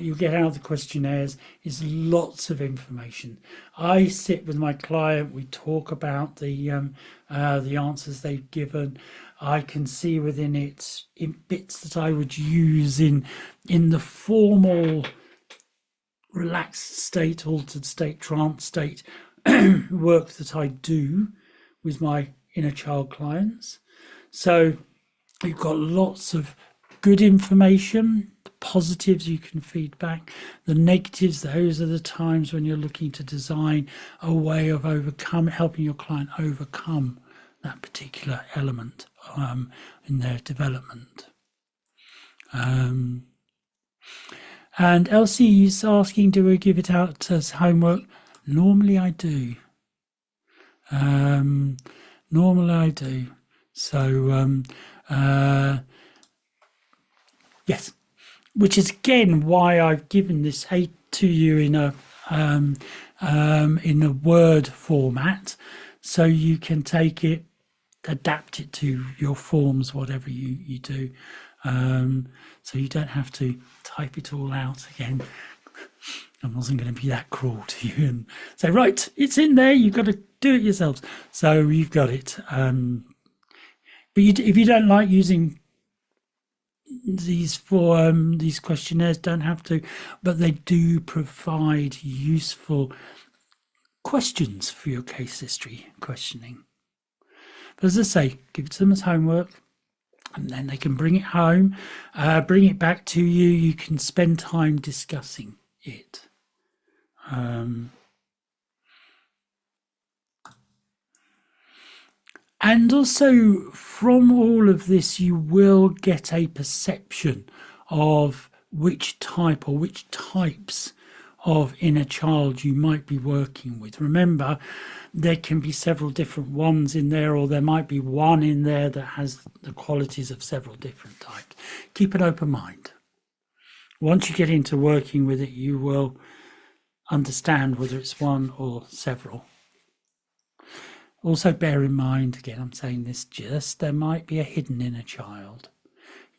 you get out of the questionnaires is lots of information. I sit with my client, we talk about the answers they've given. I can see within it in bits that I would use in the formal relaxed state, altered state, trance state work that I do with my inner child clients. So you've got lots of good information, the positives you can feed back, the negatives, those are the times when you're looking to design a way of helping your client overcome that particular element in their development. And Elsie is asking, do we give it out as homework? Normally I do. So yes, which is again why I've given this to you in a word format, so you can take it, adapt it to your forms, whatever you do. So you don't have to type it all out again. I wasn't going to be that cruel to you and say, right, it's in there, you've got to do it yourselves. So you've got it. But if you don't like using these these questionnaires, don't have to, but they do provide useful questions for your case history questioning. But as I say, give it to them as homework, and then they can bring it home, bring it back to you. You can spend time discussing it. And also from all of this, you will get a perception of which type or which types of inner child you might be working with. Remember, there can be several different ones in there, or there might be one in there that has the qualities of several different types. Keep an open mind. Once you get into working with it, you will understand whether it's one or several. Also bear in mind, again, I'm saying this just, there might be a hidden inner child.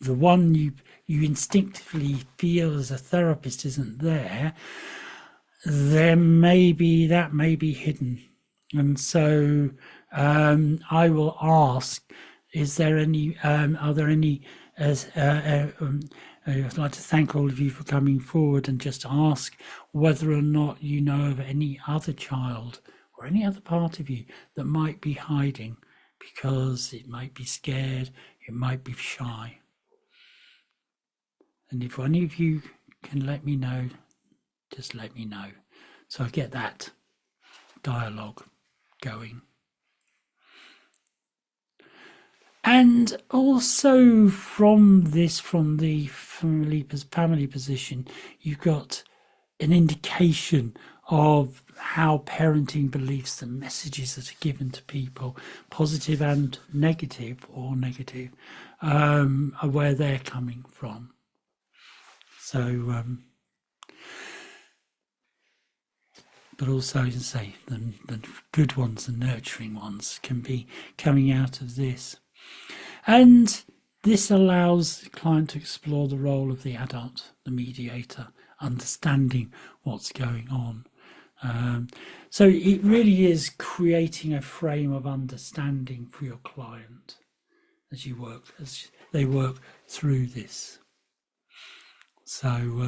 The one you instinctively feel as a therapist isn't there, that may be hidden. And so I will ask, is there any, are there any, I'd like to thank all of you for coming forward and just ask whether or not you know of any other child or any other part of you that might be hiding because it might be scared, it might be shy. And if any of you can let me know, just let me know. So I get that dialogue going. And also from the family position, you've got an indication of how parenting beliefs and messages that are given to people, positive and negative, are where they're coming from. So, but also, as I say, the good ones, the nurturing ones, can be coming out of this. And this allows the client to explore the role of the adult, the mediator, understanding what's going on. So it really is creating a frame of understanding for your client as they work through this. So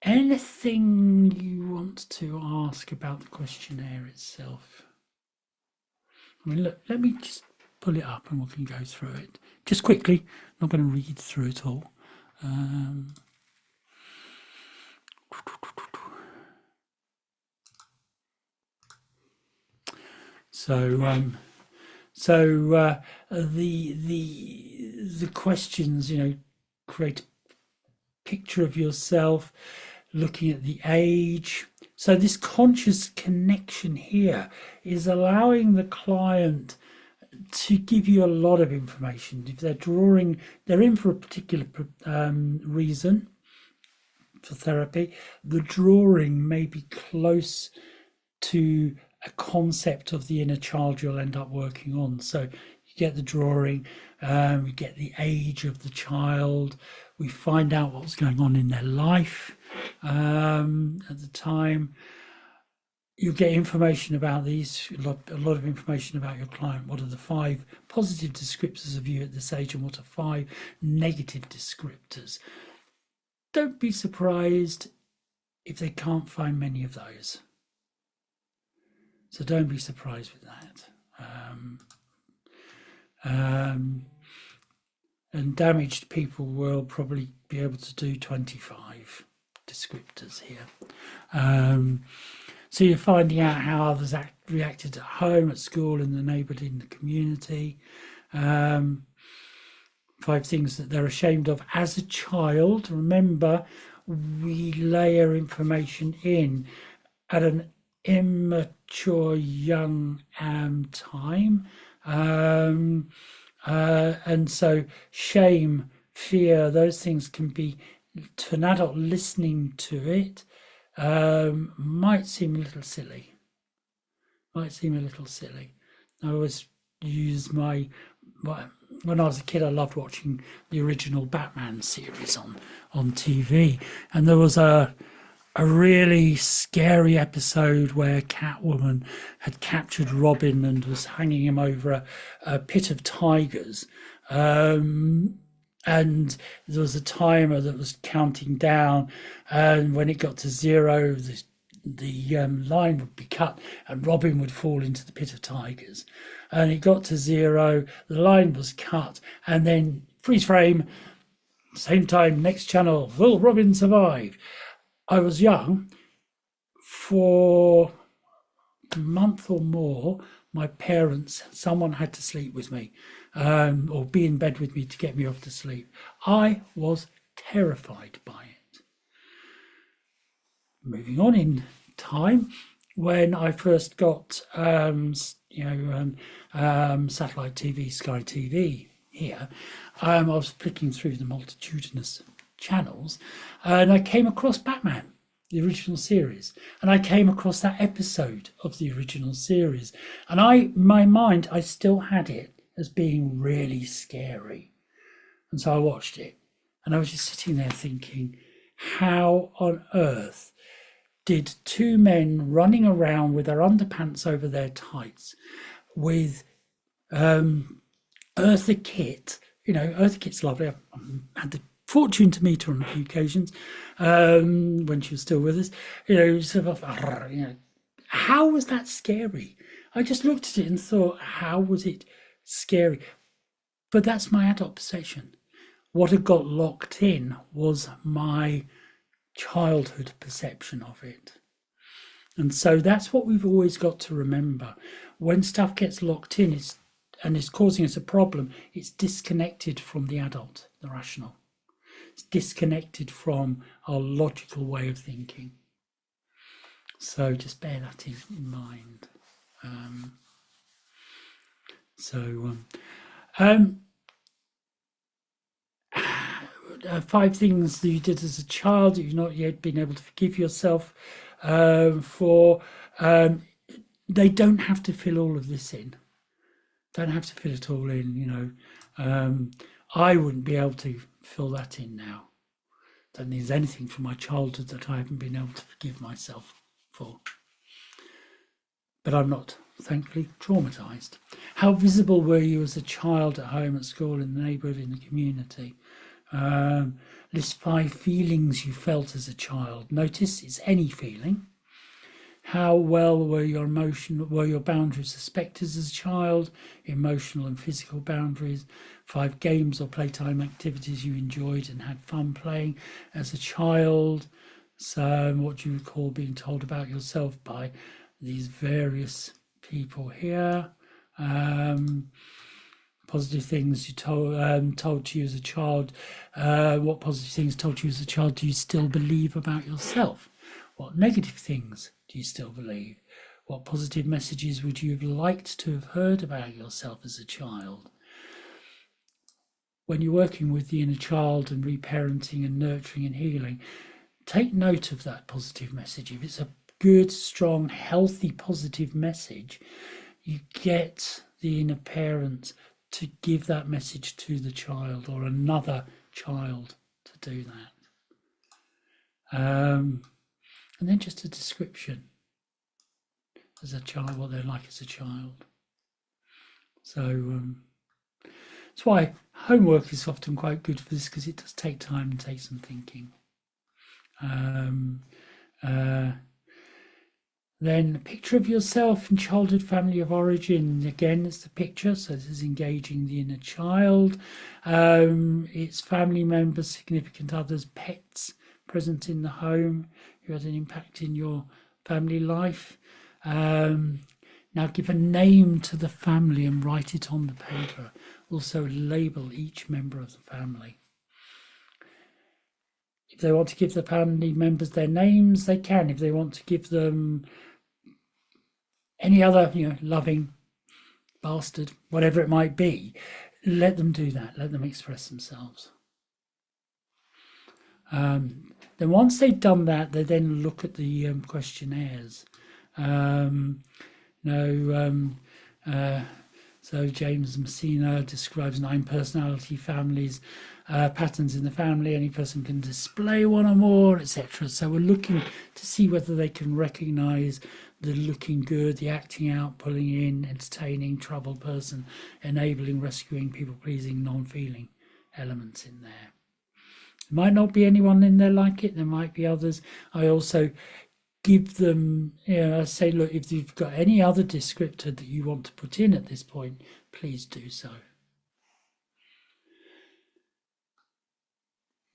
anything you want to ask about the questionnaire itself? I mean, look, let me just pull it up and we can go through it just quickly. I'm not going to read through it all. The questions, create a picture of yourself, looking at the age. So this conscious connection here is allowing the client to give you a lot of information. If they're drawing, they're in for a particular reason for therapy. The drawing may be close to a concept of the inner child you'll end up working on. So you get the drawing, we get the age of the child, we find out what's going on in their life at the time. You get information about these, a lot of information about your client. What are the 5 positive descriptors of you at this age, and what are 5 negative descriptors? Don't be surprised if they can't find many of those. So don't be surprised with that. And damaged people will probably be able to do 25 descriptors here. So you're finding out how others reacted at home, at school, in the neighbourhood, in the community. 5 things that they're ashamed of as a child. Remember, we layer information in at an immature young time. And so shame, fear, those things can be, to an adult listening to it, might seem a little silly. I always use my when I was a kid, I loved watching the original Batman series on TV, and there was a really scary episode where Catwoman had captured Robin and was hanging him over a pit of tigers. And there was a timer that was counting down, and when it got to 0, the line would be cut and Robin would fall into the pit of tigers. And it got to 0, the line was cut, and then freeze frame, same time, next channel, will Robin survive? I was young. For a month or more, my parents, someone had to sleep with me, or be in bed with me to get me off to sleep. I was terrified by it. Moving on in time, when I first got satellite TV, Sky TV here, I was flicking through the multitudinous channels, and I came across Batman, the original series, and I came across that episode of the original series, and my mind, I still had it as being really scary, and so I watched it, and I was just sitting there thinking, how on earth did 2 men running around with their underpants over their tights with Eartha Kitt? Eartha Kitt's lovely. I had the fortune to meet her on a few occasions when she was still with us. Sort of, how was that scary? I just looked at it and thought, how was it scary? But that's my adult perception. What had got locked in was my childhood perception of it. And so that's what we've always got to remember. When stuff gets locked in, and it's causing us a problem, it's disconnected from the adult, the rational. It's disconnected from our logical way of thinking. So just bear that in mind. 5 things that you did as a child that you've not yet been able to forgive yourself for. They don't have to fill all of this in. Don't have to fit it all in, I wouldn't be able to fill that in now. Don't think there's anything from my childhood that I haven't been able to forgive myself for. But I'm not, thankfully, traumatized. How visible were you as a child at home, at school, in the neighborhood, in the community? List 5 feelings you felt as a child. Notice it's any feeling. How well were your boundaries respected as a child, emotional and physical boundaries? 5 games or playtime activities you enjoyed and had fun playing as a child. So what do you recall being told about yourself by these various people here? Positive things you told to you as a child. What positive things told you as a child do you still believe about yourself? What negative things do you still believe? What positive messages would you have liked to have heard about yourself as a child? When you're working with the inner child and reparenting and nurturing and healing, take note of that positive message. If it's a good, strong, healthy, positive message, you get the inner parent to give that message to the child or another child to do that. And then just a description as a child, what they're like as a child. So that's why homework is often quite good for this, because it does take time and take some thinking. Then a picture of yourself in childhood family of origin. Again, it's the picture, so this is engaging the inner child. It's family members, significant others, pets present in the home who had an impact in your family life. Now give a name to the family and write it on the paper. Also label each member of the family. If they want to give the family members their names, they can. If they want to give them any other, loving bastard, whatever it might be, let them do that. Let them express themselves. Then once they've done that, they then look at the questionnaires. So James Messina describes 9 personality families, patterns in the family. Any person can display one or more, etc. So we're looking to see whether they can recognize the looking good, the acting out, pulling in, entertaining, troubled person, enabling, rescuing, people pleasing, non-feeling elements in there. There might not be anyone in there like it. There might be others. I also give them, I say, look, if you've got any other descriptor that you want to put in at this point, please do so.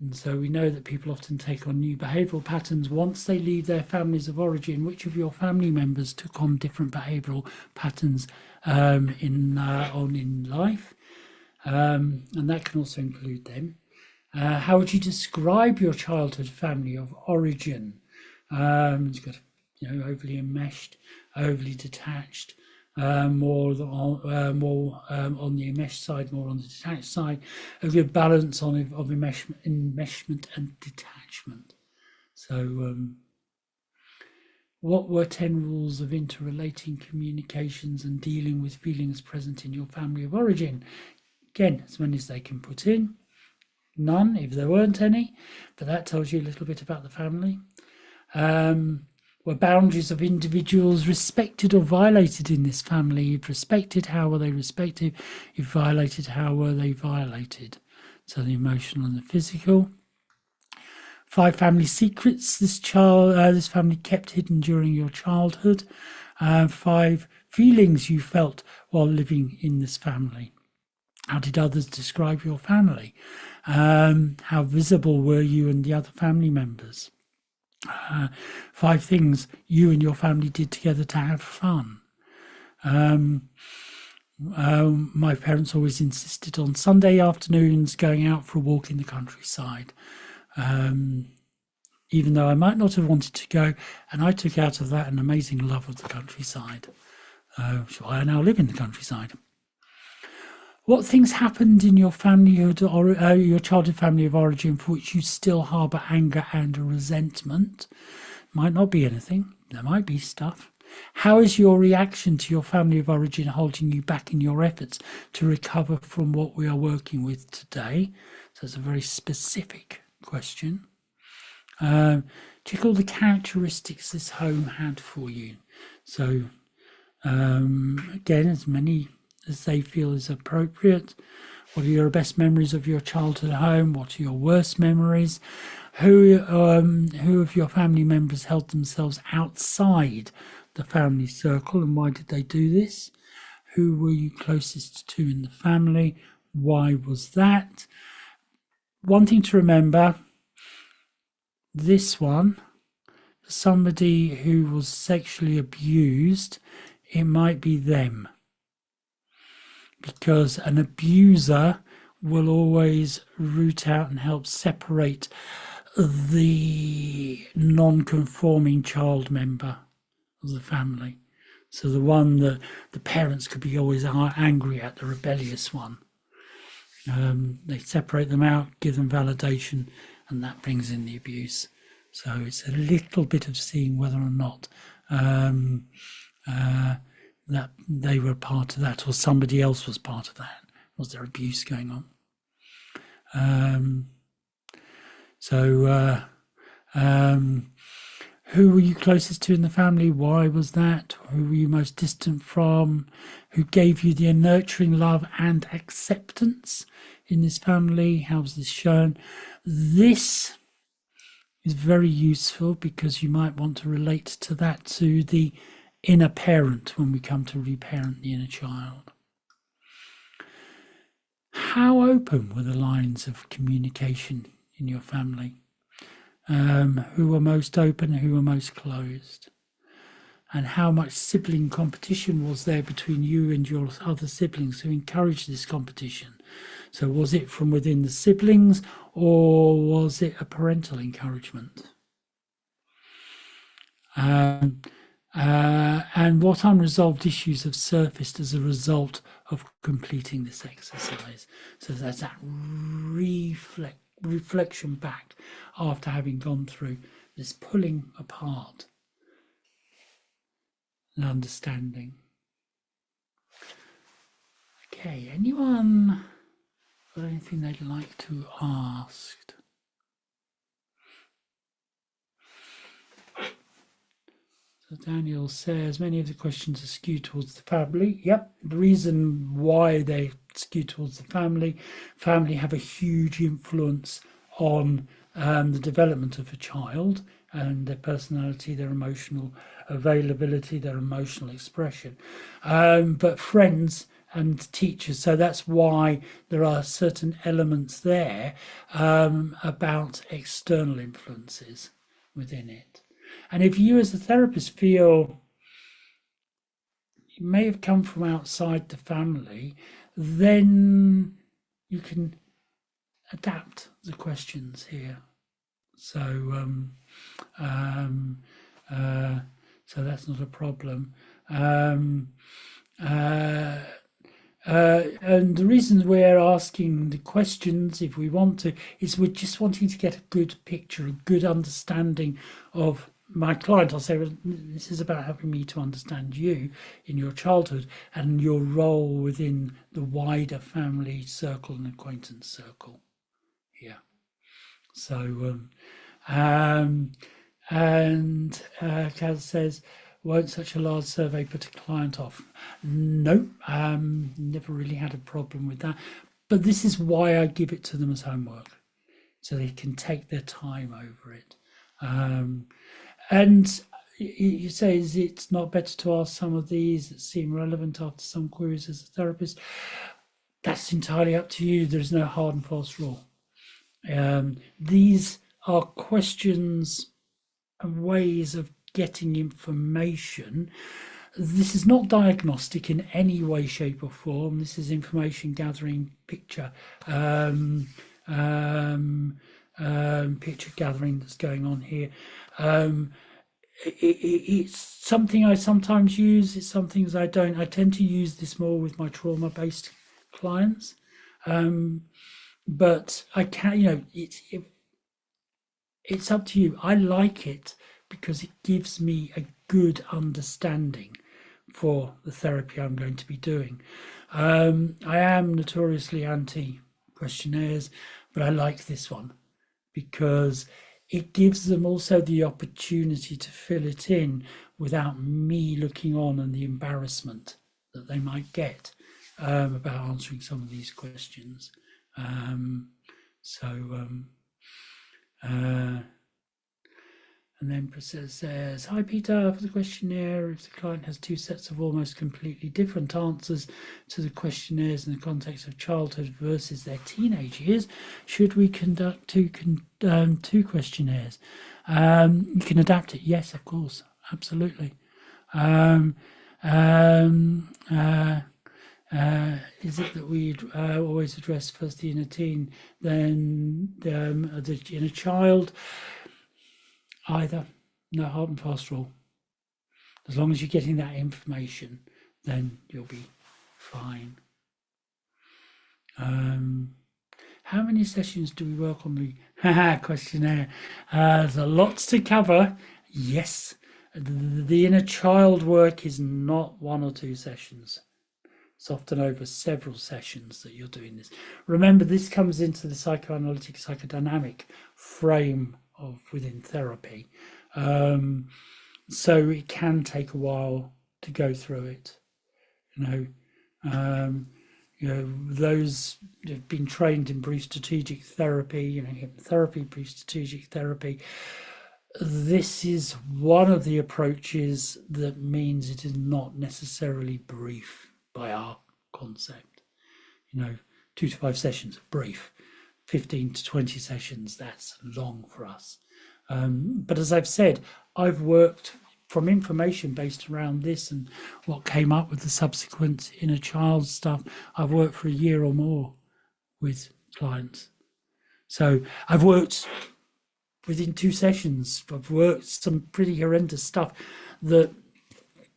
And so we know that people often take on new behavioural patterns once they leave their families of origin. Which of your family members took on different behavioural patterns in life? And that can also include them. How would you describe your childhood family of origin? It's got, overly enmeshed, overly detached, more on the enmeshed side, more on the detached side. A good balance of enmeshment and detachment. So, what were 10 rules of interrelating communications and dealing with feelings present in your family of origin? Again, as many as they can put in. None, if there weren't any, but that tells you a little bit about the family. Were boundaries of individuals respected or violated in this family? If respected, how were they respected? If violated, how were they violated? So the emotional and the physical. 5 family secrets this family kept hidden during your childhood. 5 feelings you felt while living in this family. How did others describe your family? How visible were you and the other family members? 5 things you and your family did together to have fun. My parents always insisted on Sunday afternoons going out for a walk in the countryside, even though I might not have wanted to go, and I took out of that an amazing love of the countryside. So I now live in the countryside. What things happened in your familyhood or your childhood family of origin for which you still harbour anger and resentment? Might not be anything. There might be stuff. How is your reaction to your family of origin holding you back in your efforts to recover from what we are working with today? So it's a very specific question. Check all the characteristics this home had for you. So again, as many as they feel is appropriate. What are your best memories of your childhood home? What are your worst memories? Who of your family members held themselves outside the family circle, and why did they do this? Who were you closest to in the family? Why was that? One thing to remember, this one, for somebody who was sexually abused, it might be them. Because an abuser will always root out and help separate the non-conforming child member of the family. So the one that the parents could be always angry at, the rebellious one. They separate them out, give them validation, and that brings in the abuse. So it's a little bit of seeing whether or not that they were part of that, or somebody else was part of that. Was there abuse going on? Who were you closest to in the family? Why was that? Who were you most distant from? Who gave you the nurturing love and acceptance in this family? How was this shown? This is very useful because you might want to relate to that, to the inner parent when we come to reparent the inner child. How open were the lines of communication in your family? Who were most open, who were most closed? And how much sibling competition was there between you and your other siblings who encouraged this competition? So was it from within the siblings, or was it a parental encouragement? And what unresolved issues have surfaced as a result of completing this exercise? So there's that reflection back after having gone through this pulling apart and understanding. Okay, anyone got anything they'd like to ask? So Daniel says many of the questions are skewed towards the family. Yep, the reason why they skew towards the family have a huge influence on the development of a child and their personality, their emotional availability, their emotional expression. But friends and teachers, so that's why there are certain elements there about external influences within it. And if you as a therapist feel it may have come from outside the family, then you can adapt the questions here. So so that's not a problem. And the reason we're asking the questions, if we want to, is we're just wanting to get a good picture, a good understanding of my client. I'll say, well, this is about helping me to understand you in your childhood and your role within the wider family circle and acquaintance circle here. So, and Kaz says, won't such a large survey put a client off? No, never really had a problem with that. But this is why I give it to them as homework, so they can take their time over it. And you say, is it not better to ask some of these that seem relevant after some queries as a therapist? That's entirely up to you. There's no hard and fast rule. These are questions and ways of getting information. This is not diagnostic in any way, shape or form. This is information gathering, picture gathering that's going on here. It's something I sometimes use. It's some things I don't. I tend to use this more with my trauma-based clients. But I can, it's up to you. I like it because it gives me a good understanding for the therapy I'm going to be doing. I am notoriously anti-questionnaires, but I like this one because it gives them also the opportunity to fill it in without me looking on and the embarrassment that they might get about answering some of these questions. And then says, hi Peter, for the questionnaire, if the client has two sets of almost completely different answers to the questionnaires in the context of childhood versus their teenage years, should we conduct two questionnaires? You can adapt it, yes, of course, absolutely. Is it that we always address first the inner teen, then the inner child? Either. No hard and fast rule. As long as you're getting that information, then you'll be fine. How many sessions do we work on the questionnaire? There's a lot to cover. Yes, the inner child work is not 1 or 2 sessions. It's often over several sessions that you're doing this. Remember, this comes into the psychoanalytic, psychodynamic frame of within therapy. So it can take a while to go through it. Those who've been trained in brief strategic therapy, hypnotherapy, brief strategic therapy, this is one of the approaches that means it is not necessarily brief by our concept. 2 to 5 sessions, brief. 15 to 20 sessions, that's long for us. But as I've said, I've worked from information based around this and what came up with the subsequent inner child stuff. I've worked for a year or more with clients. So I've worked within 2 sessions. I've worked some pretty horrendous stuff that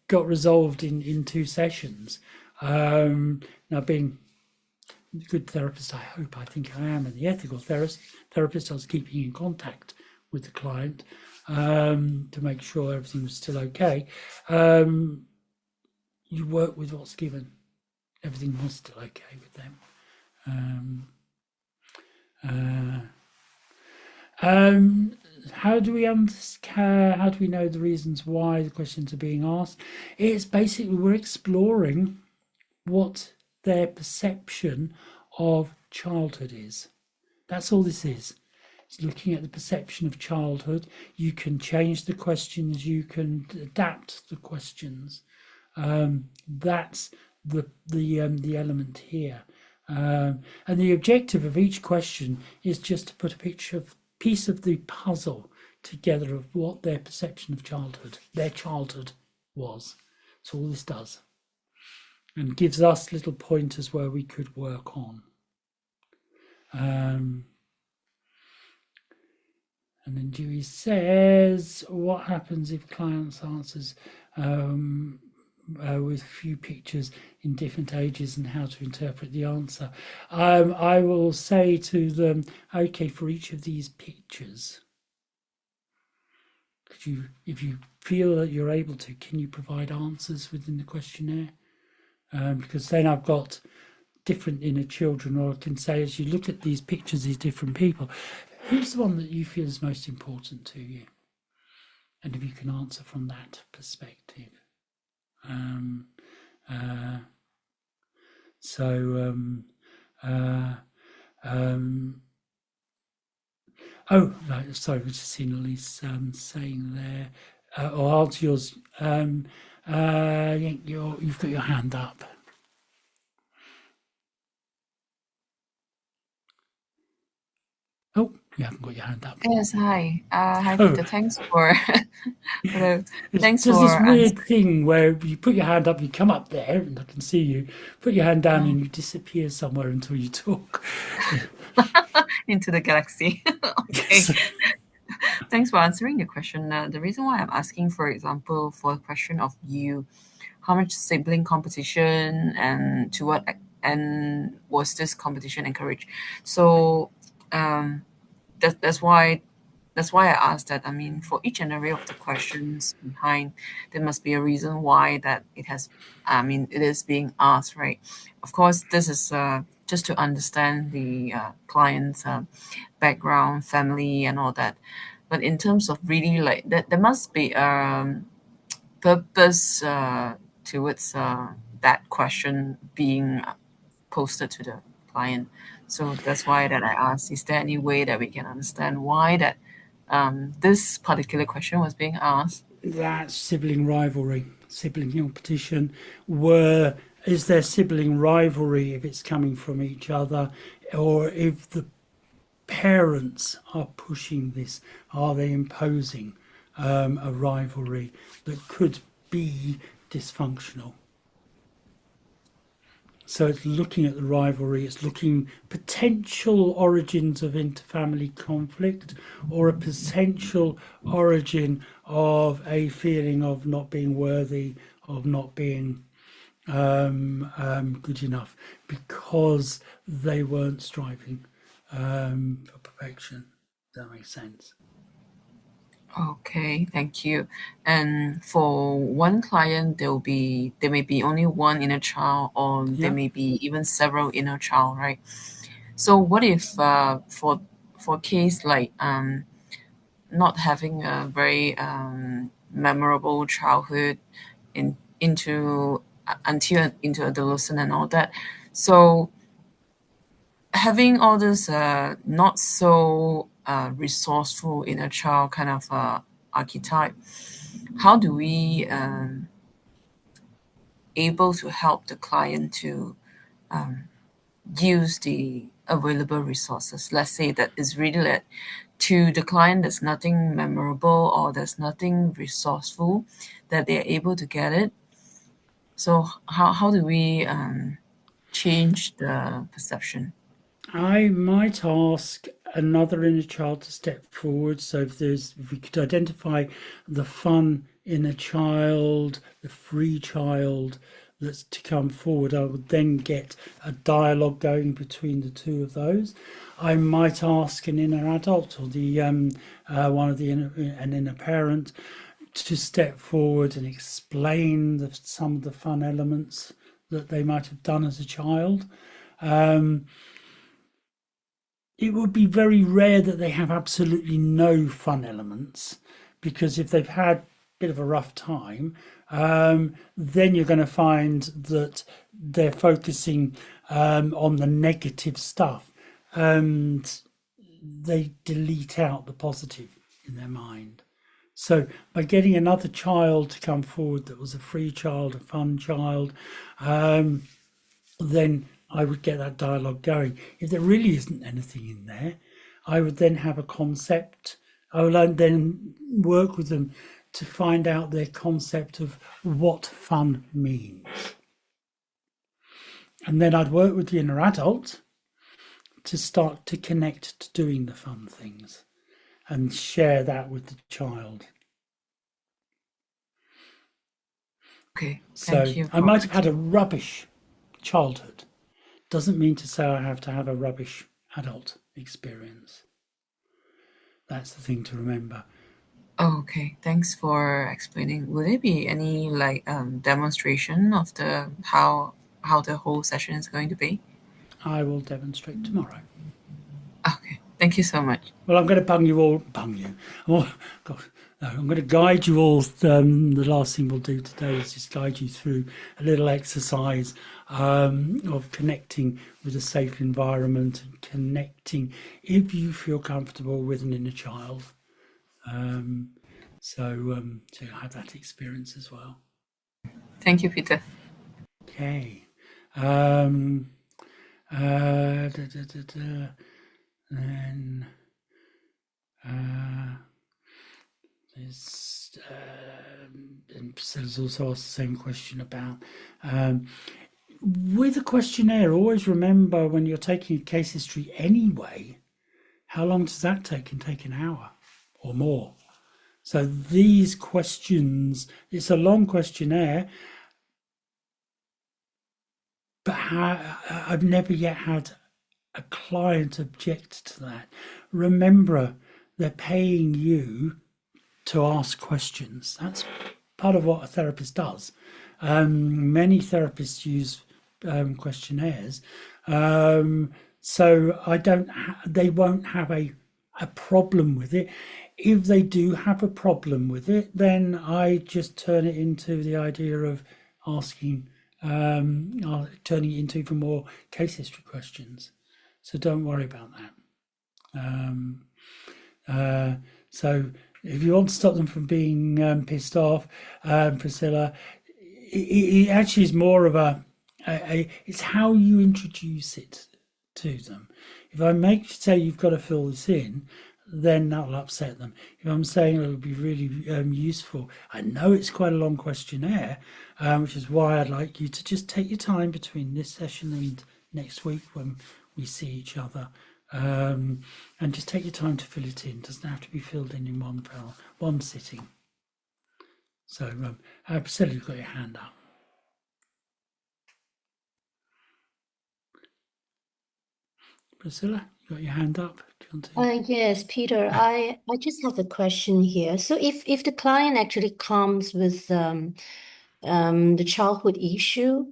got resolved in 2 sessions. Now, being a good therapist, I think I am, and the ethical therapist, I was keeping in contact with the client to make sure everything was still okay. You work with what's given. everything was still okay with them. How do we how do we know the reasons why the questions are being asked? It's basically we're exploring what their perception of childhood is. That's all this is. It's looking at the perception of childhood. You can change the questions, you can adapt the questions. That's the element here. And the objective of each question is just to put a piece of the puzzle together of what their perception of childhood, their childhood was. That's all this does. And gives us little pointers where we could work on. And then Dewey says, what happens if clients answers with few pictures in different ages and how to interpret the answer? I will say to them, okay, for each of these pictures, could you, if you feel that you're able to, can you provide answers within the questionnaire? Because then I've got different inner children, or I can say, as you look at these pictures, these different people, who's the one that you feel is most important to you? And if you can answer from that perspective. Oh, right, sorry, we've just seen Elise saying there, or answer yours. You've got your hand up. Oh, you haven't got your hand up. Yes, hi. Hi, Peter. Thanks for hello. Thanks There's for this weird thing where you put your hand up, you come up there, and I can see you. Put your hand down, and you disappear somewhere until you talk. into the galaxy. Okay. Thanks for answering the question. The reason why I'm asking, for example, for a question of you, how much sibling competition and to what and was this competition encouraged? So that's why I asked that. I mean, for each and every of the questions behind, there must be a reason why that it is being asked, right? Of course, this is just to understand the client's background, family, and all that. But in terms of really like that, there must be purpose towards that question being posted to the client. So that's why that I asked, is there any way that we can understand why that this particular question was being asked? That's sibling rivalry, sibling competition. Is there sibling rivalry if it's coming from each other, or if the parents are pushing this? Are they imposing a rivalry that could be dysfunctional? So it's looking at the rivalry, it's looking potential origins of interfamily conflict, or a potential origin of a feeling of not being worthy, of not being good enough, because they weren't striving for perfection. Does that make sense? Okay, thank you. And for one client, there may be only one inner child, or there may be even several inner child, right? So what if for a case like not having a very memorable childhood until into adolescence and all that, so having all this not so resourceful inner child kind of archetype, how do we able to help the client to use the available resources? Let's say that is really that to the client there's nothing memorable or there's nothing resourceful, that they're able to get it. So how do we change the perception? I might ask another inner child to step forward. So if we could identify the fun inner child, the free child that's to come forward, I would then get a dialogue going between the two of those. I might ask an inner adult, or the one of an inner parent, to step forward and explain some of the fun elements that they might have done as a child. It would be very rare that they have absolutely no fun elements, because if they've had a bit of a rough time, then you're going to find that they're focusing on the negative stuff, and they delete out the positive in their mind. So by getting another child to come forward that was a free child, a fun child, then I would get that dialogue going. If there really isn't anything in there, I would then have a concept. I would then work with them to find out their concept of what fun means. And then I'd work with the inner adult to start to connect to doing the fun things and share that with the child. Okay, So thank you. I might have had a rubbish childhood. Doesn't mean to say I have to have a rubbish adult experience. That's the thing to remember. Oh, okay, thanks for explaining. Will there be any demonstration of how the whole session is going to be? I will demonstrate tomorrow. Okay, thank you so much. Well, I'm going to bung you. Oh, God. No, I'm going to guide you all. The last thing we'll do today is just guide you through a little exercise of connecting with a safe environment and connecting, if you feel comfortable, with an inner child. So you'll have that experience as well. Thank you, Peter. Okay. Then there's and Priscilla's also asked the same question about with a questionnaire. Always remember, when you're taking a case history anyway, how long does that take? Can take an hour or more. So these questions, it's a long questionnaire, but I've never yet had a client object to that. Remember, they're paying you to ask questions. That's part of what a therapist does. Many therapists use questionnaires, so they won't have a problem with it. If they do have a problem with it, then I just turn it into the idea of asking, turning it into even more case history questions. So don't worry about that. So if you want to stop them from being pissed off, Priscilla, it actually is more of it's how you introduce it to them. If I say you've got to fill this in, then that'll upset them. If I'm saying it would be really useful, I know it's quite a long questionnaire, which is why I'd like you to just take your time between this session and next week when we see each other, and just take your time to fill it in. It doesn't have to be filled in one sitting. So Priscilla, you've got your hand up. Priscilla, you got your hand up. Do you want to? Yes, Peter, I just have a question here. So if the client actually comes with the childhood issue,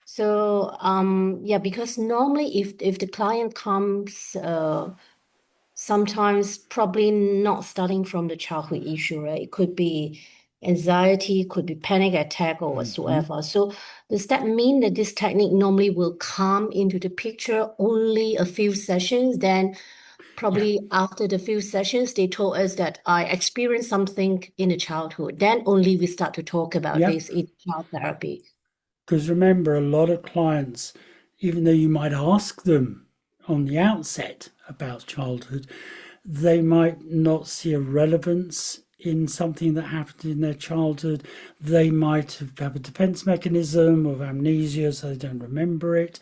so yeah, because normally if the client comes sometimes probably not starting from the childhood issue, right? It could be anxiety, could be panic attack or whatsoever. So does that mean that this technique normally will come into the picture only a few sessions? Then probably after the few sessions, they told us that I experienced something in the childhood. Then only we start to talk about this in child therapy. Because remember, a lot of clients, even though you might ask them on the outset about childhood, they might not see a relevance in something that happened in their childhood. They might have a defense mechanism of amnesia, so they don't remember it.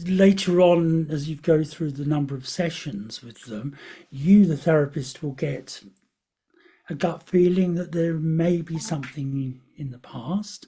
Later on, as you go through the number of sessions with them, you, the therapist, will get a gut feeling that there may be something in the past.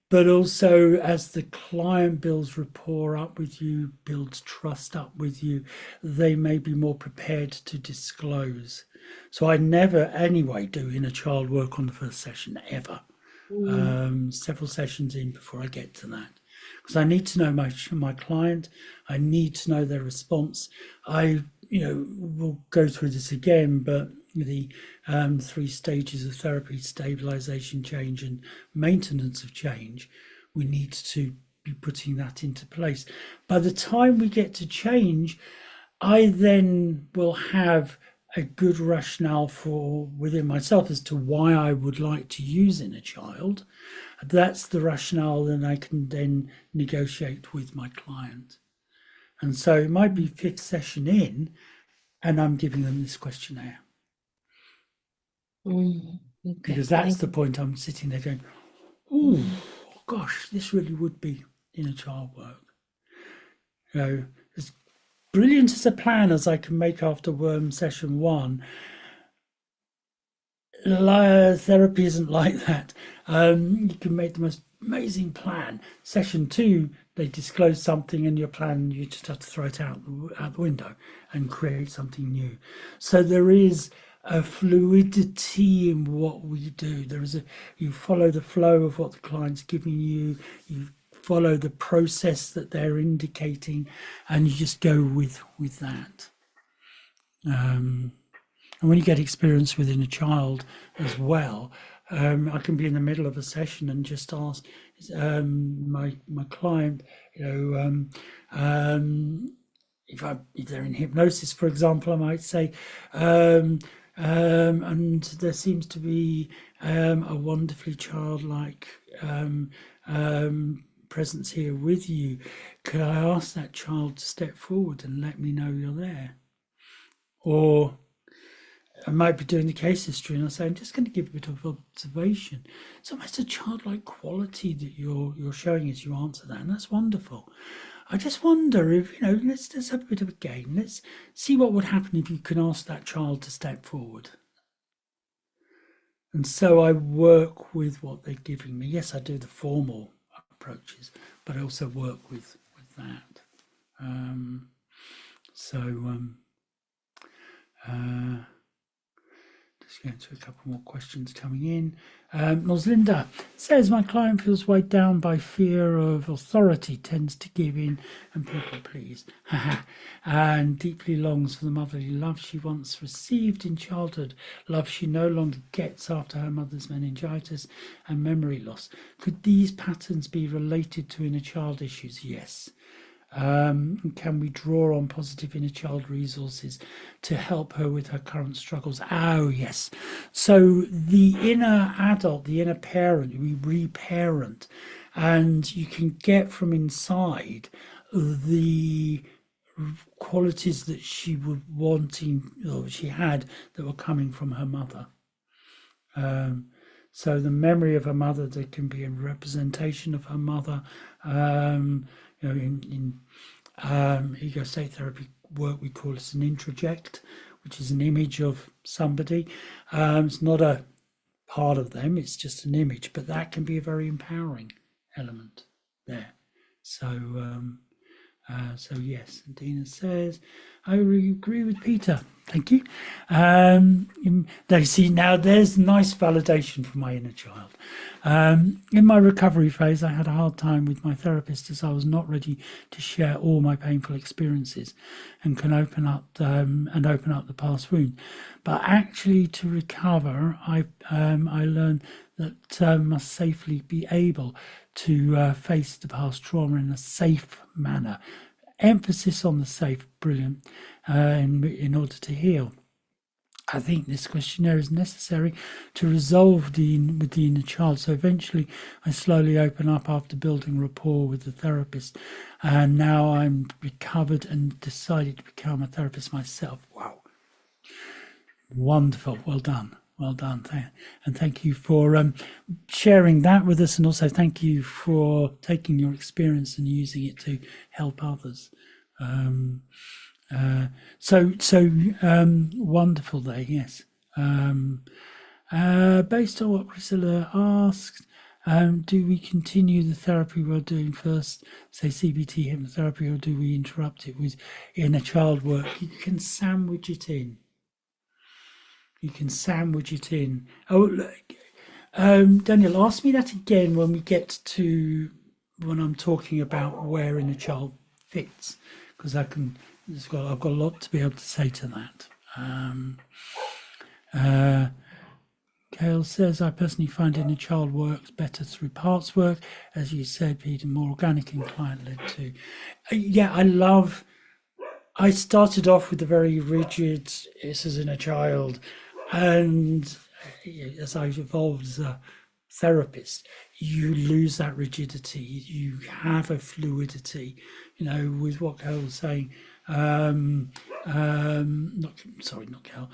But also, as the client builds rapport up with you, builds trust up with you, they may be more prepared to disclose. So I never, anyway, do inner child work on the first session, ever. several sessions in before I get to that, because I need to know my client. I need to know their response. We'll go through this again, but the 3 stages of therapy: stabilization, change, and maintenance of change. We need to be putting that into place. By the time we get to change, I then will have a good rationale for within myself as to why I would like to use inner child. That's the rationale that I can then negotiate with my client. And so it might be 5th session in, and I'm giving them this questionnaire. Okay. Because that's the point. I'm sitting there going, oh, gosh, this really would be inner child work. As brilliant as a plan as I can make after worm session 1, therapy isn't like that. You can make the most amazing plan. Session 2, they disclose something in your plan, you just have to throw it out the window and create something new. So there is a fluidity in what we do. You follow the flow of what the client's giving you, you follow the process that they're indicating, and you just go with that. And when you get experience within a child as well, I can be in the middle of a session and just ask my client, if they're in hypnosis, for example, I might say, and there seems to be a wonderfully childlike presence here with you. Could I ask that child to step forward and let me know you're there? Or I might be doing the case history and I say, I'm just going to give a bit of observation. It's almost a childlike quality that you're showing as you answer that, and that's wonderful. I just wonder if, let's have a bit of a game. Let's see what would happen if you can ask that child to step forward. And so I work with what they're giving me. Yes, I do the formal approaches, but I also work with that. Just going through a couple more questions coming in. Roslinda says, my client feels weighed down by fear of authority, tends to give in and people please, and deeply longs for the motherly love she once received in childhood, love she no longer gets after her mother's meningitis and memory loss. Could these patterns be related to inner child issues? Yes. Can we draw on positive inner child resources to help her with her current struggles? Oh, yes. So the inner adult, the inner parent, we reparent, and you can get from inside the qualities that she would wanting, or she had, that were coming from her mother. So the memory of her mother, there can be a representation of her mother. In ego state therapy work, we call it an introject, which is an image of somebody. It's not a part of them, it's just an image, but that can be a very empowering element there. So yes, and Dina says, I agree with Peter. Thank you. They see now there's nice validation for my inner child. In my recovery phase, I had a hard time with my therapist as I was not ready to share all my painful experiences and can open up the past wound. But actually, to recover, I learned that must safely be able to face the past trauma in a safe manner. Emphasis on the safe, brilliant, in order to heal. I think this questionnaire is necessary to resolve with the inner child. So eventually I slowly open up after building rapport with the therapist. And now I'm recovered and decided to become a therapist myself. Wow. Wonderful. Well done. Well done. And thank you for sharing that with us. And also thank you for taking your experience and using it to help others. Wonderful there, yes. Based on what Priscilla asked, do we continue the therapy we're doing first, say CBT hypnotherapy, or do we interrupt it with inner child work? You can sandwich it in. Oh, look, Daniel, ask me that again when we get to when I'm talking about where in a child fits, because I've got a lot to be able to say to that. Kale says, I personally find inner child works better through parts work, as you said, Peter, more organic and client-led too. Yeah, I started off with a very rigid, this is inner child, and as I've evolved as a therapist, you lose that rigidity, you have a fluidity, with what Kale was saying, not Kale,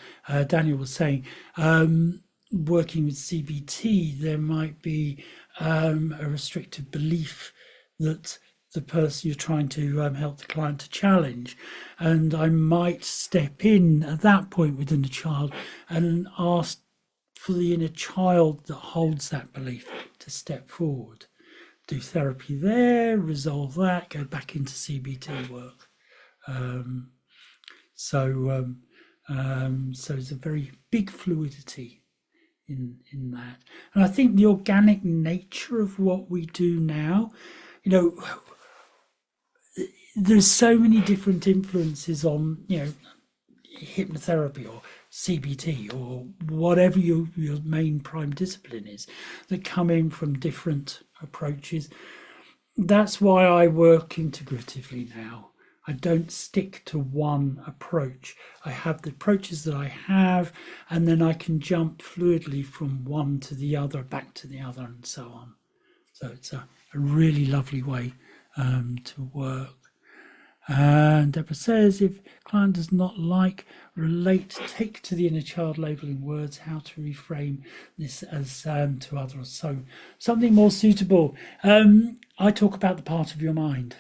Daniel was saying, working with CBT, there might be a restrictive belief that the person you're trying to help the client to challenge. And I might step in at that point within the child and ask for the inner child that holds that belief to step forward. Do therapy there, resolve that, go back into CBT work. So it's a very big fluidity in that. And I think the organic nature of what we do now, there's so many different influences on, hypnotherapy or CBT or whatever your main prime discipline is that come in from different approaches. That's why I work integratively now. I don't stick to one approach. I have the approaches that I have, and then I can jump fluidly from one to the other, back to the other, and so on. So it's a really lovely way to work. And Deborah says, if client does not relate, take to the inner child labeling words, how to reframe this as to others. So something more suitable. I talk about the part of your mind.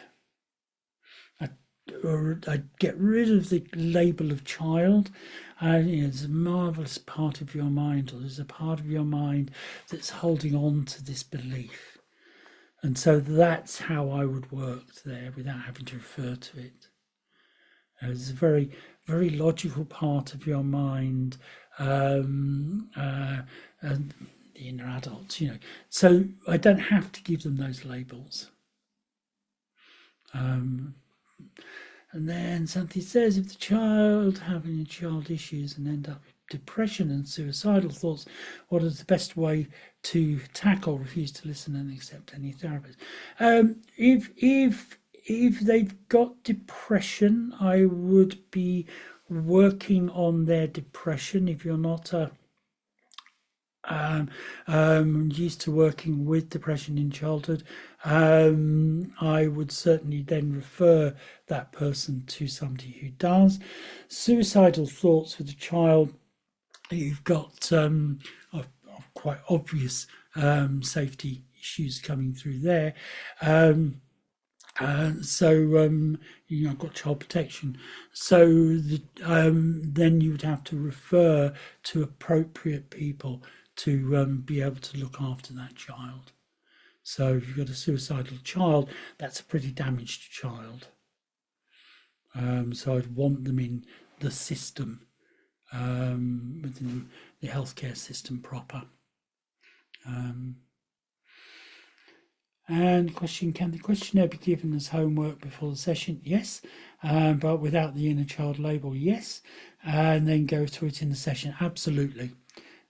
I get rid of the label of child. It's a marvelous part of your mind, or there's a part of your mind that's holding on to this belief. And so that's how I would work there without having to refer to it. It's a very, very logical part of your mind, and the inner adults, So I don't have to give them those labels. And then something says, if the child having child issues and end up with depression and suicidal thoughts, what is the best way to tackle, refuse to listen and accept any therapist? If they've got depression, I would be working on their depression. If you're not used to working with depression in childhood, I would certainly then refer that person to somebody who does. Suicidal thoughts with a child, you've got quite obvious safety issues coming through there. I've got child protection. So then you would have to refer to appropriate people to be able to look after that child. So if you've got a suicidal child, that's a pretty damaged child. So I'd want them in the system, within the healthcare system proper. And question, can the questionnaire be given as homework before the session? Yes, but without the inner child label, yes. And then go through it in the session, absolutely.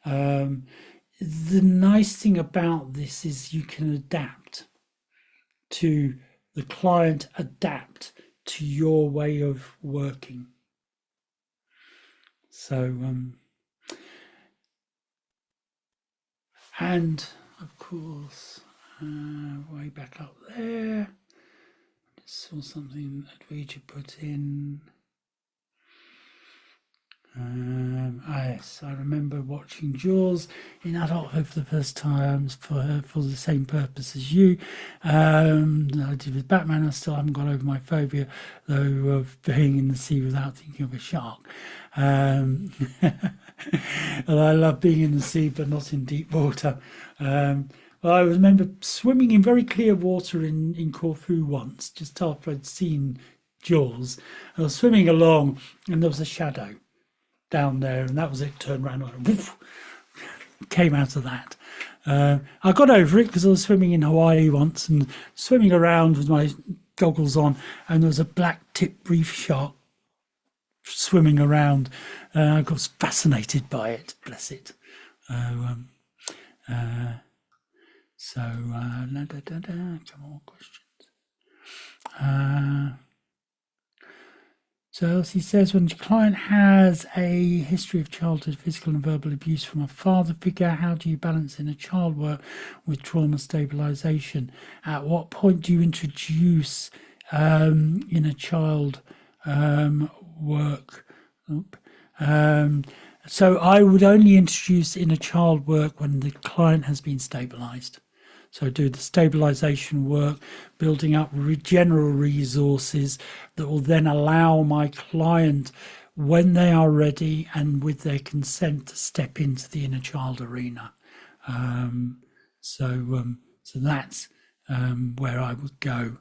The nice thing about this is you can adapt to the client, adapt to your way of working. So, and of course, way back up there, I just saw something that Ouija put in. Yes, I remember watching Jaws in adulthood for the first time for the same purpose as you. I did with Batman. I still haven't got over my phobia, though, of being in the sea without thinking of a shark. And I love being in the sea, but not in deep water. Well, I remember swimming in very clear water in Corfu once, just after I'd seen Jaws. I was swimming along, and there was a shadow down there, and that was it. Turned around and woof, came out of that. I got over it because I was swimming in Hawaii once and swimming around with my goggles on, and there was a black tip reef shark swimming around. I got fascinated by it, bless it. Come on, questions. So Elsie says, when the client has a history of childhood physical and verbal abuse from a father figure, how do you balance inner child work with trauma stabilization? At what point do you introduce inner child work? So I would only introduce inner child work when the client has been stabilized. So do the stabilization work, building up general resources that will then allow my client, when they are ready and with their consent, to step into the inner child arena. So that's where I would go.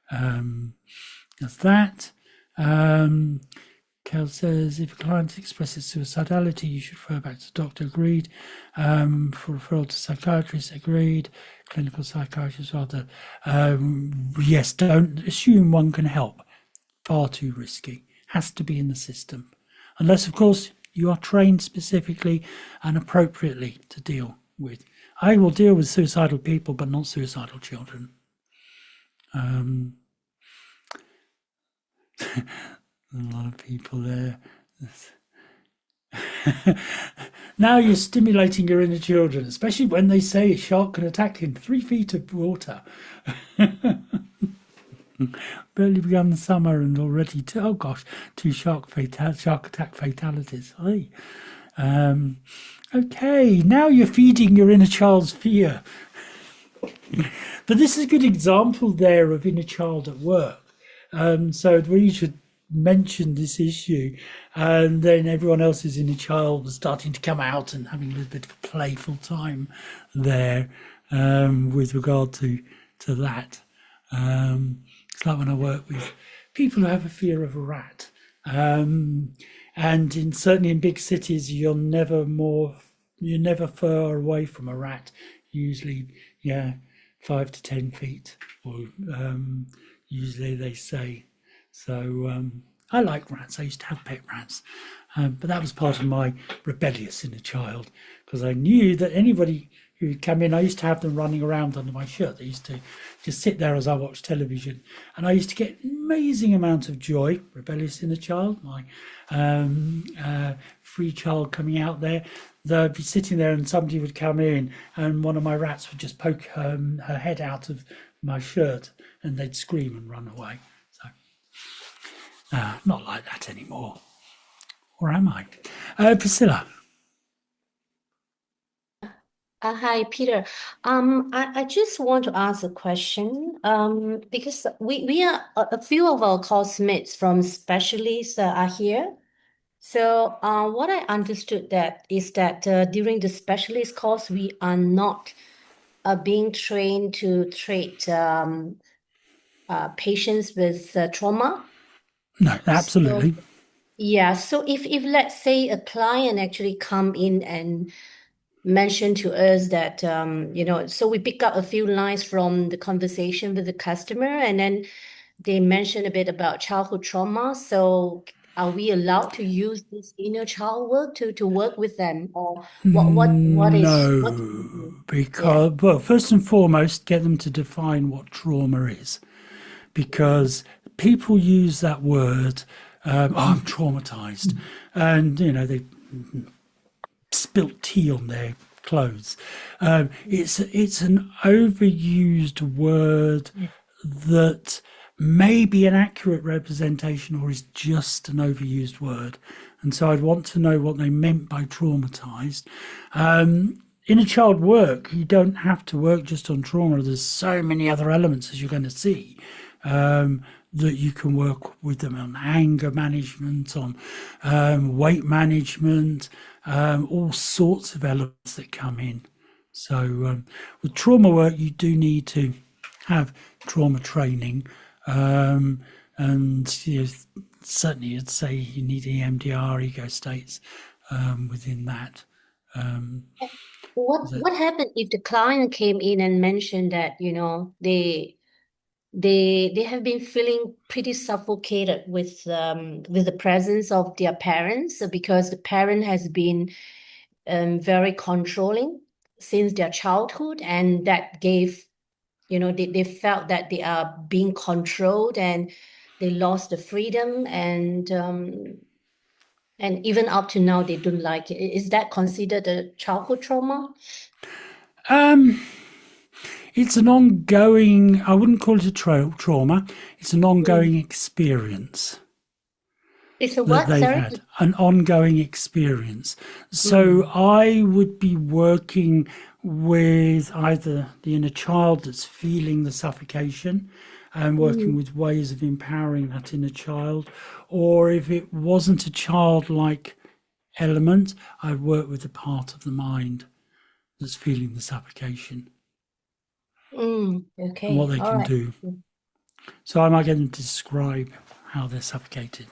That's that. Kel says, if a client expresses suicidality, you should refer back to the doctor. Agreed. For referral to psychiatrist, agreed. Clinical psychiatrist, rather. Yes, don't assume one can help. Far too risky. Has to be in the system. Unless, of course, you are trained specifically and appropriately to deal with. I will deal with suicidal people, but not suicidal children. A lot of people there. Now you're stimulating your inner children, especially when they say a shark can attack in 3 feet of water. Barely begun the summer and already, two shark attack fatalities. Okay, now you're feeding your inner child's fear. But this is a good example there of inner child at work. So we should mention this issue, and then everyone else's inner child was starting to come out and having a little bit of a playful time there with regard to that. It's like when I work with people who have a fear of a rat, and certainly in big cities, you're never far away from a rat. Usually, 5 to 10 feet, or usually they say. So I like rats. I used to have pet rats, but that was part of my rebellious inner child, because I knew that anybody who would come in, I used to have them running around under my shirt. They used to just sit there as I watched television, and I used to get amazing amount of joy. Rebellious inner child, my free child coming out there. They'd be sitting there and somebody would come in and one of my rats would just poke her head out of my shirt and they'd scream and run away. So not like that anymore. Or am I? Priscilla. Hi, Peter. I just want to ask a question because we are a few of our classmates from specialists are here. So what I understood is that during the specialist course, we are not being trained to treat patients with trauma. No, absolutely. So if let's say a client actually come in and mention to us that so we pick up a few lines from the conversation with the customer, and then they mention a bit about childhood trauma. So are we allowed to use this inner child work to work with them, or what is no? Because well, first and foremost, get them to define what trauma is, because people use that word. I'm traumatized, and they spilt tea on their clothes. It's an overused word that may be an accurate representation or is just an overused word. And so I'd want to know what they meant by traumatized. Inner child work, you don't have to work just on trauma. There's so many other elements, as you're going to see, that you can work with them on anger management, on weight management, all sorts of elements that come in. So with trauma work, you do need to have trauma training, and certainly I'd say you need EMDR, ego states within that. What happened if the client came in and mentioned that, they have been feeling pretty suffocated with the presence of their parents because the parent has been very controlling since their childhood, and that gave, they felt that they are being controlled and they lost the freedom, and even up to now they don't like it. Is that considered a childhood trauma? It's an ongoing, I wouldn't call it a trauma, it's an ongoing experience. It's a That what, they've sorry? had, an ongoing experience. So I would be working with either the inner child that's feeling the suffocation and working with ways of empowering that inner child, or if it wasn't a childlike element, I'd work with the part of the mind that's feeling the suffocation and Okay, what they all can right. do. So I might get them to describe how they're suffocated.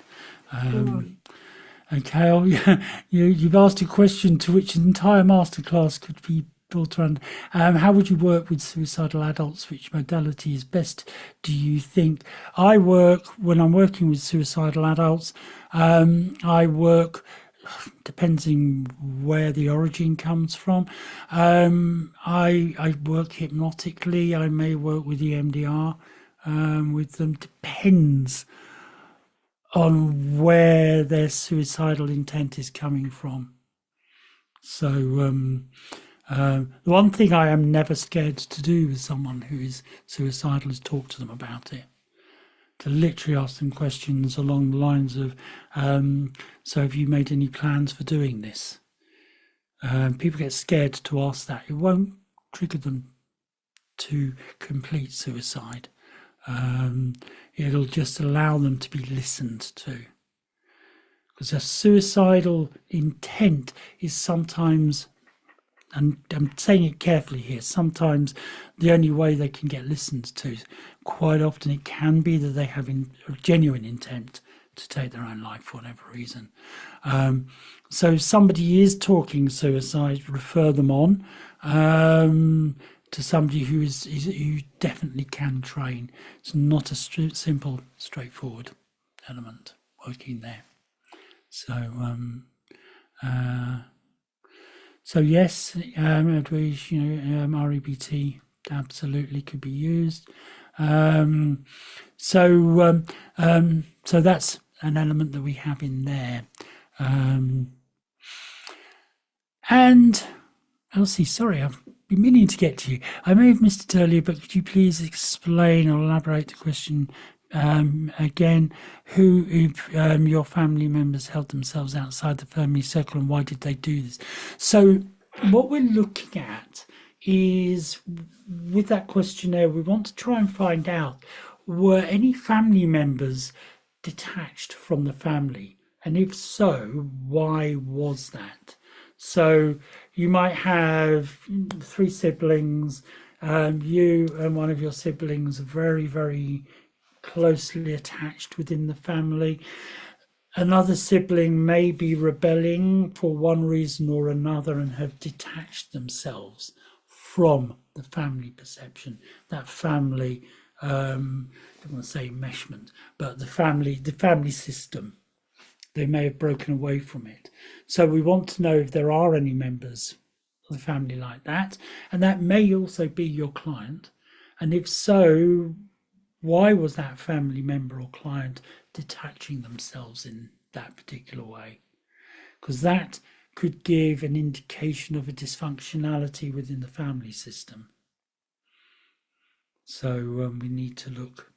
Okay, you've asked a question to which an entire masterclass could be built around. How would you work with suicidal adults? Which modality is best, do you think? When I'm working with suicidal adults, I work, depending where the origin comes from. I work hypnotically. I may work with EMDR with them. Depends on where their suicidal intent is coming from. So the one thing I am never scared to do with someone who is suicidal is talk to them about it. To literally ask them questions along the lines of, so have you made any plans for doing this? People get scared to ask that. It won't trigger them to complete suicide. It'll just allow them to be listened to. Because a suicidal intent is sometimes, and I'm saying it carefully here, sometimes the only way they can get listened to. Quite often it can be that they have a genuine intent to take their own life for whatever reason. So if somebody is talking suicide, refer them on to somebody who definitely can train. It's not a simple, straightforward element working there. So yes, REBT absolutely could be used. So that's an element that we have in there. And Elsie, sorry, I've been meaning to get to you. I may have missed it earlier, but could you please explain or elaborate the question again? Who your family members held themselves outside the family circle, and why did they do this? So what we're looking at is, with that questionnaire, we want to try and find out, were any family members detached from the family? And if so, why was that? So you might have 3 siblings, you and one of your siblings are very, very closely attached within the family. Another sibling may be rebelling for one reason or another and have detached themselves from the family perception, that family, I don't want to say enmeshment, but the family system. They may have broken away from it. So we want to know if there are any members of the family like that, and that may also be your client. And if so, why was that family member or client detaching themselves in that particular way? Because that could give an indication of a dysfunctionality within the family system. So we need to look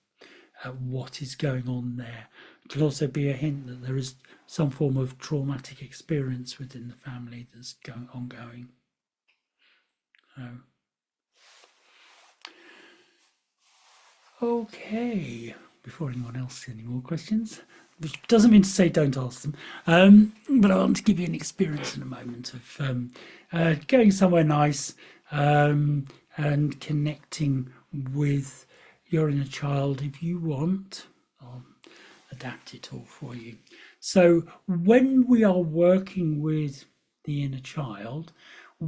at what is going on there. It could also be a hint that there is some form of traumatic experience within the family that's ongoing. Okay, before anyone else has any more questions, which doesn't mean to say don't ask them, but I want to give you an experience in a moment of going somewhere nice and connecting with your inner child. If you want, I'll adapt it all for you. So when we are working with the inner child,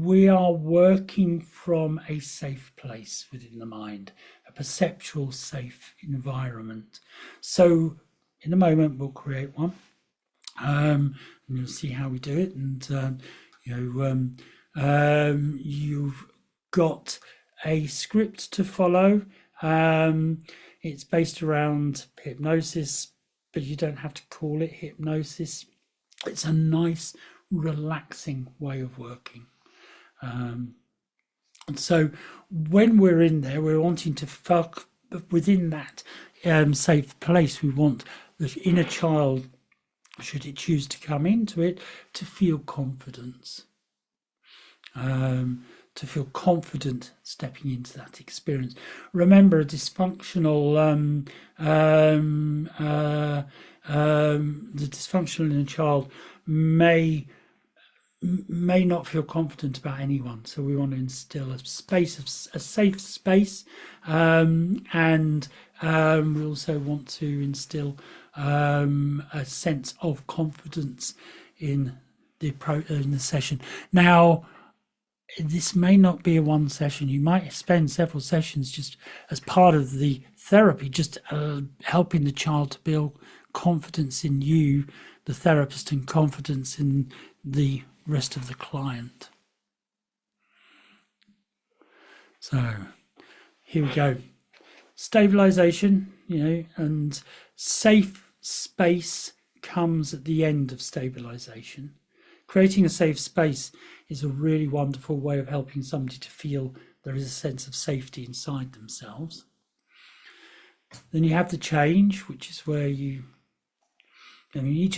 we are working from a safe place within the mind, a perceptual safe environment. So in a moment we'll create one, and you'll see how we do it. And you've got a script to follow. It's based around hypnosis, but you don't have to call it hypnosis. It's a nice, relaxing way of working. And so when we're in there, we're wanting to fuck within that safe place. We want the inner child, should it choose to come into it, to feel confidence. To feel confident stepping into that experience. Remember, a dysfunctional, the dysfunctional inner child may not feel confident about anyone. So we want to instill a safe space, and we also want to instill a sense of confidence in the session. Now, this may not be a one session. You might spend several sessions just as part of the therapy, just helping the child to build confidence in you, the therapist, and confidence in the rest of the client. So here we go. Stabilization, and safe space comes at the end of stabilization. Creating a safe space is a really wonderful way of helping somebody to feel there is a sense of safety inside themselves. Then you have the change, which is where each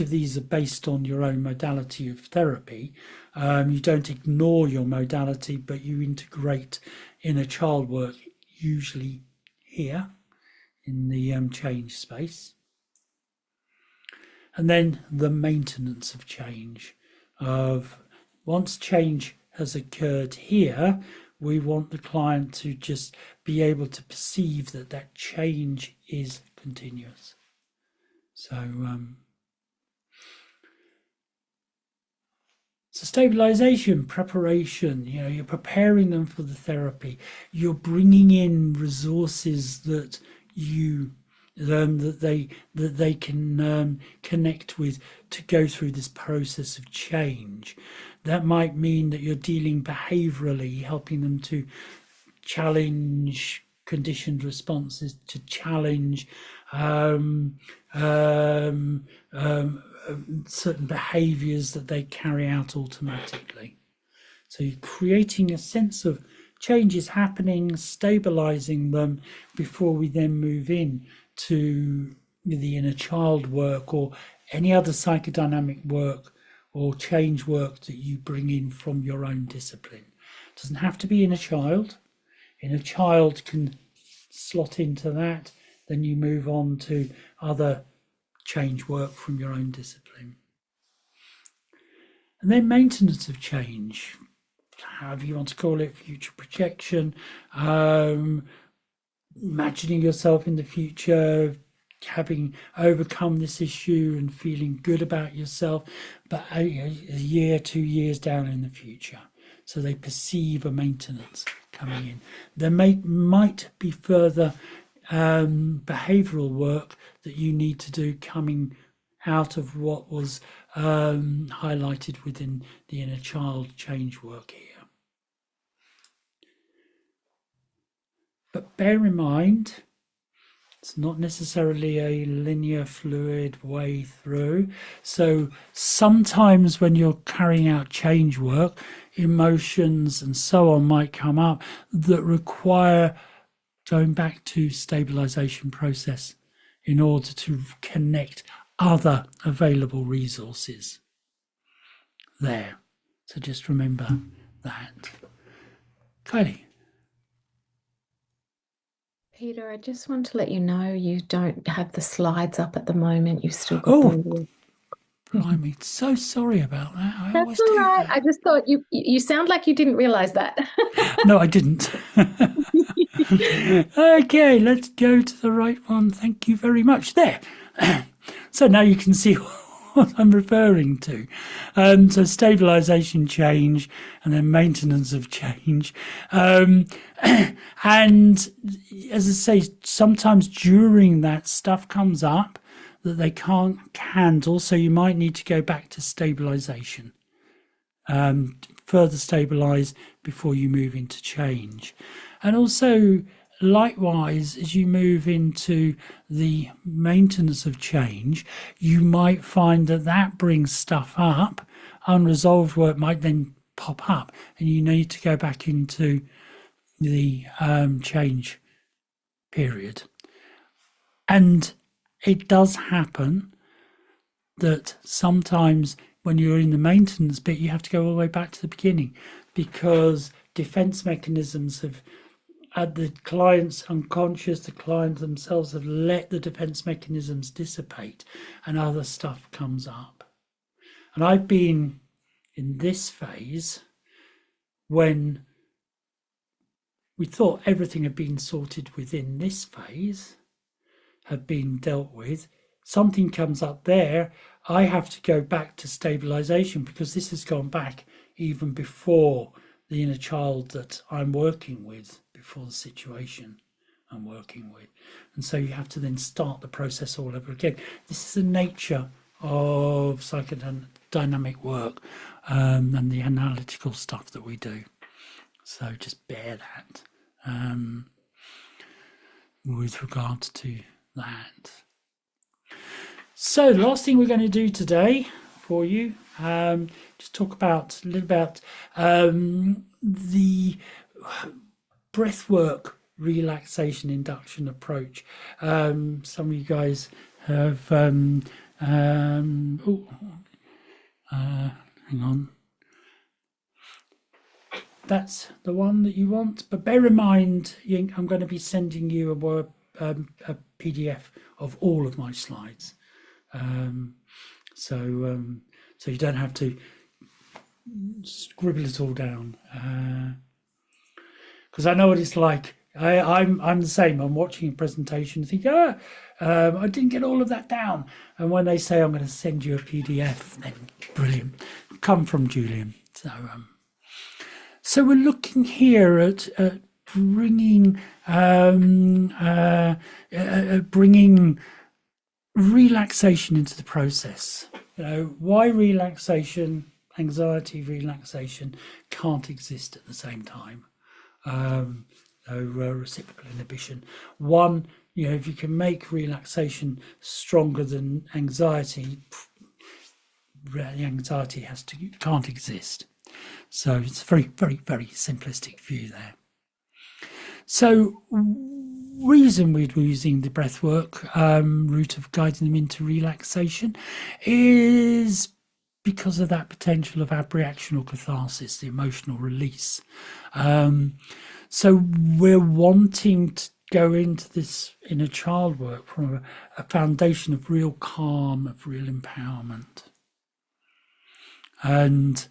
of these are based on your own modality of therapy. You don't ignore your modality, but you integrate inner child work, usually here in the change space. And then the maintenance of change. Once change has occurred here, we want the client to just be able to perceive that change is continuous. So stabilization, preparation, you're preparing them for the therapy. You're bringing in resources that they can connect with to go through this process of change. That might mean that you're dealing behaviorally, helping them to challenge conditioned responses, to challenge certain behaviors that they carry out automatically. So you're creating a sense of change is happening, stabilizing them before we then move in to the inner child work or any other psychodynamic work or change work that you bring in from your own discipline. It doesn't have to be inner child. Inner child can slot into that. Then you move on to other change work from your own discipline. And then maintenance of change, however you want to call it, future projection, imagining yourself in the future, having overcome this issue and feeling good about yourself, but a year, 2 years down in the future. So they perceive a maintenance coming in. There might be further behavioral work that you need to do coming out of what was highlighted within the inner child change work here. But bear in mind, it's not necessarily a linear, fluid way through. So sometimes when you're carrying out change work, emotions and so on might come up that require going back to stabilization process in order to connect other available resources there. So just remember that. Kylie. Peter, I just want to let you know you don't have the slides up at the moment. You've still got them. Blimey, so sorry about that. That's all right. I just thought you sound like you didn't realize that. No, I didn't. Okay, let's go to the right one. Thank you very much. There. So now you can see what I'm referring to. So stabilization, change, and then maintenance of change. And as I say, sometimes during that stuff comes up that they can't handle, so you might need to go back to stabilization, further stabilize before you move into change. And also, likewise, as you move into the maintenance of change, you might find that that brings stuff up. Unresolved work might then pop up, and you need to go back into the change period. And it does happen that sometimes when you're in the maintenance bit, you have to go all the way back to the beginning, because defense mechanisms have, at the client's unconscious, the client themselves have let the defense mechanisms dissipate and other stuff comes up. And I've been in this phase when we thought everything had been sorted within this phase, had been dealt with. Something comes up there, I have to go back to stabilization because this has gone back even before the inner child that I'm working with, before the situation I'm working with. And so you have to then start the process all over again. This is the nature of psychodynamic work and the analytical stuff that we do. So just bear that with regard to that. So the last thing we're going to do today for you, just talk about a little about the breathwork relaxation induction approach. Some of you guys have hang on, that's the one that you want, but bear in mind I'm going to be sending you a PDF of all of my slides, so you don't have to scribble it all down, because I know what it's like. I'm the same. I'm watching a presentation and think, I didn't get all of that down. And when they say I'm going to send you a PDF, then brilliant. Come from Julian. So we're looking here at bringing bringing relaxation into the process. You know, why relaxation, anxiety, relaxation can't exist at the same time. Reciprocal inhibition. One, if you can make relaxation stronger than anxiety, the anxiety can't exist. So it's a very, very, very simplistic view there. So reason we're using the breathwork route of guiding them into relaxation is because of that potential of abreactional catharsis, the emotional release. So we're wanting to go into this inner child work from a foundation of real calm, of real empowerment. And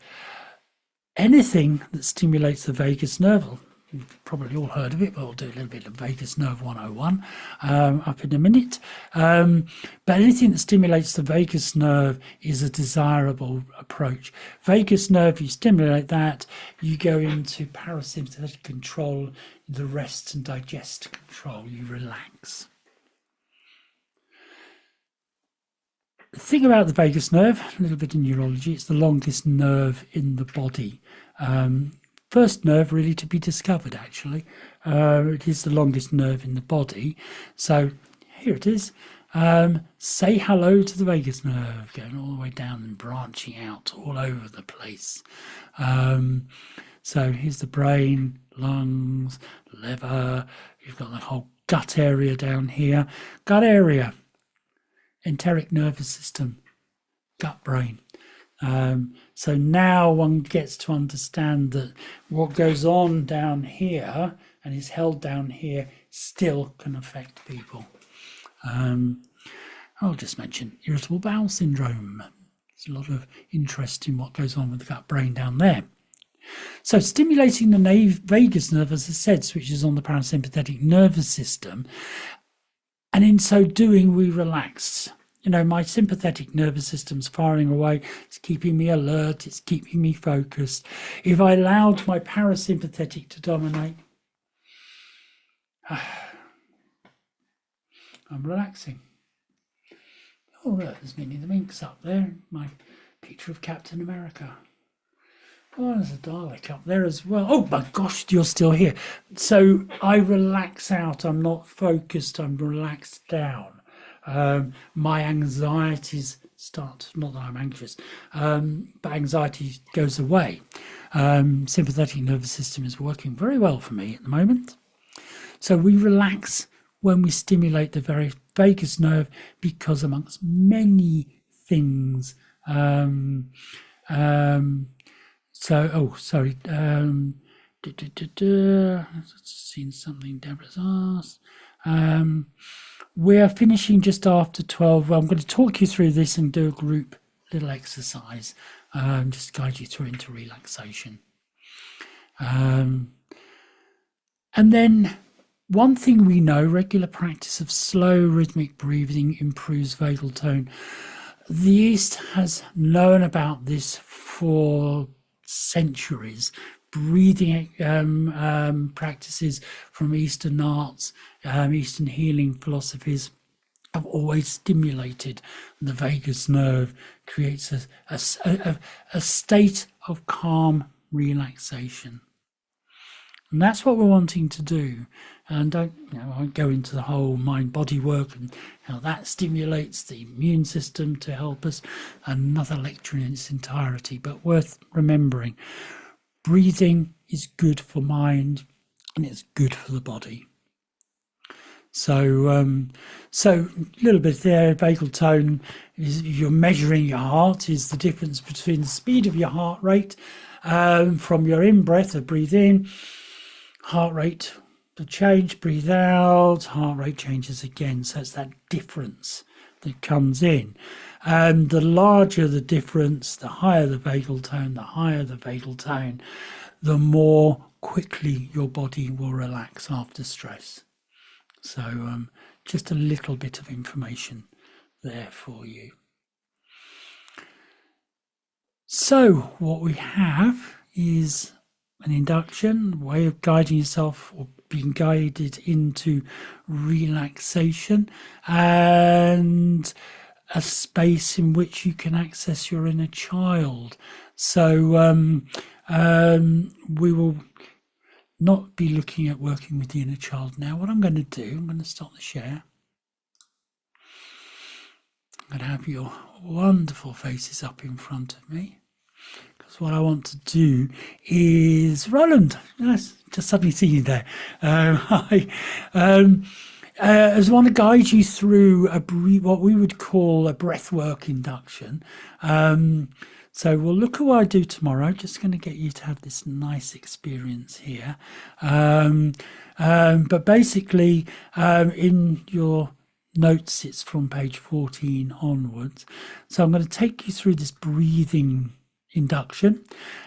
anything that stimulates the vagus nerve, you've probably all heard of it, but we'll do a little bit of vagus nerve 101 up in a minute. But anything that stimulates the vagus nerve is a desirable approach. Vagus nerve, you stimulate that, you go into parasympathetic control, the rest and digest control, you relax. The thing about the vagus nerve, a little bit in neurology, it's the longest nerve in the body. First nerve really to be discovered, actually. It is the longest nerve in the body. So here it is. Say hello to the vagus nerve, going all the way down and branching out all over the place. So here's the brain, lungs, liver. You've got the whole gut area down here. Gut area, enteric nervous system, gut brain. So now one gets to understand that what goes on down here and is held down here still can affect people. I'll just mention irritable bowel syndrome. There's a lot of interest in what goes on with the gut brain down there. So stimulating the vagus nerve, as I said, switches on the parasympathetic nervous system. And in so doing, we relax. my sympathetic nervous system's firing away. It's keeping me alert. It's keeping me focused. If I allowed my parasympathetic to dominate, I'm relaxing. Oh, look, there's Minnie the Minx up there. My picture of Captain America. Oh, there's a Dalek up there as well. Oh my gosh, you're still here. So I relax out. I'm not focused. I'm relaxed down. My anxieties start, not that I'm anxious, but anxiety goes away. Sympathetic nervous system is working very well for me at the moment. So we relax when we stimulate the very vagus nerve, because amongst many things, seen something Deborah's asked. We're finishing just after 12. Well, I'm going to talk you through this and do a group little exercise, just guide you through into relaxation. And then one thing we know, regular practice of slow rhythmic breathing improves vagal tone. The East has known about this for centuries. Breathing practices from Eastern arts, Eastern healing philosophies have always stimulated the vagus nerve, creates a state of calm relaxation. And that's what we're wanting to do. And I won't go into the whole mind-body work and how that stimulates the immune system to help us. Another lecture in its entirety, but worth remembering. Breathing is good for mind and it's good for the body. So a little bit there, vagal tone, is you're measuring your heart, is the difference between the speed of your heart rate from your in-breath of breathe in, heart rate to change, breathe out, heart rate changes again. So it's that difference that comes in. And the larger the difference, the higher the vagal tone, the more quickly your body will relax after stress. So just a little bit of information there for you. So what we have is an induction, way of guiding yourself or being guided into relaxation, and a space in which you can access your inner child. So we will not be looking at working with the inner child now. What I'm going to do, I'm going to stop the share. I'm going to have your wonderful faces up in front of me, because what I want to do is Roland. Yes, just suddenly see you there. Hi. I just want to guide you through what we would call a breathwork induction. So we'll look at what I do tomorrow. Just going to get you to have this nice experience here. But basically, in your notes, it's from page 14 onwards. So I'm going to take you through this breathing induction,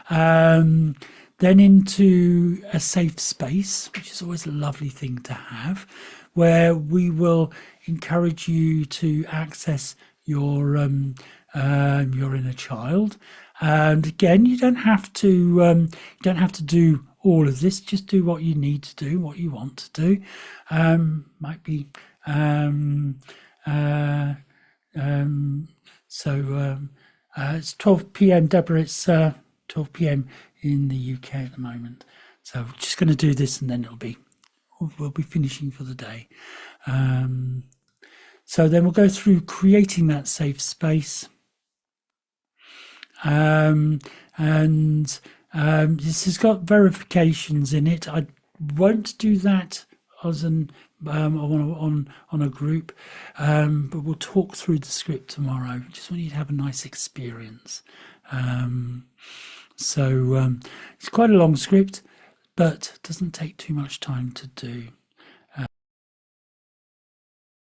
then into a safe space, which is always a lovely thing to have, where we will encourage you to access your inner child. And again, you don't have to do all of this. Just do what you need to do, what you want to do. Might be it's 12 p.m. Deborah. It's 12 p.m. in the UK at the moment. So we're just going to do this, and then we'll be finishing for the day. So then we'll go through creating that safe space. And this has got verifications in it. I won't do that as on a group, but we'll talk through the script tomorrow. Just want you to have a nice experience. It's quite a long script, but doesn't take too much time to do.